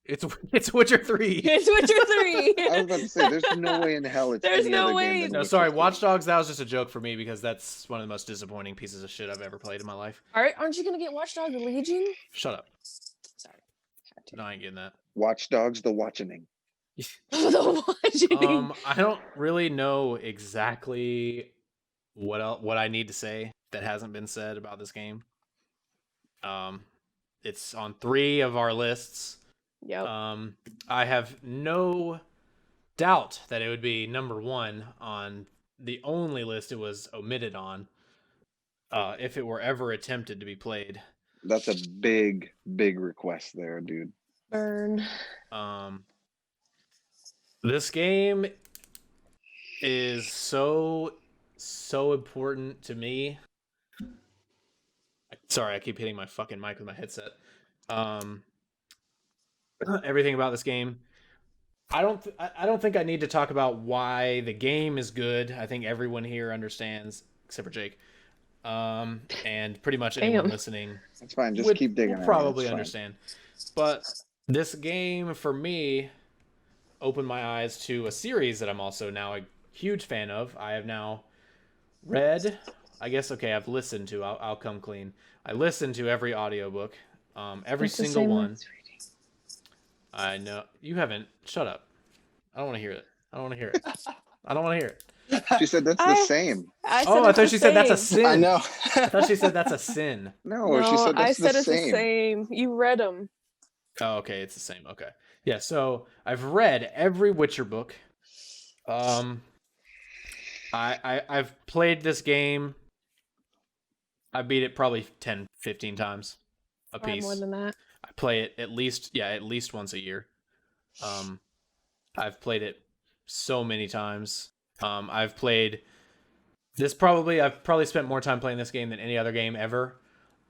It's Witcher 3. It's Witcher 3. I was about to say, there's no way in hell it's There's any no other way. game than No, Witcher sorry, 3. Watch Dogs, that was just a joke for me because that's one of the most disappointing pieces of shit I've ever played in my life. All right, aren't you gonna get Watch Dogs Legion? Shut up. Sorry. No, I ain't getting that. Watch Dogs, the watching. The watching. I don't really know exactly what I need to say that hasn't been said about this game. It's on 3 of our lists. Yep. I have no doubt that it would be number 1 on the only list it was omitted on, if it were ever attempted to be played. That's a big, big request there, dude. Burn. This game is so important to me. Sorry, I keep hitting my fucking mic with my headset. Everything about this game. I don't think I need to talk about why the game is good. I think everyone here understands, except for Jake. And pretty much anyone listening. That's fine. Just keep digging. Will probably understand. But this game, for me, opened my eyes to a series that I'm also now a huge fan of. I have now read, I've listened to, I'll come clean. I listened to every audiobook, every single one. I know. You haven't. Shut up. I don't want to hear it. I don't want to hear it. She said that's the same. I thought she said that's a sin. I know. I thought she said that's a sin. No, she said that's it's the same. You read them. Oh, okay. It's the same. Okay. Yeah, so I've read every Witcher book. I've played this game. I beat it probably 10, 15 times a piece. More than that. I play it at least once a year. I've played it so many times. I've probably spent more time playing this game than any other game ever.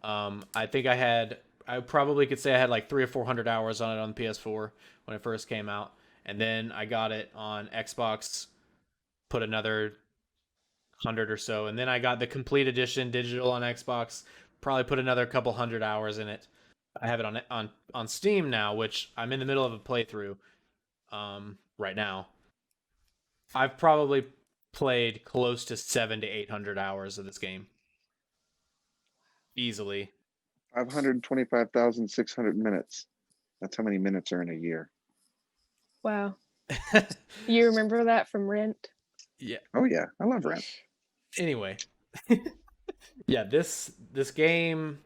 I probably could say I had like 300 or 400 hours on it on the PS4 when it first came out. And then I got it on Xbox, put another 100 or so. And then I got the complete edition digital on Xbox, probably put another couple hundred hours in it. I have it on Steam now, which I'm in the middle of a playthrough right now. I've probably played close to 700 to 800 hours of this game. Easily. 525,600 minutes. That's how many minutes are in a year. Wow. You remember that from Rent? Yeah. Oh yeah, I love Rent. Anyway. Yeah, this game,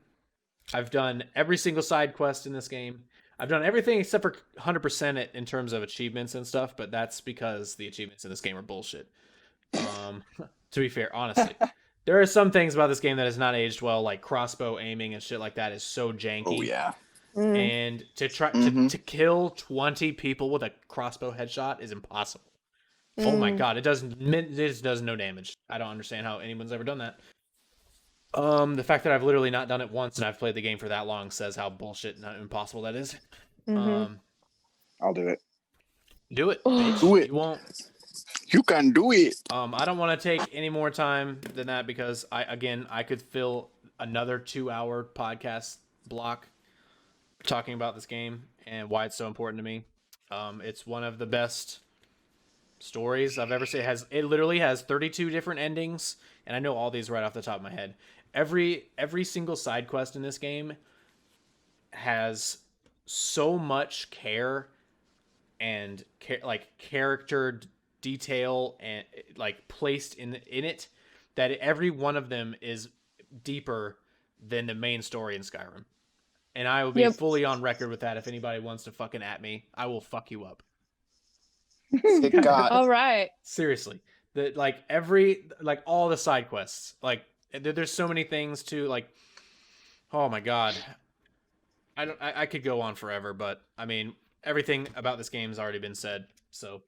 I've done every single side quest in this game. I've done everything except for 100% it in terms of achievements and stuff, but that's because the achievements in this game are bullshit. To be fair, honestly. There are some things about this game that has not aged well, like crossbow aiming and shit like that is so janky. Oh yeah. And to try to kill 20 people with a crossbow headshot is impossible. Oh my god, it just does no damage. I don't understand how anyone's ever done that. The fact that I've literally not done it once and I've played the game for that long says how bullshit and impossible that is. I'll do it. Do it. Do it. You won't. You can do it. I don't want to take any more time than that because I could fill another 2-hour podcast block talking about this game and why it's so important to me. It's one of the best stories I've ever seen. It literally has 32 different endings, and I know all these right off the top of my head. Every single side quest in this game has so much care and character detail and like placed in it that every one of them is deeper than the main story in Skyrim. And I will be fully on record with that. If anybody wants to fucking at me, I will fuck you up. God. All right. Seriously. All the side quests. Like, there's so many things to, like, oh my god. I could go on forever, but I mean, everything about this game's already been said. So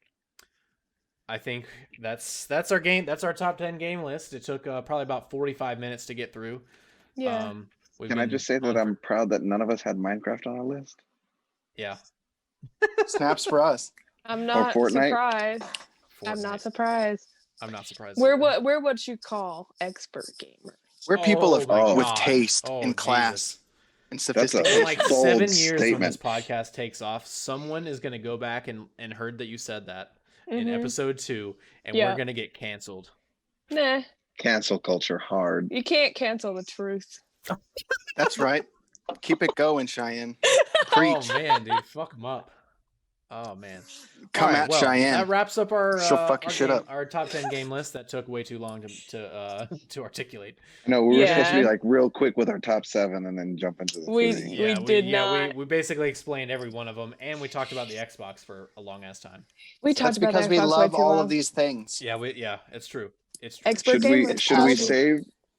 I think that's our game. That's our top 10 game list. It took probably about 45 minutes to get through. Yeah. Can I just say that I'm proud that none of us had Minecraft on our list? Yeah. Snaps for us. I'm not surprised. I'm not surprised. I'm not surprised. We're what you call expert gamers. We're people with taste and class and sophistication. In like 7 years when this podcast takes off, someone is going to go back and heard that you said that in episode 2, and we're going to get canceled. Nah. Cancel culture hard. You can't cancel the truth. That's right. Keep it going, Cheyenne. Preach. Oh man, dude, fuck them up. Oh man. Come at Cheyenne. That wraps up our our top 10 game list. That took way too long to articulate. No, we were supposed to be like real quick with our top 7 and then jump into the we basically explained every one of them, and we talked about the Xbox for a long ass time. That's because we love all of these things. Yeah, it's true. It's true. Expert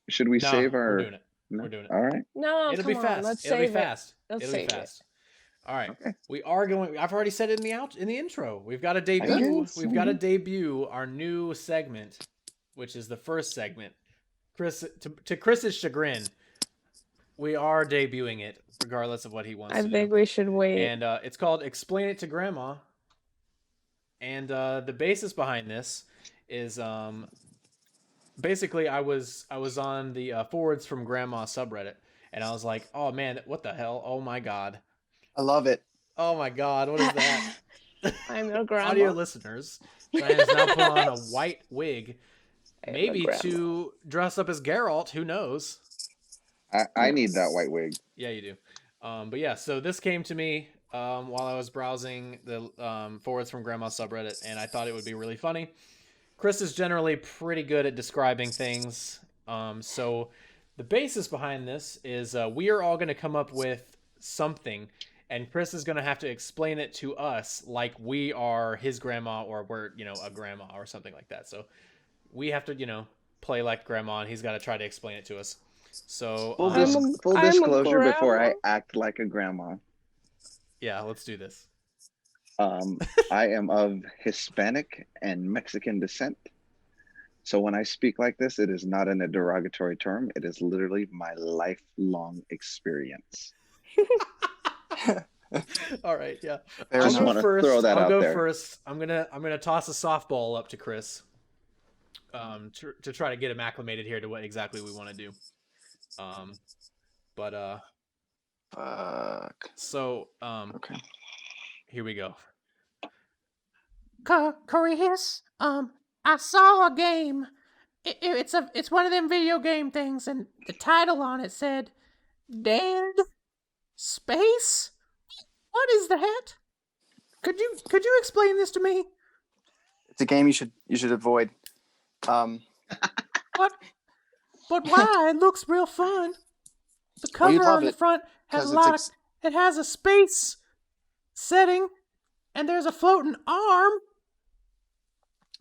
should we save our? We're doing it. No? We're doing it. All right. No, it'll be fast. Let's it'll save be fast. Let's it'll save be fast. All right. Okay. We are going. I've already said it in the intro. We've got to debut. We've got to debut our new segment, which is the first segment. Chris, to Chris's chagrin, we are debuting it, regardless of what he wants. I think we should wait. And it's called "Explain It to Grandma." And the basis behind this is basically I was on the forwards from Grandma subreddit, and I was like, oh man, what the hell? Oh my god. I love it. Oh my god, what is that? I'm no grandma. Audio listeners, Cheyenne's now put on a white wig, maybe to dress up as Geralt, who knows? I need that white wig. Yeah, you do. But yeah, so this came to me while I was browsing the forwards from Grandma subreddit, and I thought it would be really funny. Chris is generally pretty good at describing things. So the basis behind this is we are all going to come up with something, and Chris is going to have to explain it to us like we are his grandma, or we're, a grandma or something like that. So we have to, play like grandma, and he's got to try to explain it to us. So full disclosure before I act like a grandma. Yeah, let's do this. I am of Hispanic and Mexican descent. So when I speak like this, it is not in a derogatory term. It is literally my lifelong experience. All right, yeah. I just want to throw that out there. I'll go first. I'm gonna toss a softball up to Chris, to try to get him acclimated here to what exactly we want to do. Fuck. So okay. Here we go. Chris, I saw a game. It's one of them video game things, and the title on it said Dead Space? What is that? Could you explain this to me? It's a game you should avoid. But why? It looks real fun. The cover on the front has it has a space setting, and there's a floating arm.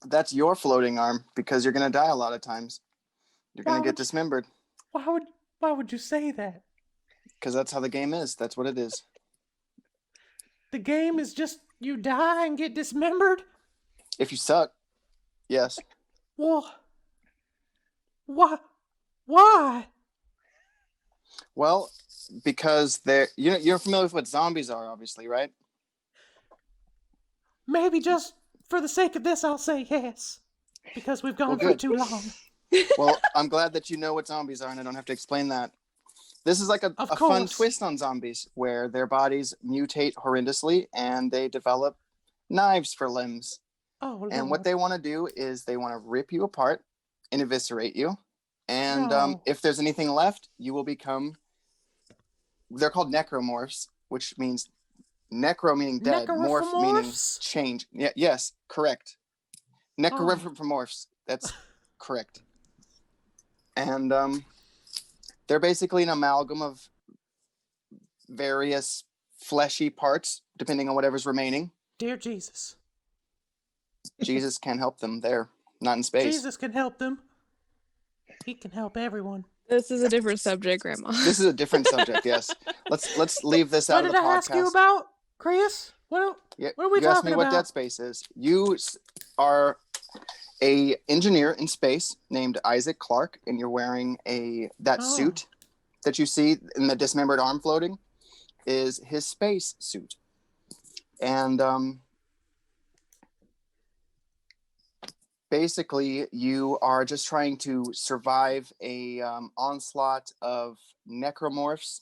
That's your floating arm, because you're gonna die a lot of times. You're gonna get dismembered. Why would you say that? Because that's how the game is. That's what it is. The game is just you die and get dismembered? If you suck, yes. Well, why? Well, because you're familiar with what zombies are, obviously, right? Maybe just for the sake of this, I'll say yes, because we've gone for too long. Well, I'm glad that you know what zombies are, and I don't have to explain that. This is like a fun twist on zombies, where their bodies mutate horrendously, and they develop knives for limbs. Oh, Lord. And what they want to do is they want to rip you apart and eviscerate you. And if there's anything left, you will become... They're called necromorphs, which means necro meaning dead, morph meaning change. Yeah, yes, correct. Necromorphs. That's correct. And they're basically an amalgam of various fleshy parts, depending on whatever's remaining. Dear Jesus. Jesus can help them there, not in space. Jesus can help them. He can help everyone. This is a different subject, Grandma. This is a different subject. Yes. Let's leave this out of the podcast. What did I ask you about, Chris? What are we you talking asked me about? what Dead Space is. You are a engineer in space named Isaac Clarke, and you're wearing that suit that you see in the dismembered arm floating is his space suit. And basically, you are just trying to survive a onslaught of necromorphs,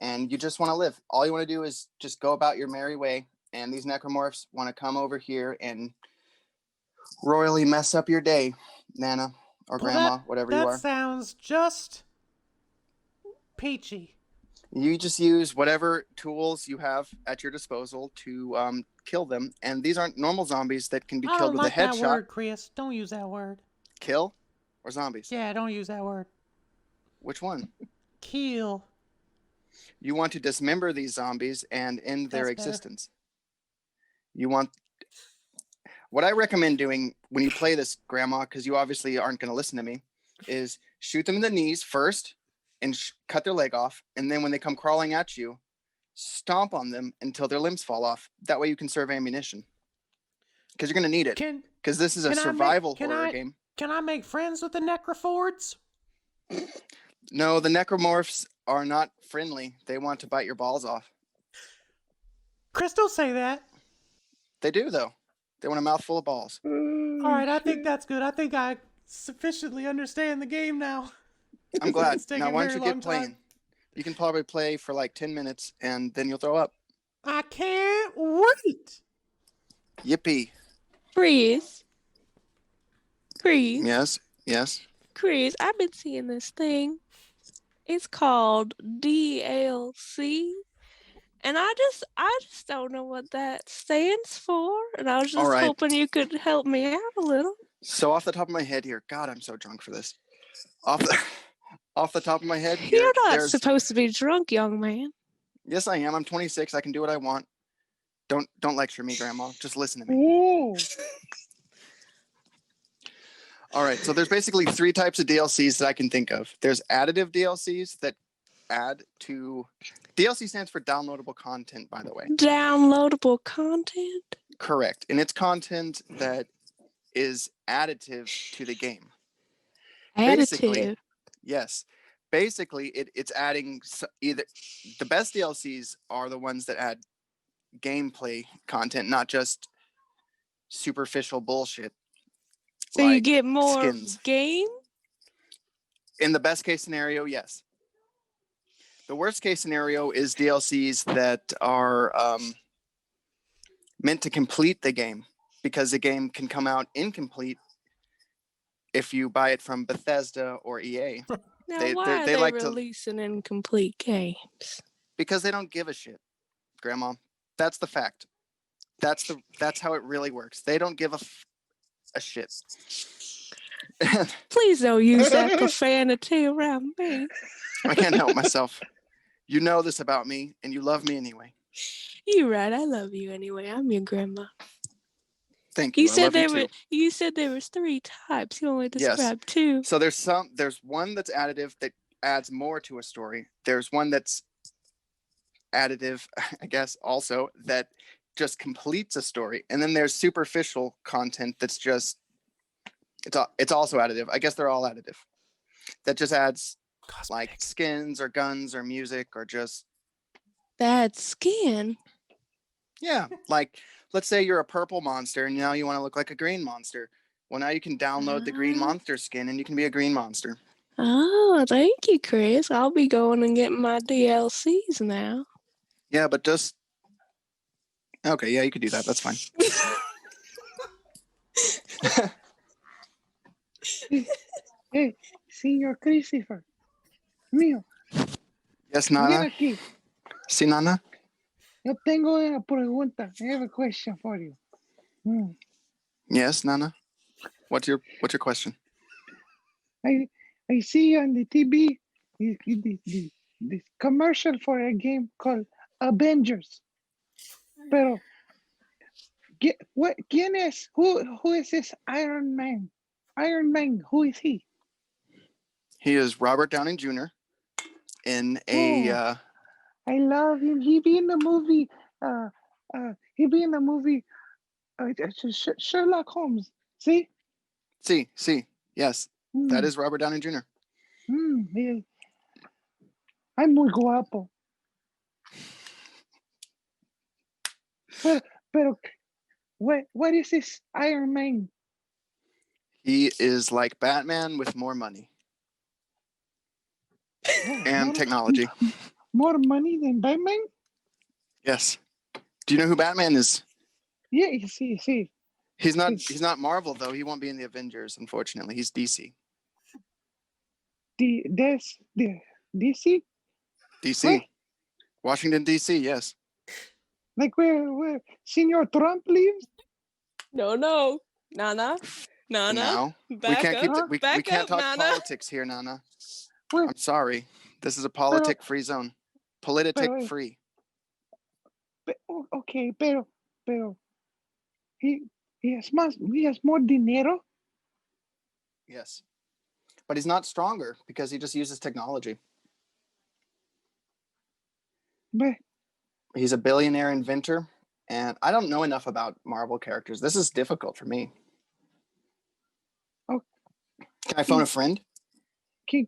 and you just want to live. All you want to do is just go about your merry way, and these necromorphs want to come over here and royally mess up your day, Nana or Grandma, whatever you are. That sounds just peachy. You just use whatever tools you have at your disposal to kill them, and these aren't normal zombies that can be killed with a headshot. I don't like that word, Chris. Don't use that word. Kill or zombies? Yeah, don't use that word. Which one? Kill. You want to dismember these zombies and end their existence. You want... What I recommend doing when you play this, Grandma, because you obviously aren't going to listen to me, is shoot them in the knees first and cut their leg off. And then when they come crawling at you, stomp on them until their limbs fall off. That way you can serve ammunition. Because you're going to need it. Because this is a survival horror game. Can I make friends with the necrofords? No, the necromorphs are not friendly. They want to bite your balls off. Chris, don't say that. They do, though. They want a mouthful of balls. All right, I think that's good. I think I sufficiently understand the game now. I'm glad. Now, why don't you get playing? You can probably play for like 10 minutes, and then you'll throw up. I can't wait. Yippee. Chris. Yes. Chris, I've been seeing this thing. It's called DLC. And I just don't know what that stands for. And I was just hoping you could help me out a little. So off the top of my head here, God, I'm so drunk for this. Off the top of my head here, you're not supposed to be drunk, young man. Yes, I am. I'm 26. I can do what I want. Don't lecture me, Grandma. Just listen to me. Ooh. All right. So there's basically 3 types of DLCs that I can think of. There's additive DLCs that add to... DLC stands for downloadable content, by the way. Downloadable content? Correct. And it's content that is additive to the game. Additive? Yes. Basically, it's adding either... The best DLCs are the ones that add gameplay content, not just superficial bullshit. So you get more skins. Game? In the best case scenario, yes. The worst case scenario is DLCs that are meant to complete the game, because the game can come out incomplete if you buy it from Bethesda or EA. Now, why are they like releasing incomplete games? Because they don't give a shit, Grandma. That's the fact. That's how it really works. They don't give a shit. Please don't use that profanity around me. I can't help myself. You know this about me, and you love me anyway. You're right. I love you anyway. I'm your grandma. Thank you. You said there was 3 types. You only described 2. So there's one that's additive that adds more to a story. There's one that's additive, I guess, also that just completes a story. And then there's superficial content that's just it's also additive. I guess they're all additive. That just adds like skins or guns or music or just that skin. Yeah, like let's say you're a purple monster and now you want to look like a green monster. Well, now you can download the green monster skin and you can be a green monster. Oh, thank you, Chris. I'll be going and getting my DLCs now. Yeah, but just okay. Yeah, you could do that. That's fine. Hey, Señor Christopher. Mío. Yes, Nana. Sí, Nana. Yo tengo una pregunta. I have a question for you. Yes, Nana. What's your question? I see on the TV this commercial for a game called Avengers. Pero ¿quién es? Who is this Iron Man? Iron Man, who is he? He is Robert Downey Jr. in a. I love him. He be in the movie. He be in the movie. Sherlock Holmes. See? See. Yes, that is Robert Downey Jr. Yeah. I'm muy guapo. Pero, what is this Iron Man? He is like Batman with more money and technology. More money than Batman? Yes. Do you know who Batman is? Yeah, see. He's not Marvel though. He won't be in the Avengers, unfortunately. He's DC. DC? DC. Where? Washington DC, yes. Like where Senor Trump lives? No. Nana. No. We can't talk politics here, Nana. Where? I'm sorry. This is a politic-free zone. Politic-free. Okay, pero he has more dinero. Yes. But he's not stronger because he just uses technology. But he's a billionaire inventor, and I don't know enough about Marvel characters. This is difficult for me. Oh, can I phone a friend? I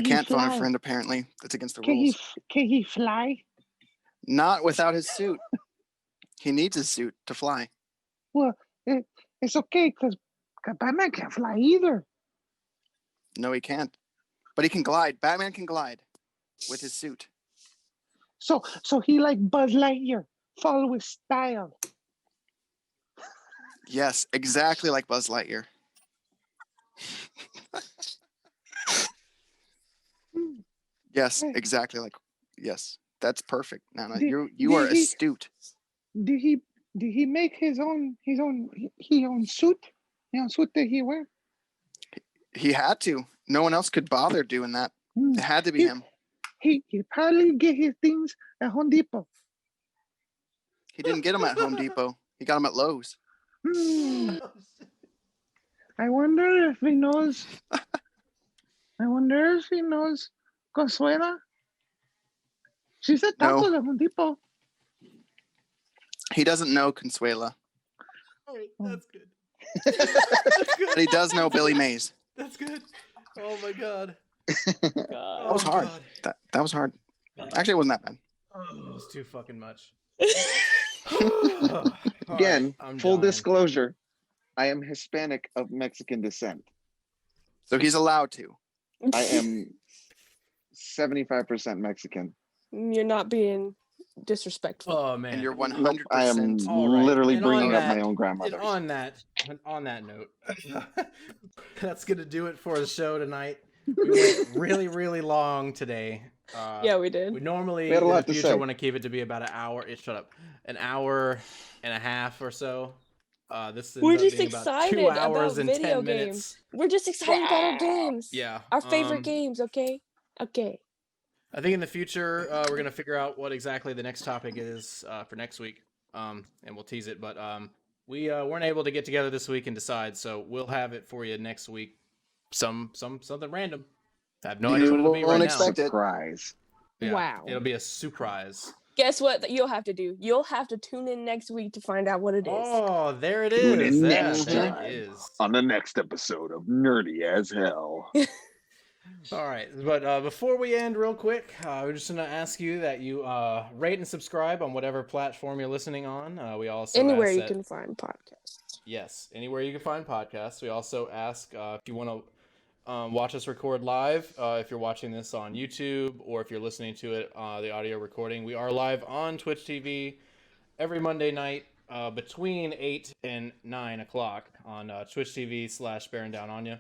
can't phone a friend, apparently. That's against the rules. Can he fly? Not without his suit. He needs his suit to fly. Well, it's okay because Batman can't fly either. No, he can't. But he can glide. Batman can glide with his suit. So he like Buzz Lightyear, follow with style. Yes, exactly like Buzz Lightyear. Yes, exactly like. Yes, that's perfect, Nana. You are astute. Did he make his own suit? His own suit that he wear? He had to. No one else could bother doing that. It had to be him. He probably get his things at Home Depot. He didn't get them at Home Depot. He got them at Lowe's. I wonder if he knows. Consuela. She said tacos at Home Depot. He doesn't know Consuela. All right, that's good. But he does know Billy Mays. That's good. Oh my god. That was hard. That was hard. Actually, it wasn't that bad. It was too fucking much. Again, right, full dying. disclosure, I am Hispanic of Mexican descent. So he's allowed to. I am 75% Mexican. You're not being disrespectful. Oh man. And you're 100%. I am literally bringing up my own grandmother. On that note, that's gonna do it for the show tonight. We went really, really long today. Yeah, we did. We normally in the future want to keep it to be about an hour. Shut up, an hour and a half or so. This is We're just excited about 2 hours about and video 10 games. minutes. We're just excited about our games. Yeah, our favorite games. Okay. I think in the future we're gonna figure out what exactly the next topic is for next week, and we'll tease it. But we weren't able to get together this week and decide, so we'll have it for you next week. Something random. I have no idea what it'll be right now. Surprise. Yeah, wow. It'll be a surprise. Guess what you'll have to do? You'll have to tune in next week to find out what it is. Oh, there it is. Tune in next There time it is. on the next episode of Nerdy as Hell. All right, but before we end real quick, we're just going to ask you that you rate and subscribe on whatever platform you're listening on. We also anywhere you can find podcasts. Yes, anywhere you can find podcasts. We also ask if you want to watch us record live, if you're watching this on YouTube or if you're listening to it, the audio recording. We are live on Twitch TV every Monday night between 8 and 9 o'clock on Twitch TV/Bearing Down on Ya.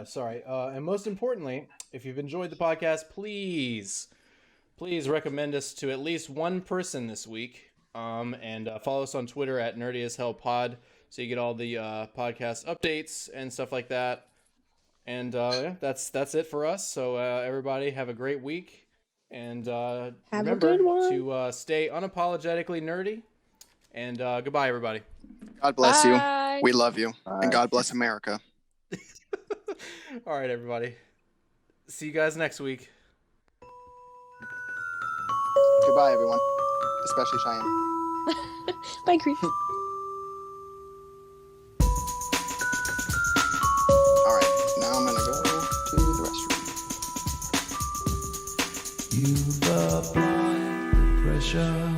Sorry. And most importantly, if you've enjoyed the podcast, please recommend us to at least one person this week. And follow us on Twitter at Nerdy as Hell Pod, so you get all the podcast updates and stuff like that. And yeah, that's it for us. So everybody have a great week, and remember to stay unapologetically nerdy And goodbye, everybody. God bless Bye. you. We love you. And God bless America. All right, everybody. See you guys next week. Goodbye, everyone. Especially Cheyenne. Bye, creeps. All right. Now I'm going to go to the restroom. You've applied the pressure.